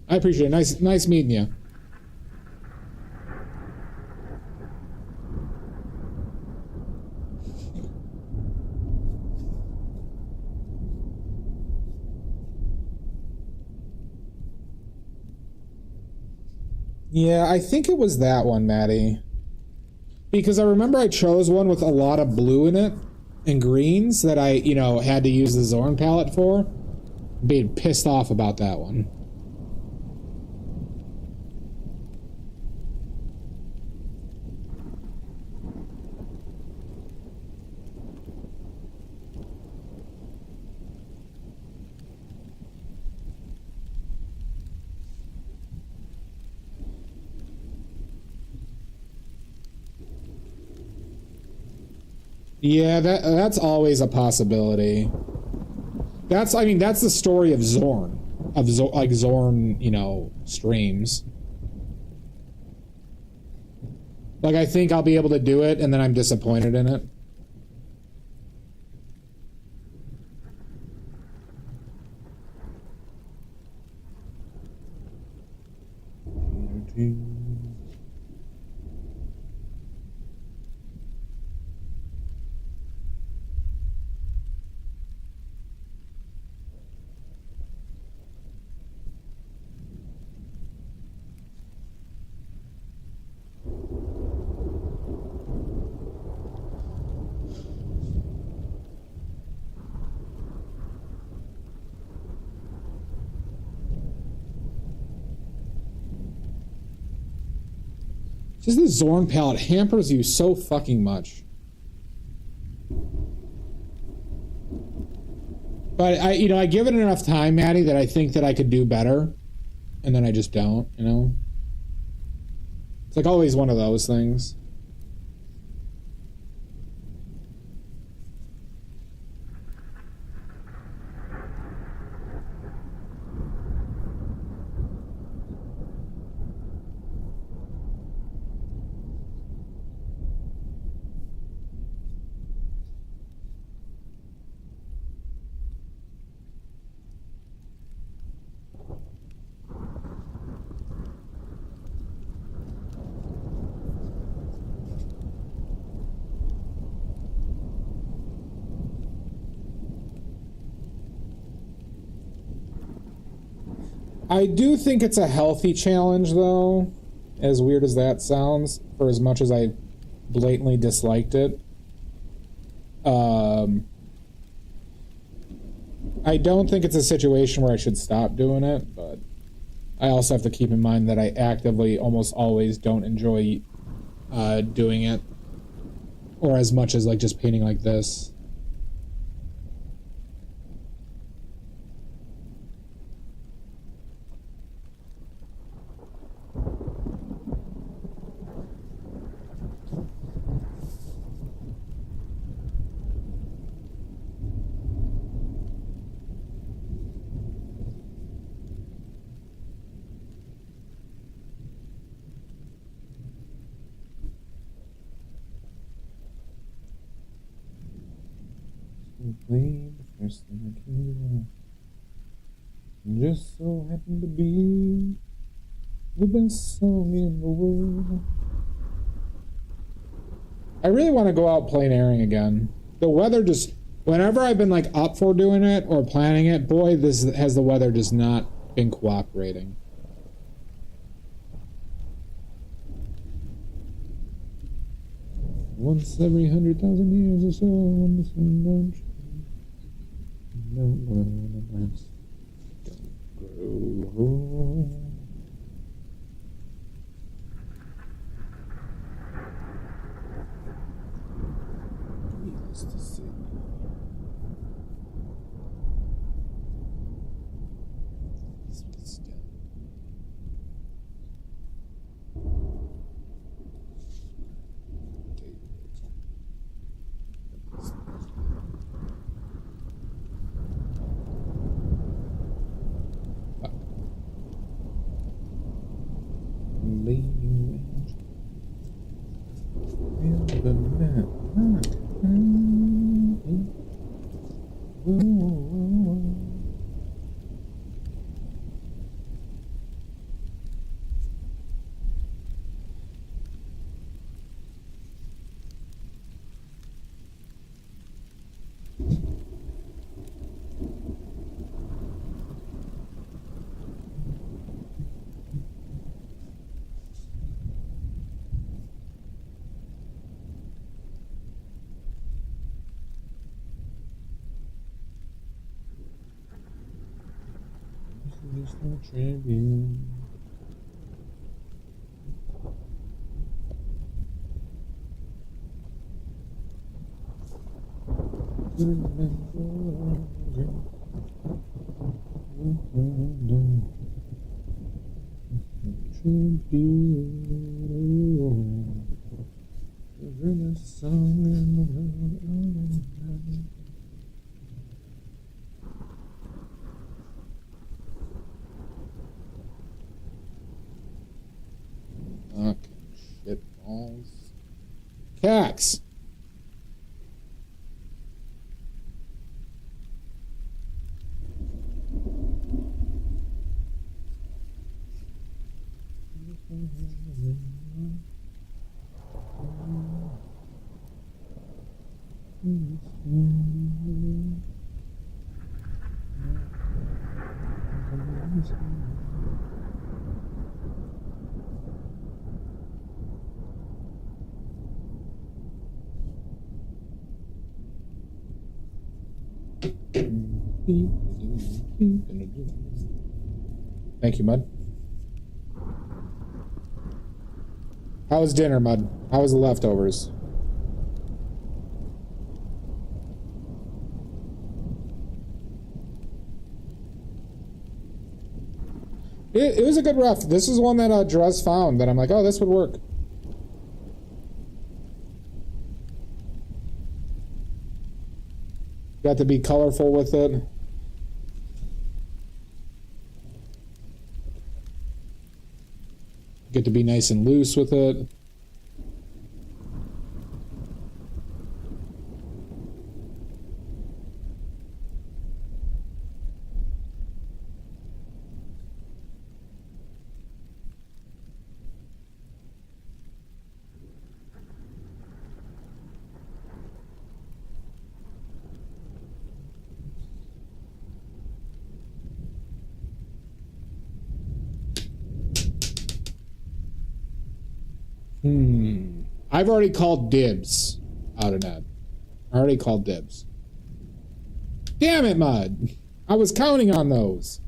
I appreciate it. Nice meeting you. Yeah, I think it was that one, Maddie. Because I remember I chose one with a lot of blue in it and greens that I, had to use the Zorn palette for. Being pissed off about that one. Yeah, that's always a possibility. That's the story of Zorn. Zorn, streams. Like, I think I'll be able to do it, and then I'm disappointed in it. Just the Zorn palette hampers you so fucking much. But I give it enough time, Maddie, that I think that I could do better. And then I just don't, It's like always one of those things. I do think it's a healthy challenge, though, as weird as that sounds, for as much as I blatantly disliked it. I don't think it's a situation where I should stop doing it, but I also have to keep in mind that I actively almost always don't enjoy doing it, or as much as like just painting like this. The first thing I can do just so happened to be the best song in the world. I really want to go out plein airing again. The weather just, whenever I've been like up for doing it or planning it, boy, this has the weather just not been cooperating. Once every 100,000 years or so, on the sun don't change. Don't grow on the grass. Don't grow. Needless to say. Tribune. Fucking shit balls. Cax. Thank you, Mud. How was dinner, Mud? How was the leftovers? It was a good ref. This is one that Drez found that I'm like, oh, this would work. Got to be colorful with it. Get to be nice and loose with it. I've already called dibs out of that. I already called dibs. Damn it, Mud. I was counting on those.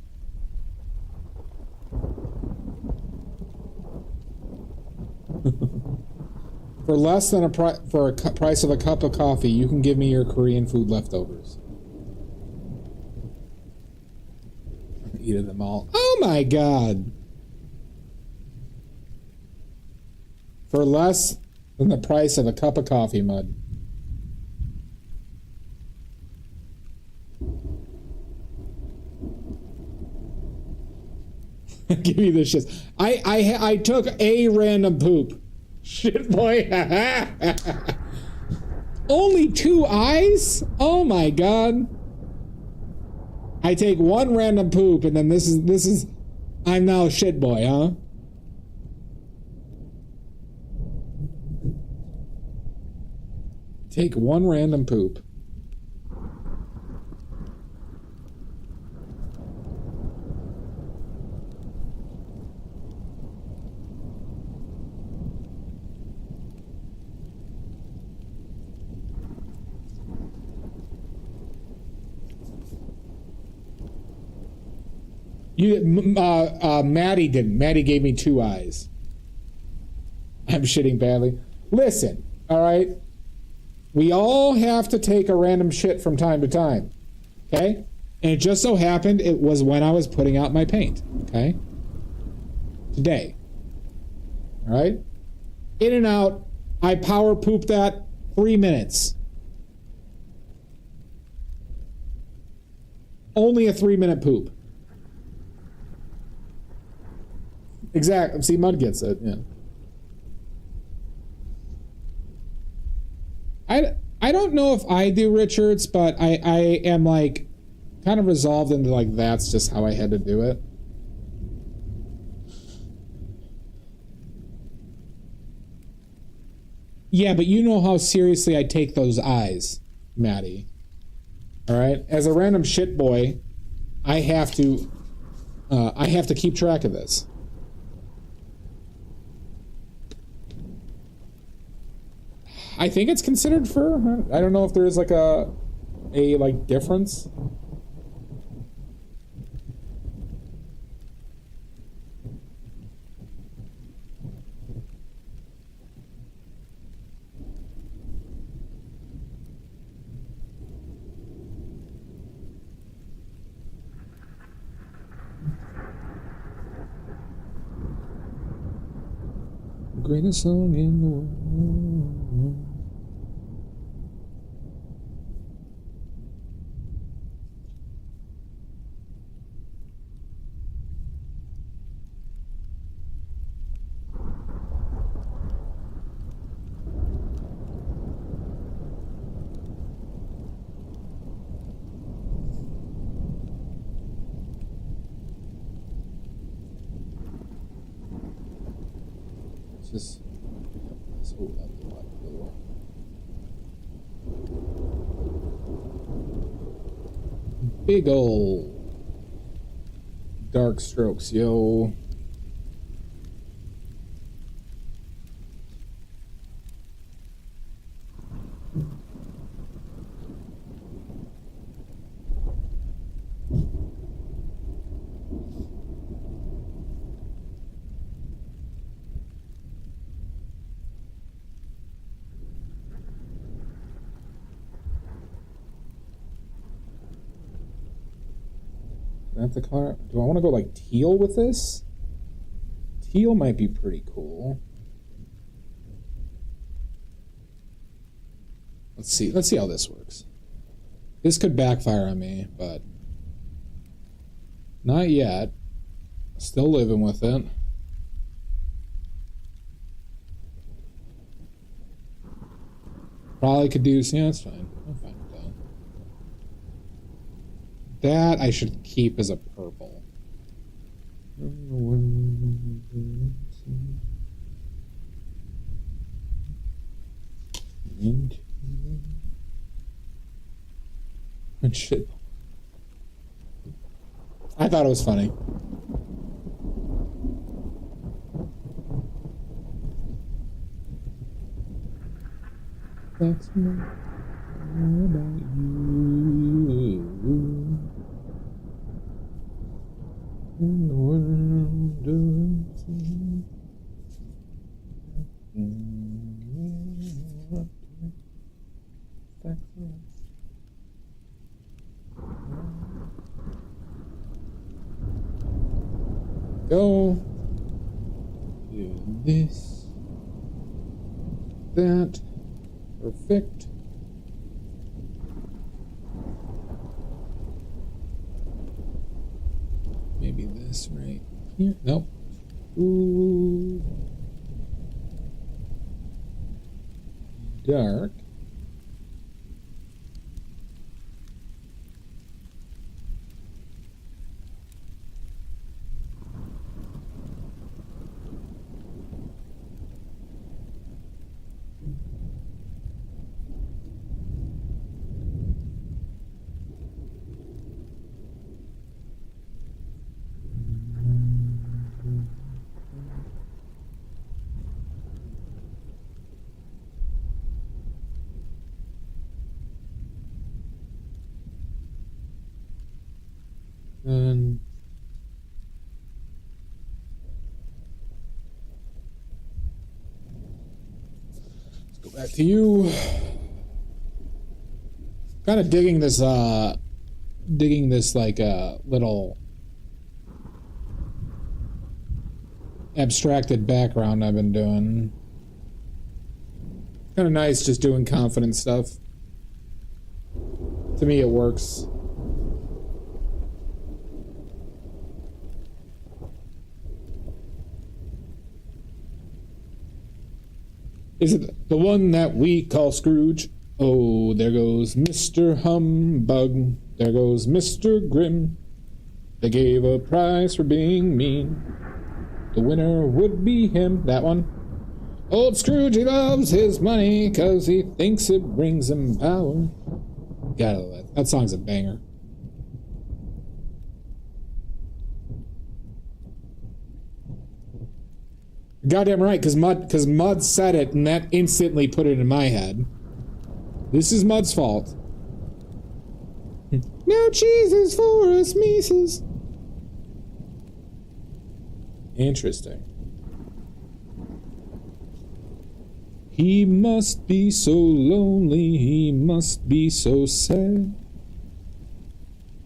For less than a price of a cup of coffee, you can give me your Korean food leftovers. Eat them all. Oh my god. For less than the price of a cup of coffee, Mud. Give me the shit. I took a random poop. Shit, boy. Only 2 eyes? Oh my god. I take one random poop and then this is I'm now a shit boy, huh? Take one random poop. Maddie didn't. Maddie gave me 2 eyes. I'm shitting badly. Listen, all right? We all have to take a random shit from time to time, okay? And it just so happened it was when I was putting out my paint, okay? Today, all right? In and out, I power pooped that 3 minutes. Only a 3-minute poop. Exactly. See, Mud gets it, yeah. I don't know if I do Richards, but I am like kind of resolved into like that's just how I had to do it. Yeah, but you know how seriously I take those eyes, Maddie. All right, as a random shit boy, I have to keep track of this. I think it's considered fur. I don't know if there is like a like difference. The greatest song in the world. Just so big ol' dark strokes, yo. That's the color. Do I want to go like teal with this? Teal might be pretty cool. Let's see how this works. This could backfire on me, but not yet. Still living with it. Probably could do, yeah, that's fine. I'm fine with that. That I should keep as a purple. Shit. I thought it was funny. That's more about you. In the world go. Do this. That. Perfect. Maybe this right here. Nope. Ooh. Dark. And let's go back to you. Kind of digging this like little abstracted background I've been doing. Kind of nice just doing confident stuff. To me it works. Is it the one that we call Scrooge? Oh, there goes Mr. Humbug. There goes Mr. Grimm. They gave a prize for being mean. The winner would be him. That one. Old Scrooge, he loves his money 'cause he thinks it brings him power. Gotta love that. That song's a banger. Goddamn right, because Mud said it, and that instantly put it in my head. This is Mud's fault. No cheeses for us, Mises. Interesting. He must be so lonely, he must be so sad.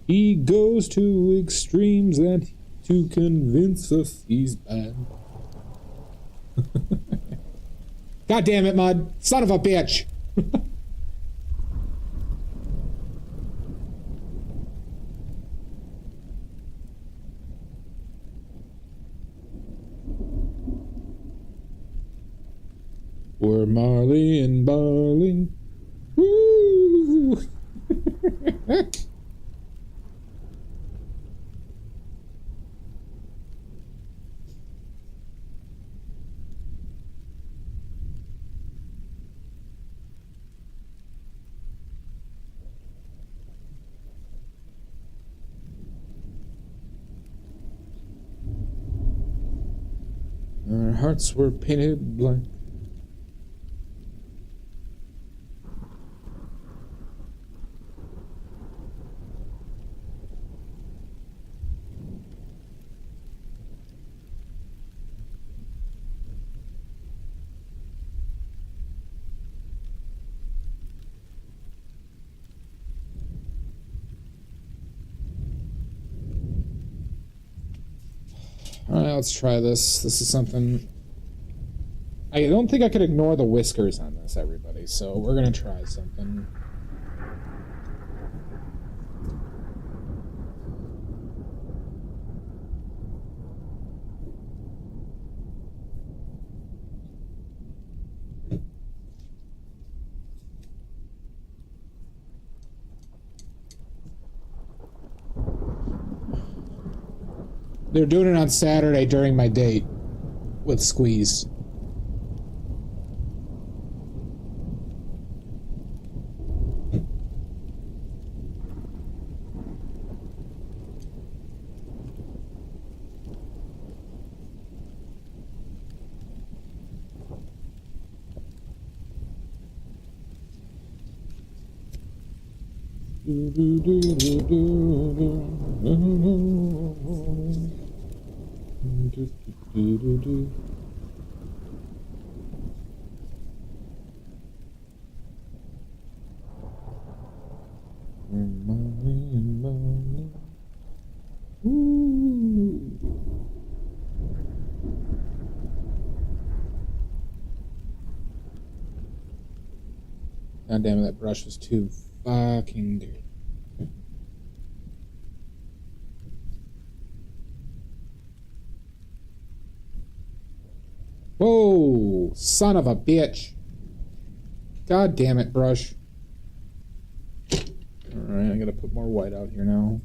He goes to extremes that to convince us he's bad. God damn it, Mud. Son of a bitch. We're Marley and Barley. Woo! Our hearts were painted black. Alright, let's try this. This is something... I don't think I could ignore the whiskers on this, everybody, so we're gonna try something. They're doing it on Saturday during my date with Squeeze. God damn it, that brush was too fucking dirty. Whoa, son of a bitch. God damn it, brush. Alright, I gotta put more white out here now.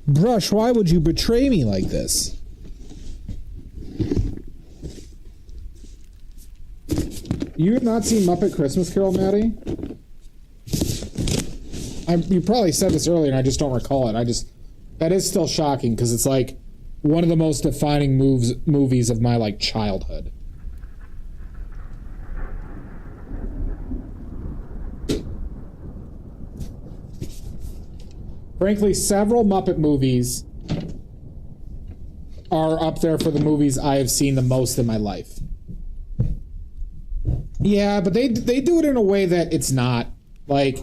Brush, why would you betray me like this? You have not seen Muppet Christmas Carol, Maddie? You probably said this earlier and I just don't recall it. That is still shocking because it's like one of the most defining movies of my like childhood. Frankly, several Muppet movies are up there for the movies I have seen the most in my life. Yeah, but they do it in a way that it's not. Like,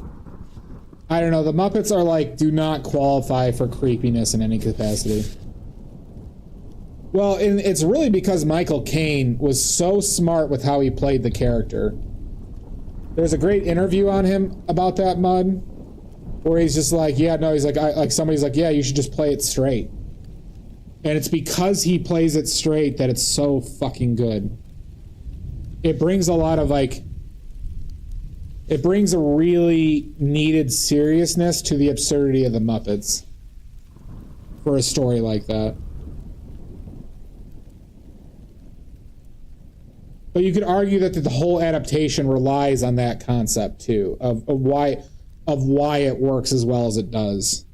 I don't know, the Muppets are like, do not qualify for creepiness in any capacity. Well, and it's really because Michael Caine was so smart with how he played the character. There's a great interview on him about that, Mud. Or he's just like, yeah, no, he's like, like somebody's like, yeah, you should just play it straight. And it's because he plays it straight that it's so fucking good. It brings a lot of like, it brings a really needed seriousness to the absurdity of the Muppets for a story like that. But you could argue that the whole adaptation relies on that concept too, of why it works as well as it does.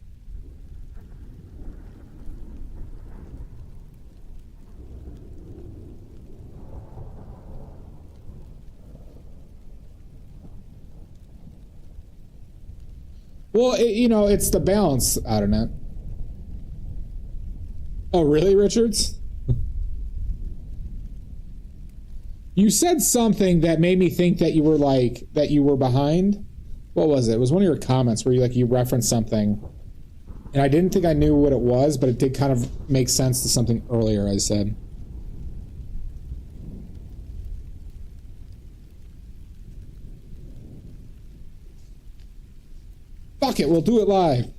Well, it's the balance out of it. Oh, really, Richards? You said something that made me think that you were behind. What was it? It was one of your comments where you referenced something, and I didn't think I knew what it was, but it did kind of make sense to something earlier I said. Fuck it, we'll do it live.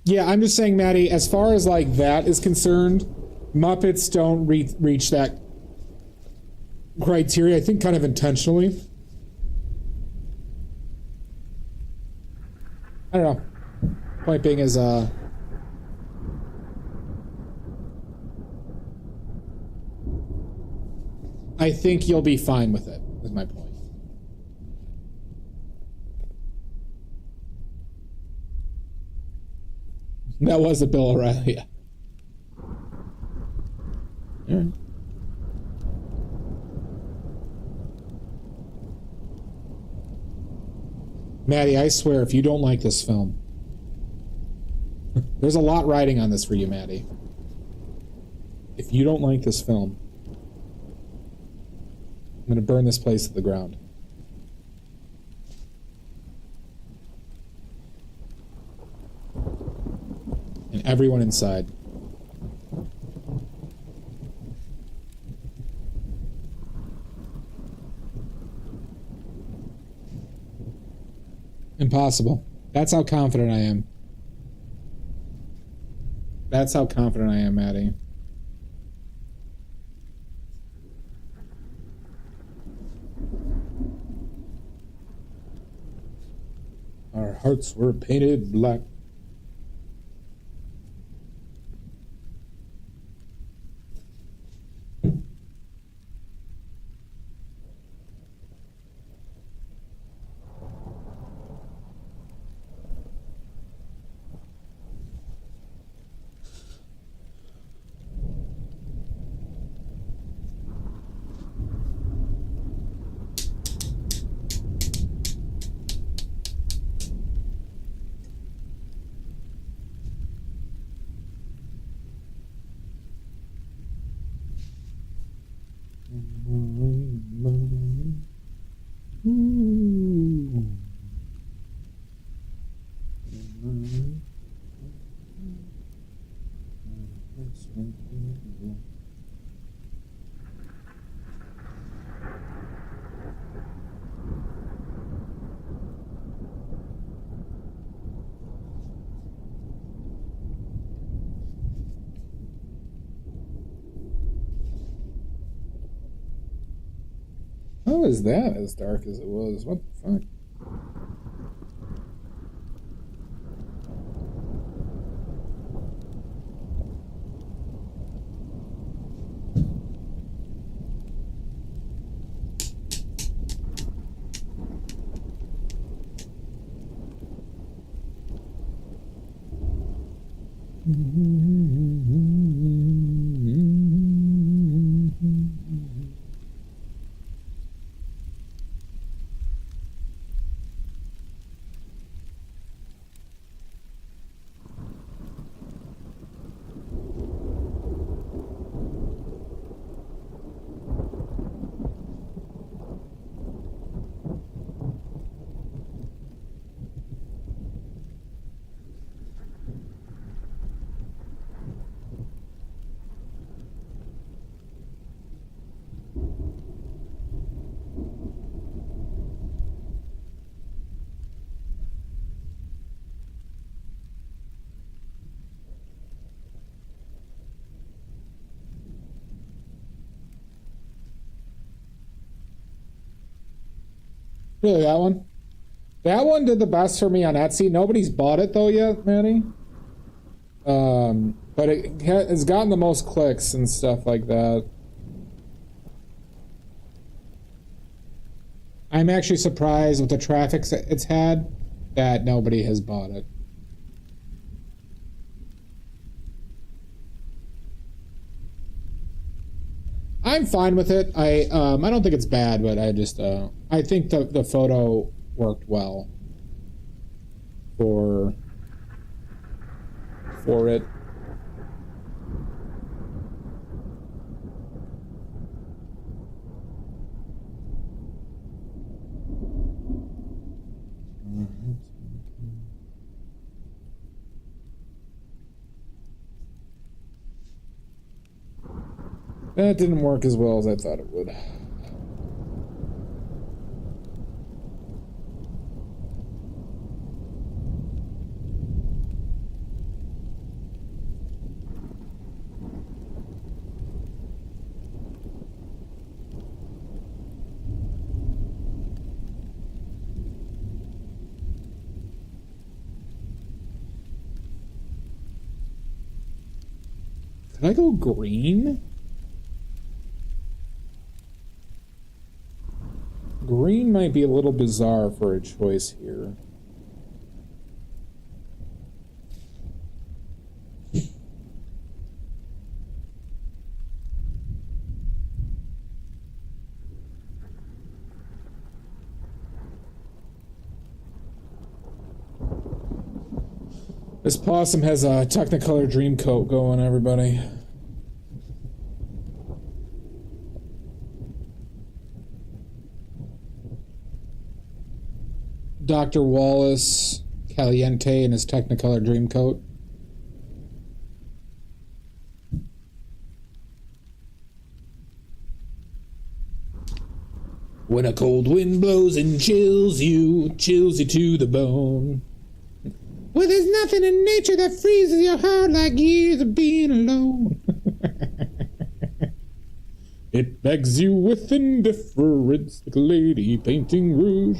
Yeah, I'm just saying, Maddie, as far as like that is concerned, Muppets don't reach that criteria, I think kind of intentionally. I don't know. Point being is, I think you'll be fine with it, is my point. That was a Bill O'Reilly, yeah. All right. Maddie, I swear, if you don't like this film, there's a lot riding on this for you, Maddie. If you don't like this film, I'm going to burn this place to the ground. And everyone inside. Impossible. That's how confident I am. That's how confident I am, Maddie. Our hearts were painted black. How is that as dark as it was? What the fuck? Really, that one? That one did the best for me on Etsy. Nobody's bought it though yet, Maddie. But it's gotten the most clicks and stuff like that. I'm actually surprised with the traffic it's had that nobody has bought it. I'm fine with it. I don't think it's bad, but I just I think the photo worked well for it. That didn't work as well as I thought it would. Could I go green? Green might be a little bizarre for a choice here. This Possum has a Technicolor Dream Coat going, everybody. Dr. Wallace Caliente in his Technicolor Dream Coat. When a cold wind blows and chills you to the bone. Well, there's nothing in nature that freezes your heart like years of being alone. It begs you with indifference like a lady painting rouge.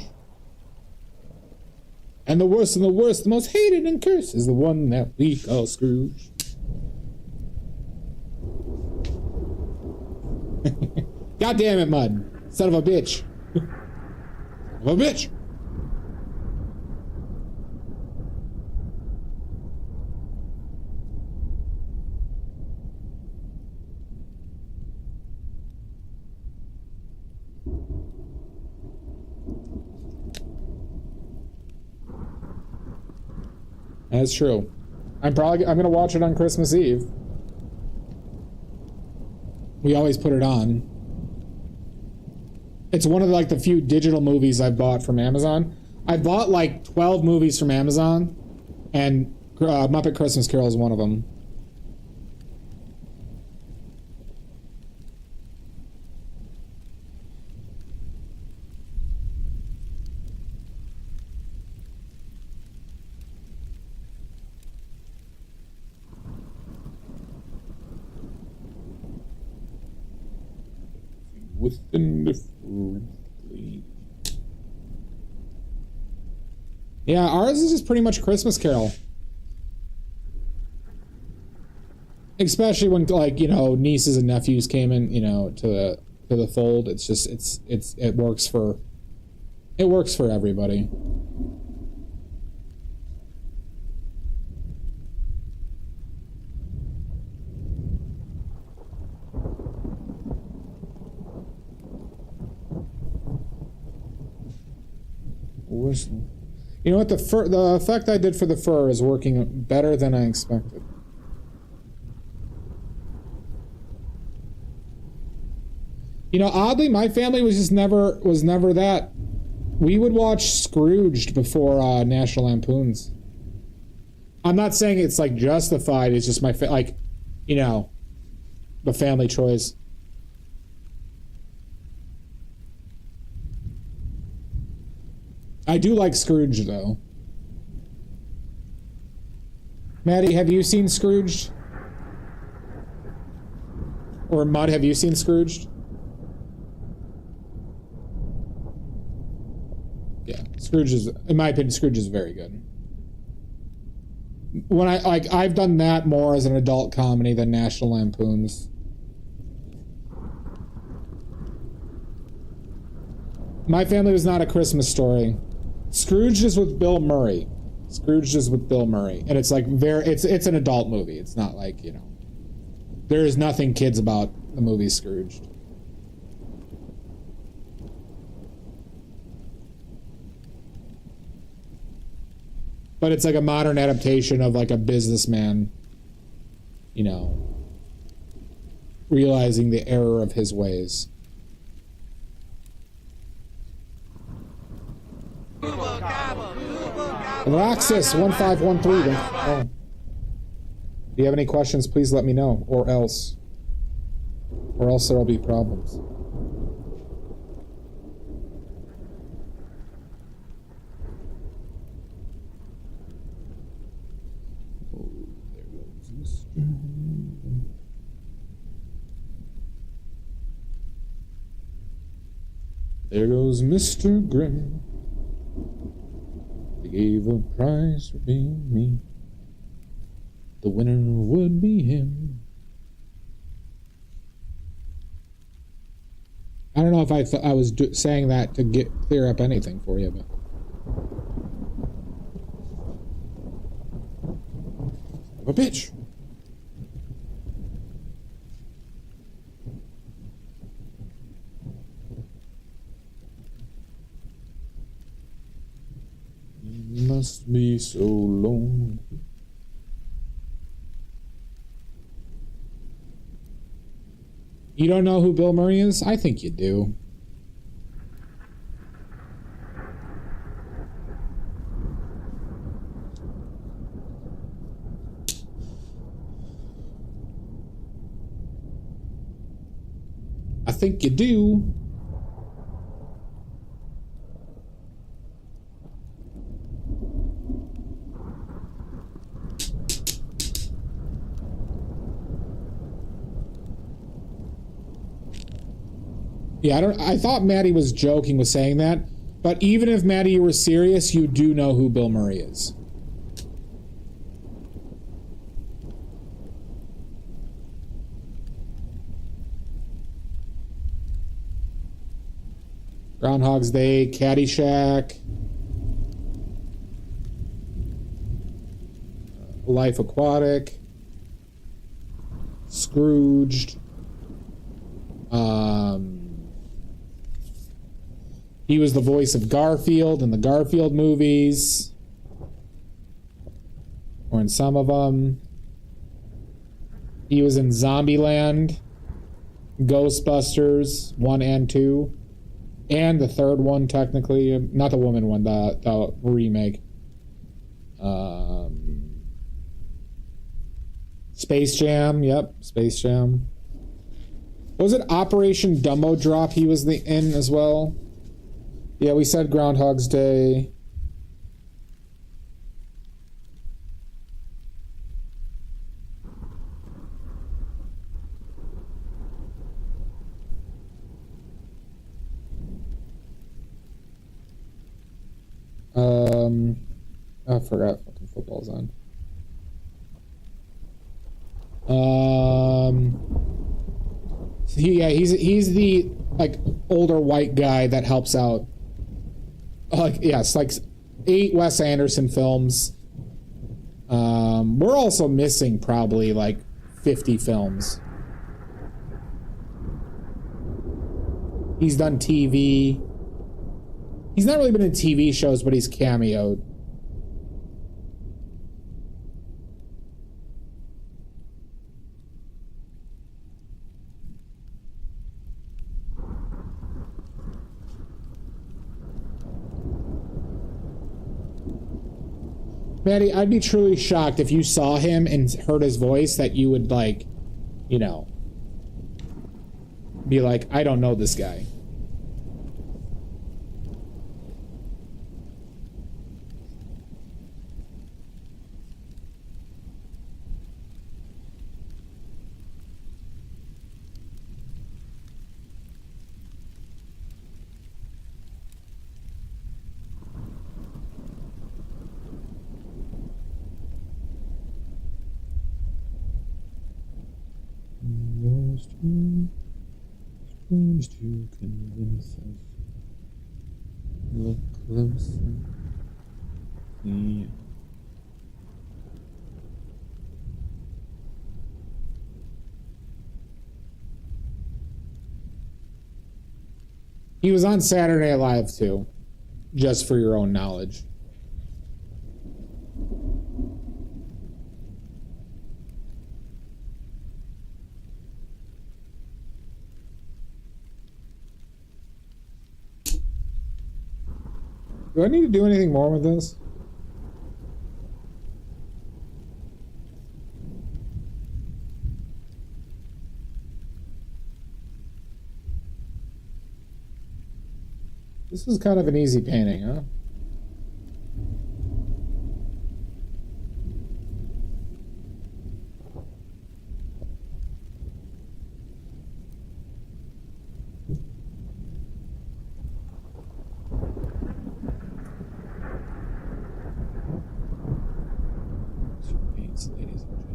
And the worst, the most hated and cursed is the one that we call Scrooge. God damn it, Mud. Son of a bitch. Son of a bitch. That's true. I'm gonna watch it on Christmas Eve. We always put it on. It's one of the few digital movies I've bought from Amazon. I bought like 12 movies from Amazon, and Muppet Christmas Carol is one of them. Yeah, ours is just pretty much Christmas Carol. Especially when nieces and nephews came in, to the fold. It's just it works for everybody. You know what? The effect I did for the fur is working better than I expected. Oddly, my family was never that. We would watch Scrooged before National Lampoons. I'm not saying it's justified. It's just the family choice. I do like Scrooge, though. Maddie, have you seen Scrooged? Or Mud, have you seen Scrooged? Scrooge is, in my opinion, Scrooge is very good. When I've done that more as an adult comedy than National Lampoon's. My Family Was Not a Christmas Story. Scrooge is with Bill Murray. Scrooge is with Bill Murray, and it's like it's an adult movie. It's not like, you know, there is nothing kids about the movie Scrooged. But it's like a modern adaptation of like a businessman, you know, realizing the error of his ways. Roxas 1513. Oh. Do you have any questions? Please let me know, or else there'll be problems. There goes Mr. Grimm. They gave a prize for being me. The winner would be him. I don't know if I was saying that to clear up anything for you, but a bitch. Must be so lonely. You don't know who Bill Murray is? I think you do. I think you do. Yeah, I thought Maddie was joking with saying that, but even if Maddie, you were serious, you do know who Bill Murray is. Groundhog's Day, Caddyshack, Life Aquatic, Scrooged, he was the voice of Garfield in the Garfield movies, or in some of them. He was in Zombieland, Ghostbusters 1 and 2, and the third one, technically, not the woman one, the remake. Space Jam, yep, Space Jam. Was it Operation Dumbo Drop he was in as well? Yeah, we said Groundhog's Day. I forgot fucking football's on. He's the like older white guy that helps out. Like, yes, like 8 Wes Anderson films. We're also missing probably like 50 films. He's done TV. He's not really been in TV shows, but he's cameoed. Maddie, I'd be truly shocked if you saw him and heard his voice that you would, like, you know, be like, I don't know this guy. Seems to convince us. Look closer. Yeah. He was on Saturday Night Live too, just for your own knowledge. Do I need to do anything more with this? This was kind of an easy painting, huh? Paints, ladies and gentlemen.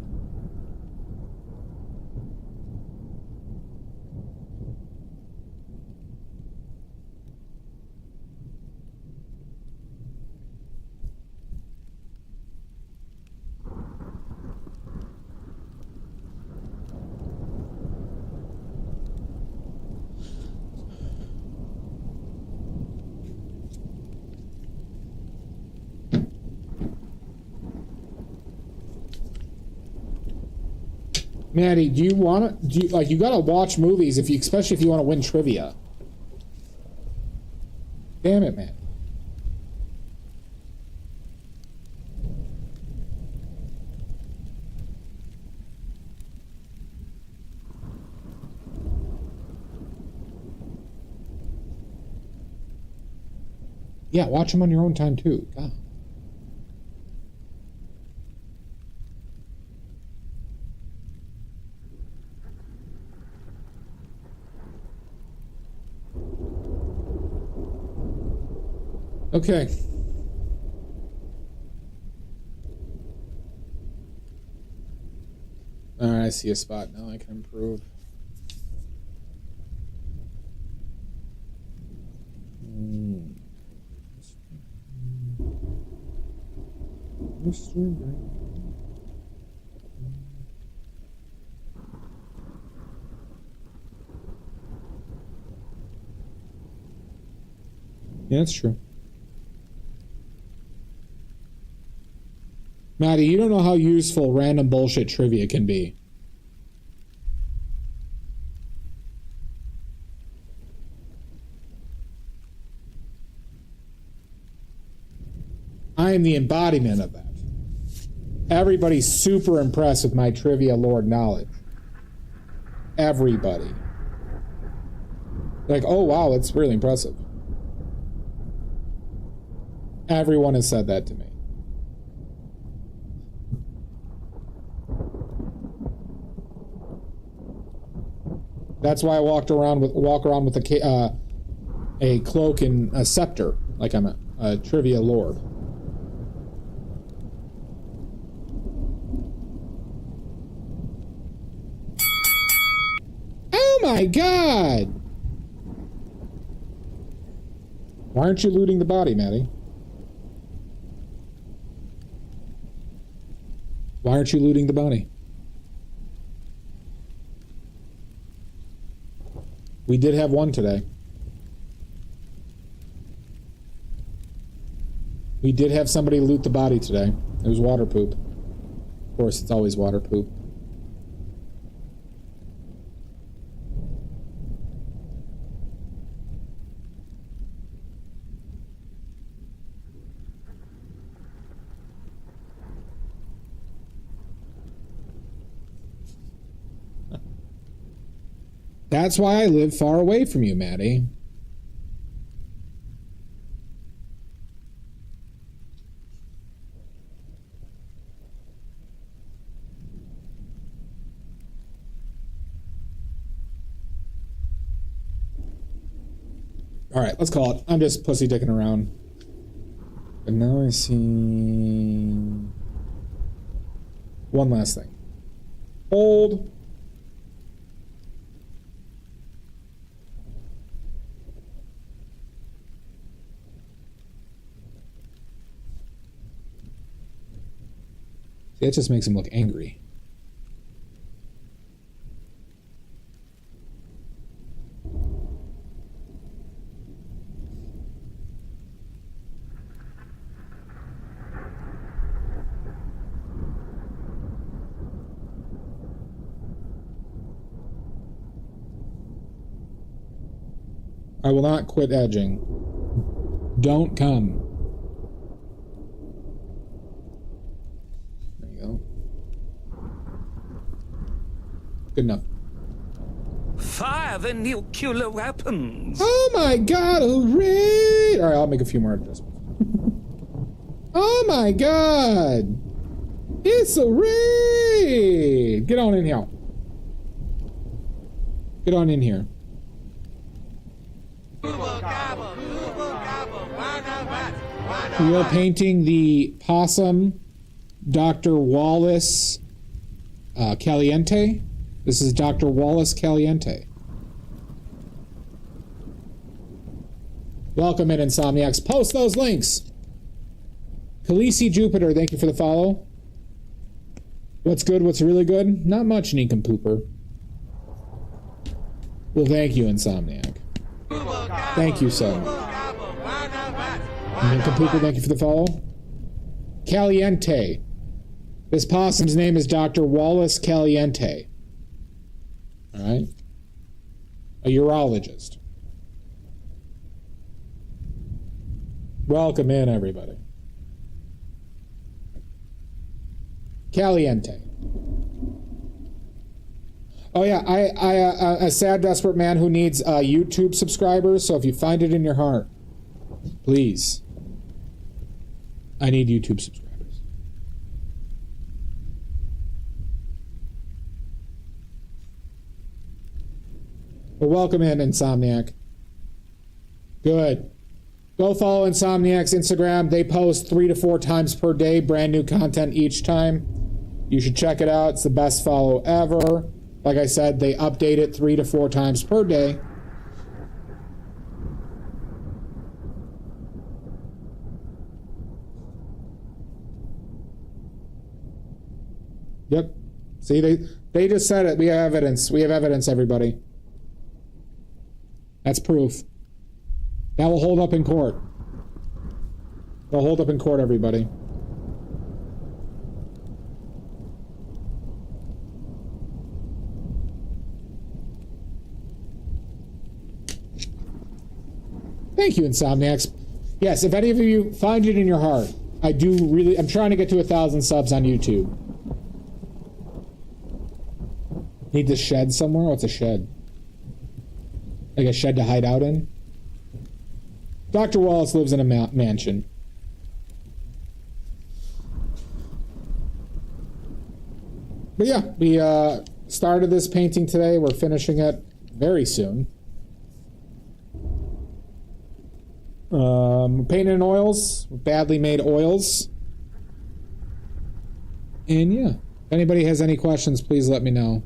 Maddie, do you want to, you gotta watch movies especially if you want to win trivia. Damn it, man. Yeah, watch them on your own time too. God. Okay. All right, I see a spot now I can improve. Yeah, that's true. Maddie, you don't know how useful random bullshit trivia can be. I am the embodiment of that. Everybody's super impressed with my trivia lore knowledge. Everybody. Like, oh wow, that's really impressive. Everyone has said that to me. That's why I walk around with a cloak and a scepter, like I'm a trivia lord. Oh my God! Why aren't you looting the body, Maddie? Why aren't you looting the body? We did have one today. We did have somebody loot the body today. It was water poop. Of course, it's always water poop. That's why I live far away from you, Maddie. All right, let's call it. I'm just pussy dicking around. But now I see one last thing. Hold. It just makes him look angry. I will not quit edging. Don't come. There you go. Good enough. Fire the nuclear weapons. Oh my god, hooray! Alright, I'll make a few more adjustments. Oh my god! It's a raid! Get on in here. Get on in here. We are painting the Possum Dr. Wallace Caliente. This is Dr. Wallace Caliente. Welcome in, Insomniacs. Post those links. Khaleesi Jupiter, thank you for the follow. What's good? What's really good? Not much, Nincompoop. Well, thank you, Insomniac. Thank you, son. Nincompoop, thank you for the follow. Caliente. This possum's name is Dr. Wallace Caliente. Alright? A urologist. Welcome in, everybody. Caliente. Oh yeah, I a sad, desperate man who needs YouTube subscribers. So if you find it in your heart, please, I need YouTube subscribers. Well, welcome in, Insomniac. Good. Go follow Insomniac's Instagram. They post 3 to 4 times per day, brand new content each time. You should check it out. It's the best follow ever. Like I said, they update it 3 to 4 times per day. Yep. See, they just said it. We have evidence. We have evidence, everybody. That's proof. That will hold up in court. They'll hold up in court, everybody. Thank you, Insomniacs. Yes, if any of you find it in your heart, I'm trying to get to 1,000 subs on YouTube. Need to shed somewhere? What's a shed? Like a shed to hide out in? Dr. Wallace lives in a mansion. But yeah, we started this painting today. We're finishing it very soon. Painted in oils, badly made oils. And yeah, if anybody has any questions, please let me know.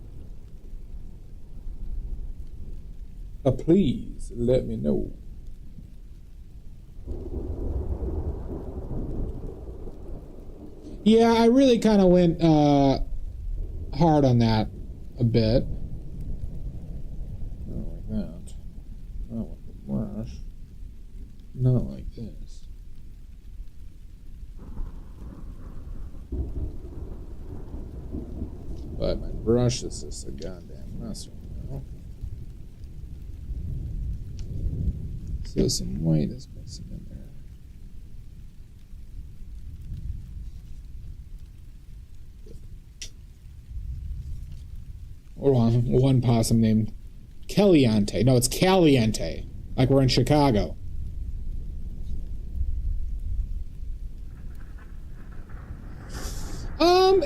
Please let me know. Yeah, I really kind of went hard on that a bit. Not like that. Not with the brush. Not like this. But my brush is just a goddamn mess right now. So some white is missing in there. Hold on, one possum named Caliente. No, it's Caliente. Like we're in Chicago.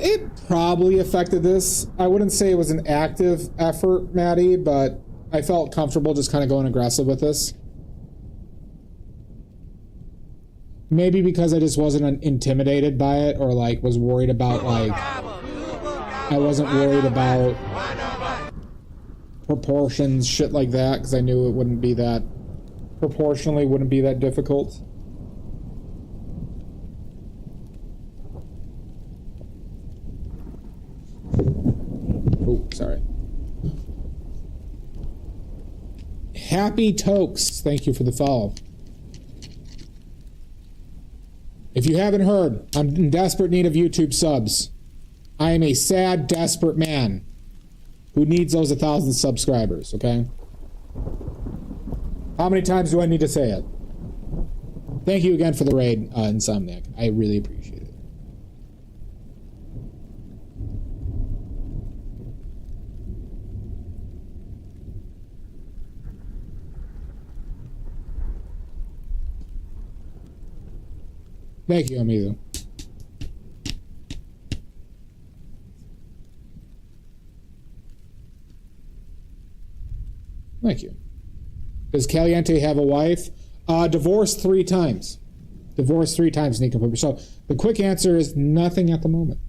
It probably affected this. I wouldn't say it was an active effort, Maddie, but I felt comfortable just kind of going aggressive with this. Maybe because I just wasn't intimidated by it, or like was worried about I wasn't worried about proportions, shit like that, because I knew it wouldn't be that, proportionally wouldn't be that difficult. Sorry. Happy Tokes, thank you for the follow. If you haven't heard, I'm in desperate need of YouTube subs. I am a sad, desperate man who needs those 1,000 subscribers, okay? How many times do I need to say it? Thank you again for the raid, Insomniac. I really appreciate it. Thank you, Amizu. Thank you. Does Caliente have a wife? Divorced 3 times. Divorced 3 times, Nico Pooper. So the quick answer is nothing at the moment.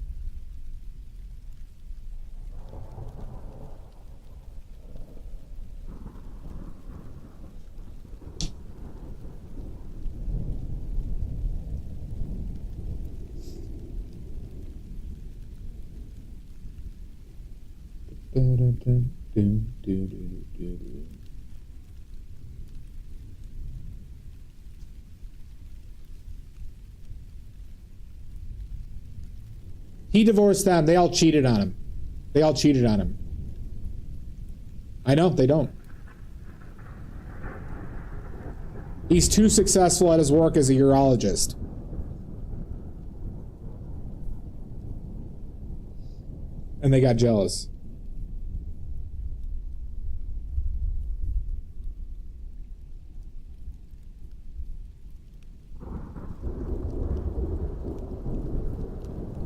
He divorced them. They all cheated on him. They all cheated on him. I know, they don't. He's too successful at his work as a urologist. And they got jealous.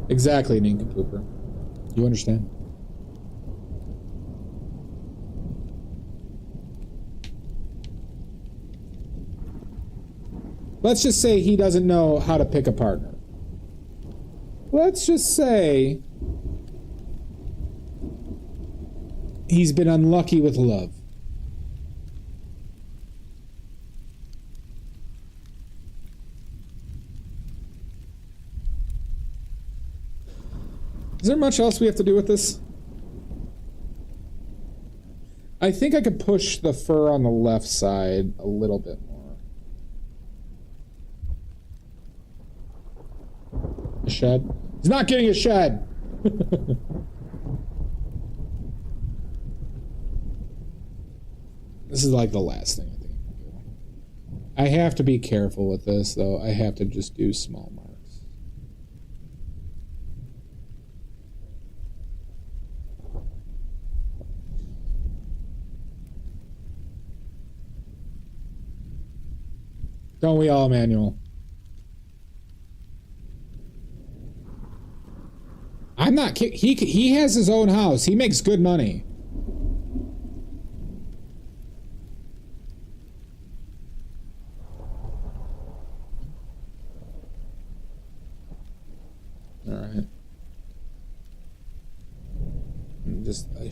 Exactly, Nincompoop. You understand? Let's just say he doesn't know how to pick a partner. Let's just say he's been unlucky with love. Is there much else we have to do with this? I think I could push the fur on the left side a little bit more. A shed? He's not getting a shed! This is like the last thing I think I can do. I have to be careful with this, though. I have to just do small marks. Don't we all, Emmanuel? I'm not kidding. He has his own house. He makes good money. All right. Just a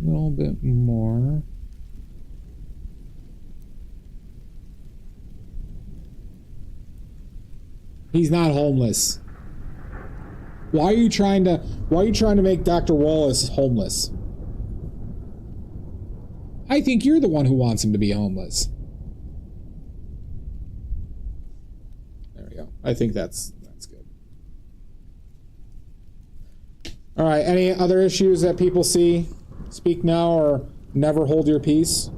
little bit more. He's not homeless. Why are you trying to make Dr. Wallace homeless? I think you're the one who wants him to be homeless. There we go. I think that's good. All right, any other issues that people see? Speak now or never hold your peace.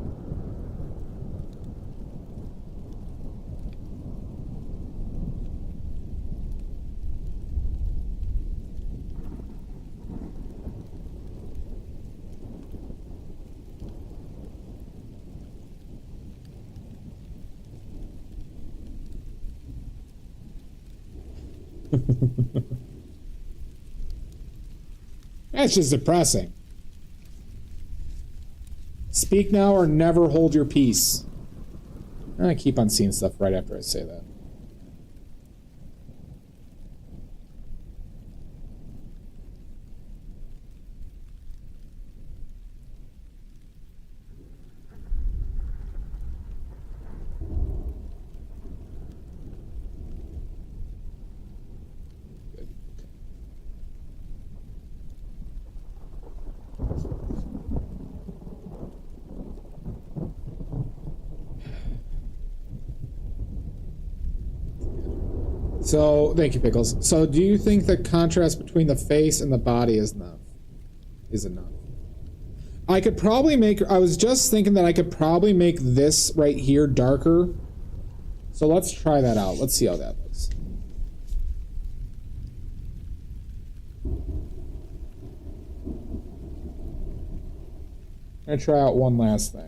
That's just depressing. Speak now or never hold your peace. I keep on seeing stuff right after I say that. So, thank you, Pickles. So, do you think the contrast between the face and the body is enough? Is enough? I could probably make... I was just thinking that I could probably make this right here darker. So, let's try that out. Let's see how that looks. I'm going to try out one last thing.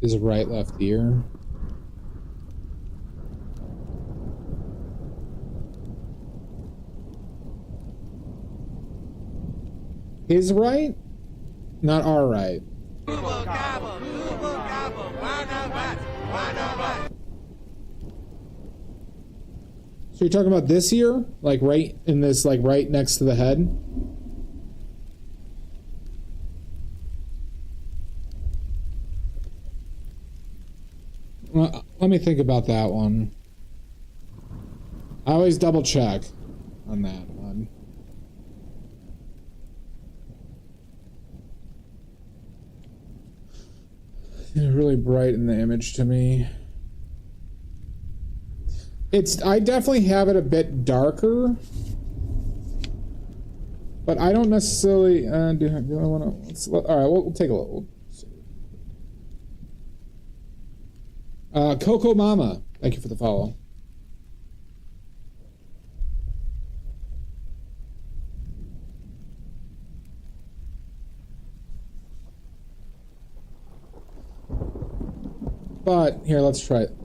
Is right, left ear. His right? Not our right. So you're talking about this ear? Like right in this, like right next to the head? Let me think about that one. I always double check on that one. It's really bright in the image to me. I definitely have it a bit darker, but I don't necessarily do I want to. All right, we'll take a look. We'll see. Coco Mama, thank you for the follow. But here, let's try it.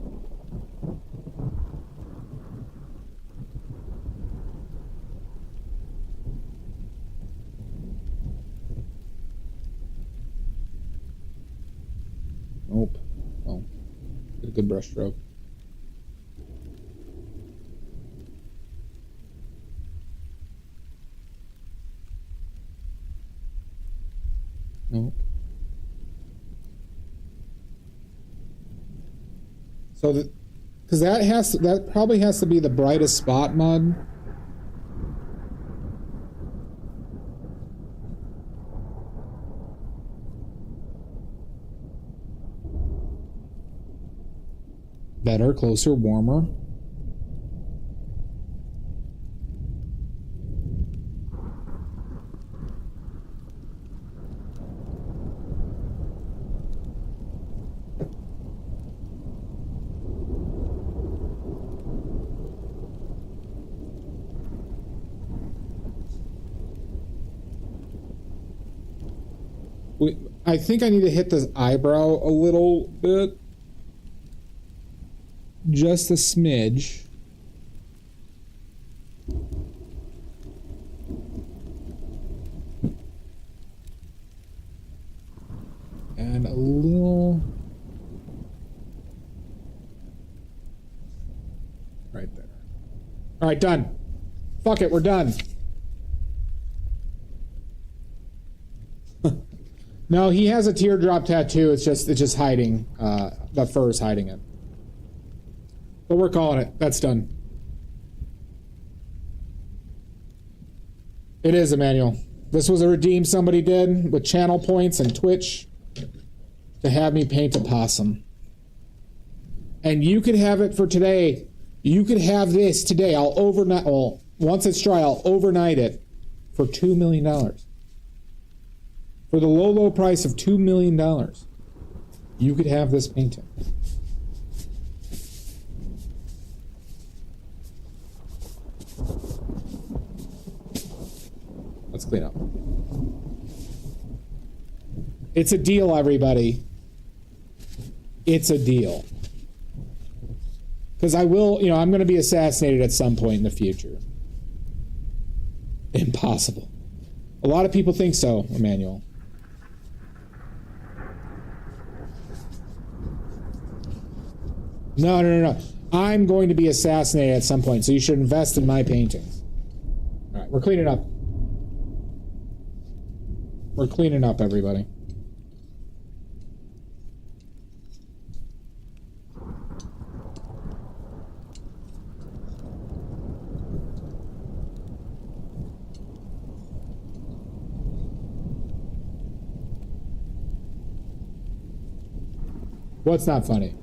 Nope. Oh. Did a good brush stroke. Nope. So because that probably has to be the brightest spot, Mud. Better, closer, warmer. I think I need to hit this eyebrow a little bit. Just a smidge. And a little... right there. All right, done. Fuck it, we're done. No, he has a teardrop tattoo. It's just hiding. The fur is hiding it. But we're calling it. That's done. It is, Emmanuel. This was a redeem somebody did with channel points and Twitch to have me paint a possum. And you could have it for today. You could have this today. I'll overnight. Well, once it's dry, I'll overnight it for $2 million. For the low, low price of $2 million, you could have this painting. Let's clean up. It's a deal, everybody. It's a deal. Because I'm going to be assassinated at some point in the future. Impossible. A lot of people think so, Emmanuel. No, no, no, no. I'm going to be assassinated at some point, so you should invest in my paintings. All right, we're cleaning up. We're cleaning up, everybody. What's not funny?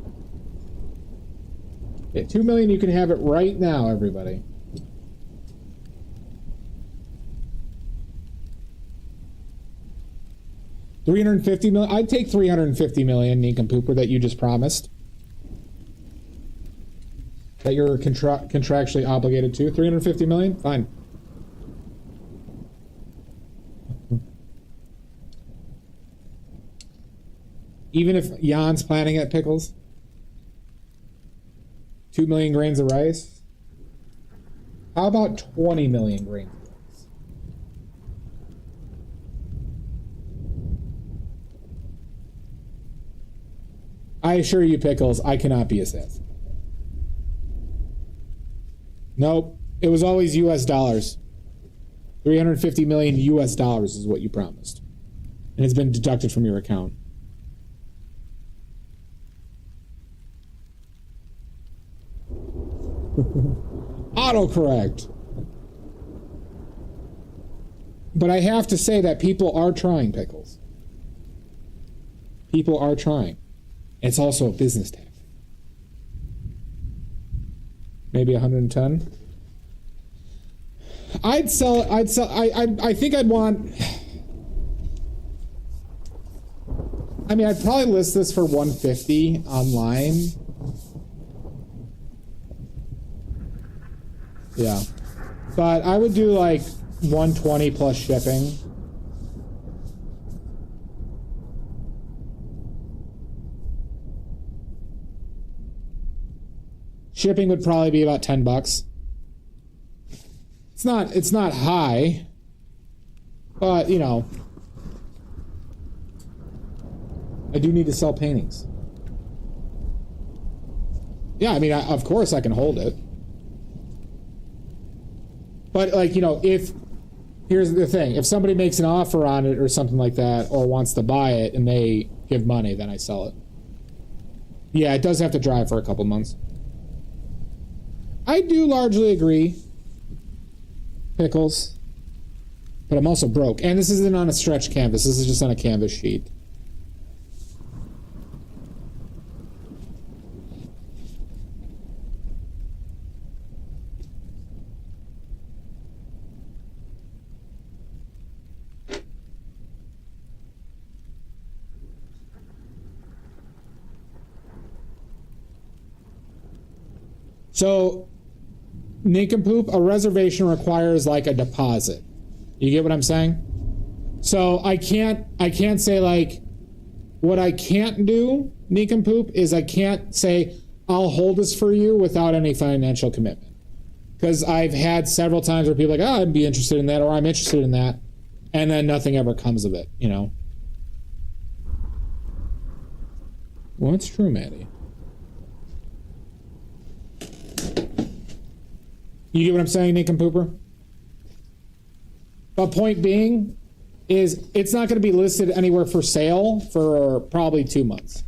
Yeah, 2 million, you can have it right now, everybody. $350 million. I'd take $350 million, Nincompoop, that you just promised. That you're contractually obligated to. $350 million? Fine. Even if Jan's planning at Pickles? 2 million grains of rice? How about 20 million grains of rice? I assure you, Pickles, I cannot be assassinated. Nope. It was always US dollars. 350 million US dollars is what you promised. And it's been deducted from your account. Autocorrect. But I have to say that people are trying, Pickles. People are trying. It's also a business tactic. Maybe 110. I think I'd want. I mean, I'd probably list this for 150 online. Yeah. But I would do like 120 plus shipping. Shipping would probably be about $10. It's not high, but you know, I do need to sell paintings. Yeah, I mean, of course I can hold it. But like, you know, here's the thing, if somebody makes an offer on it or something like that, or wants to buy it and they give money, then I sell it. Yeah, it does have to dry for a couple months. I do largely agree, Pickles, but I'm also broke. And this isn't on a stretch canvas. This is just on a canvas sheet. So, Nincompoop, a reservation requires like a deposit. You get what I'm saying? So I can't say like, what I can't do, Nincompoop, is I can't say I'll hold this for you without any financial commitment. Because I've had several times where people are like, oh, I'd be interested in that, or I'm interested in that, and then nothing ever comes of it, you know? Well, it's true, Maddie. You get what I'm saying, Nincompooper? But point being is it's not going to be listed anywhere for sale for probably 2 months.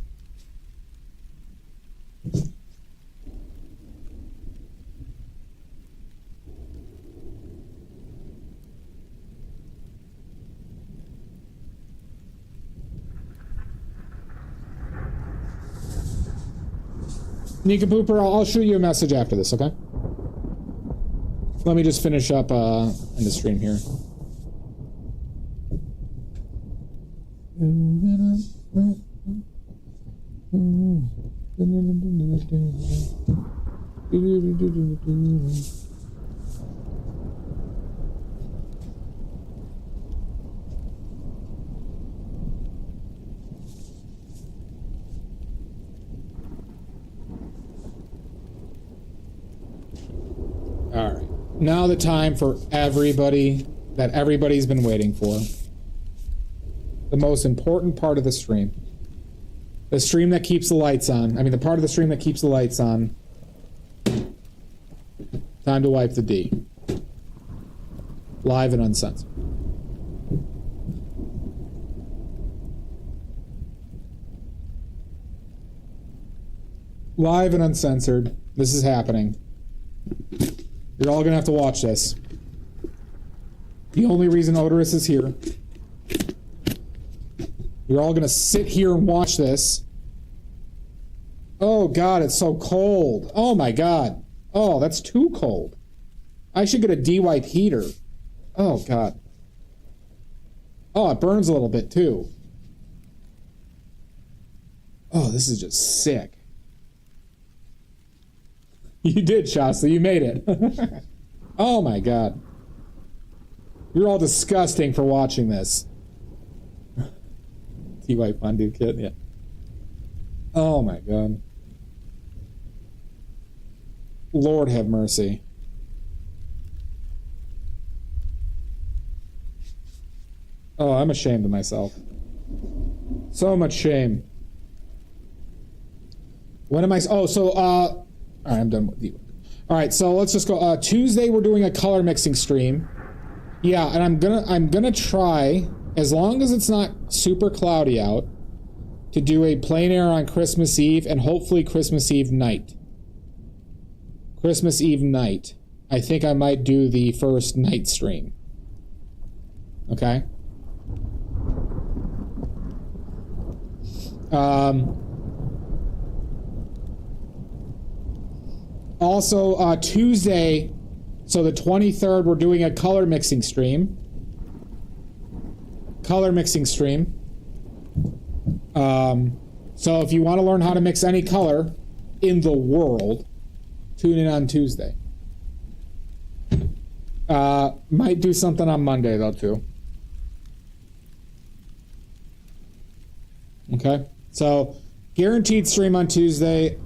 Nincompoop, I'll shoot you a message after this, okay? Let me just finish up in the stream here. All right. Now the time for everybody that everybody's been waiting for. The most important part of the stream. The stream that keeps the lights on. I mean, the part of the stream that keeps the lights on. Time to wipe the D. Live and uncensored. Live and uncensored. This is happening. You're all gonna have to watch this. The only reason Odorous is here. You're all gonna sit here and watch this. Oh god, it's so cold. Oh my god. Oh, that's too cold. I should get a D-wipe heater. Oh god. Oh, it burns a little bit too. Oh, this is just sick. You did, Shasta. You made it. Oh my god. You're all disgusting for watching this. T-White Fondue Kit, yeah. Oh my god. Lord have mercy. Oh, I'm ashamed of myself. So much shame. When am I... Oh, so, alright, I'm done with you. Alright, so let's just go. Tuesday, we're doing a color mixing stream. Yeah, and I'm gonna try, as long as it's not super cloudy out, to do a plein air on Christmas Eve and hopefully Christmas Eve night. Christmas Eve night. I think I might do the first night stream. Okay? Also, Tuesday, so the 23rd, we're doing a color mixing stream. Color mixing stream. So if you want to learn how to mix any color in the world, tune in on Tuesday. Might do something on Monday, though, too. Okay? So, guaranteed stream on Tuesday.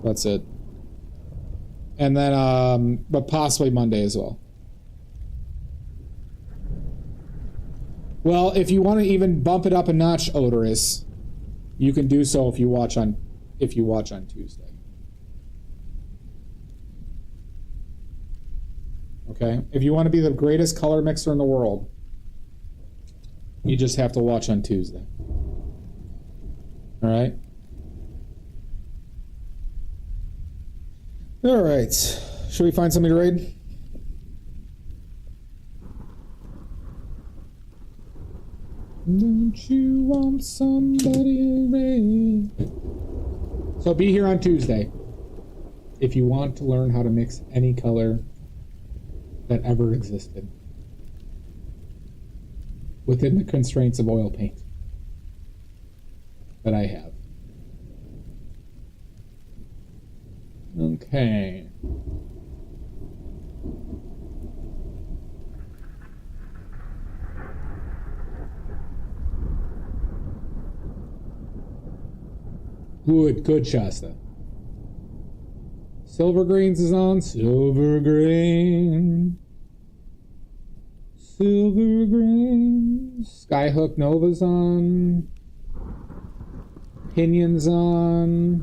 That's it. And then, but possibly Monday as well. Well, if you want to even bump it up a notch, Odorous, you can do so if you watch on Tuesday. Okay? If you want to be the greatest color mixer in the world, you just have to watch on Tuesday. All right? All right. Should we find somebody to raid? Don't you want somebody to raid? So be here on Tuesday if you want to learn how to mix any color that ever existed within the constraints of oil paint that I have. Okay. Good, Shasta. Silver Greens is on. Silver Green. Silver Green. Skyhook Nova's on. Pinion's on.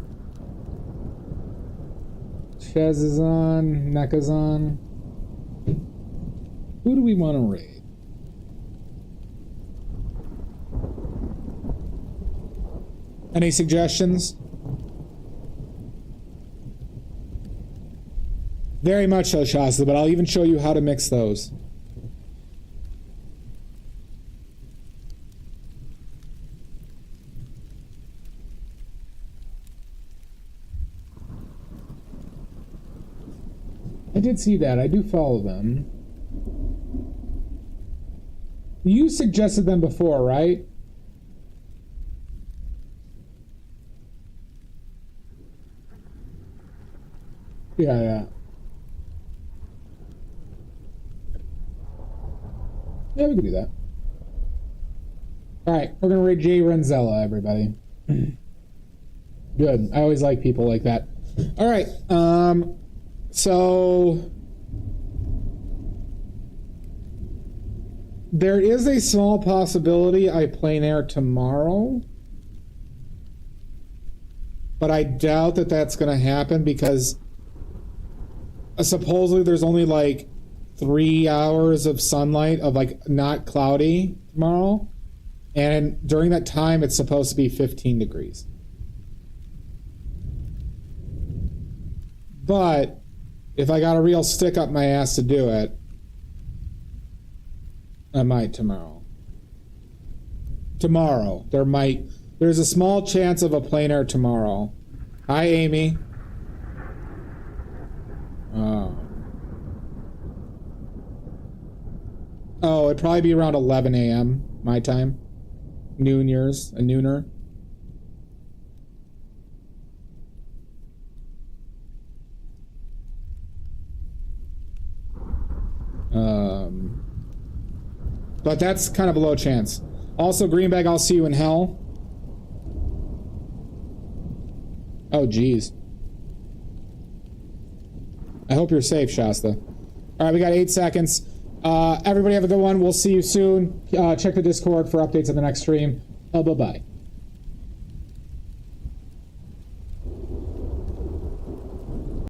Chez is on. NECA's on. Who do we want to raid? Any suggestions? Very much so, Shasta, but I'll even show you how to mix those. I did see that. I do follow them. You suggested them before, right? Yeah. Yeah, we can do that. Alright, we're gonna raid Jay Renzella, everybody. Good. I always like people like that. Alright, so... There is a small possibility I plein air tomorrow. But I doubt that that's going to happen because supposedly there's only like 3 hours of sunlight of like not cloudy tomorrow. And during that time, it's supposed to be 15 degrees. But if I got a real stick up my ass to do it, I might tomorrow. Tomorrow. There's a small chance of a plein air tomorrow. Hi, Amy. Oh, it'd probably be around 11 a.m. my time. Noon yours. A nooner. But that's kind of a low chance. Also, Greenbag, I'll see you in hell. Oh, geez. I hope you're safe, Shasta. Alright, we got 8 seconds. Everybody have a good one. We'll see you soon. Check the Discord for updates on the next stream. Oh, bye-bye.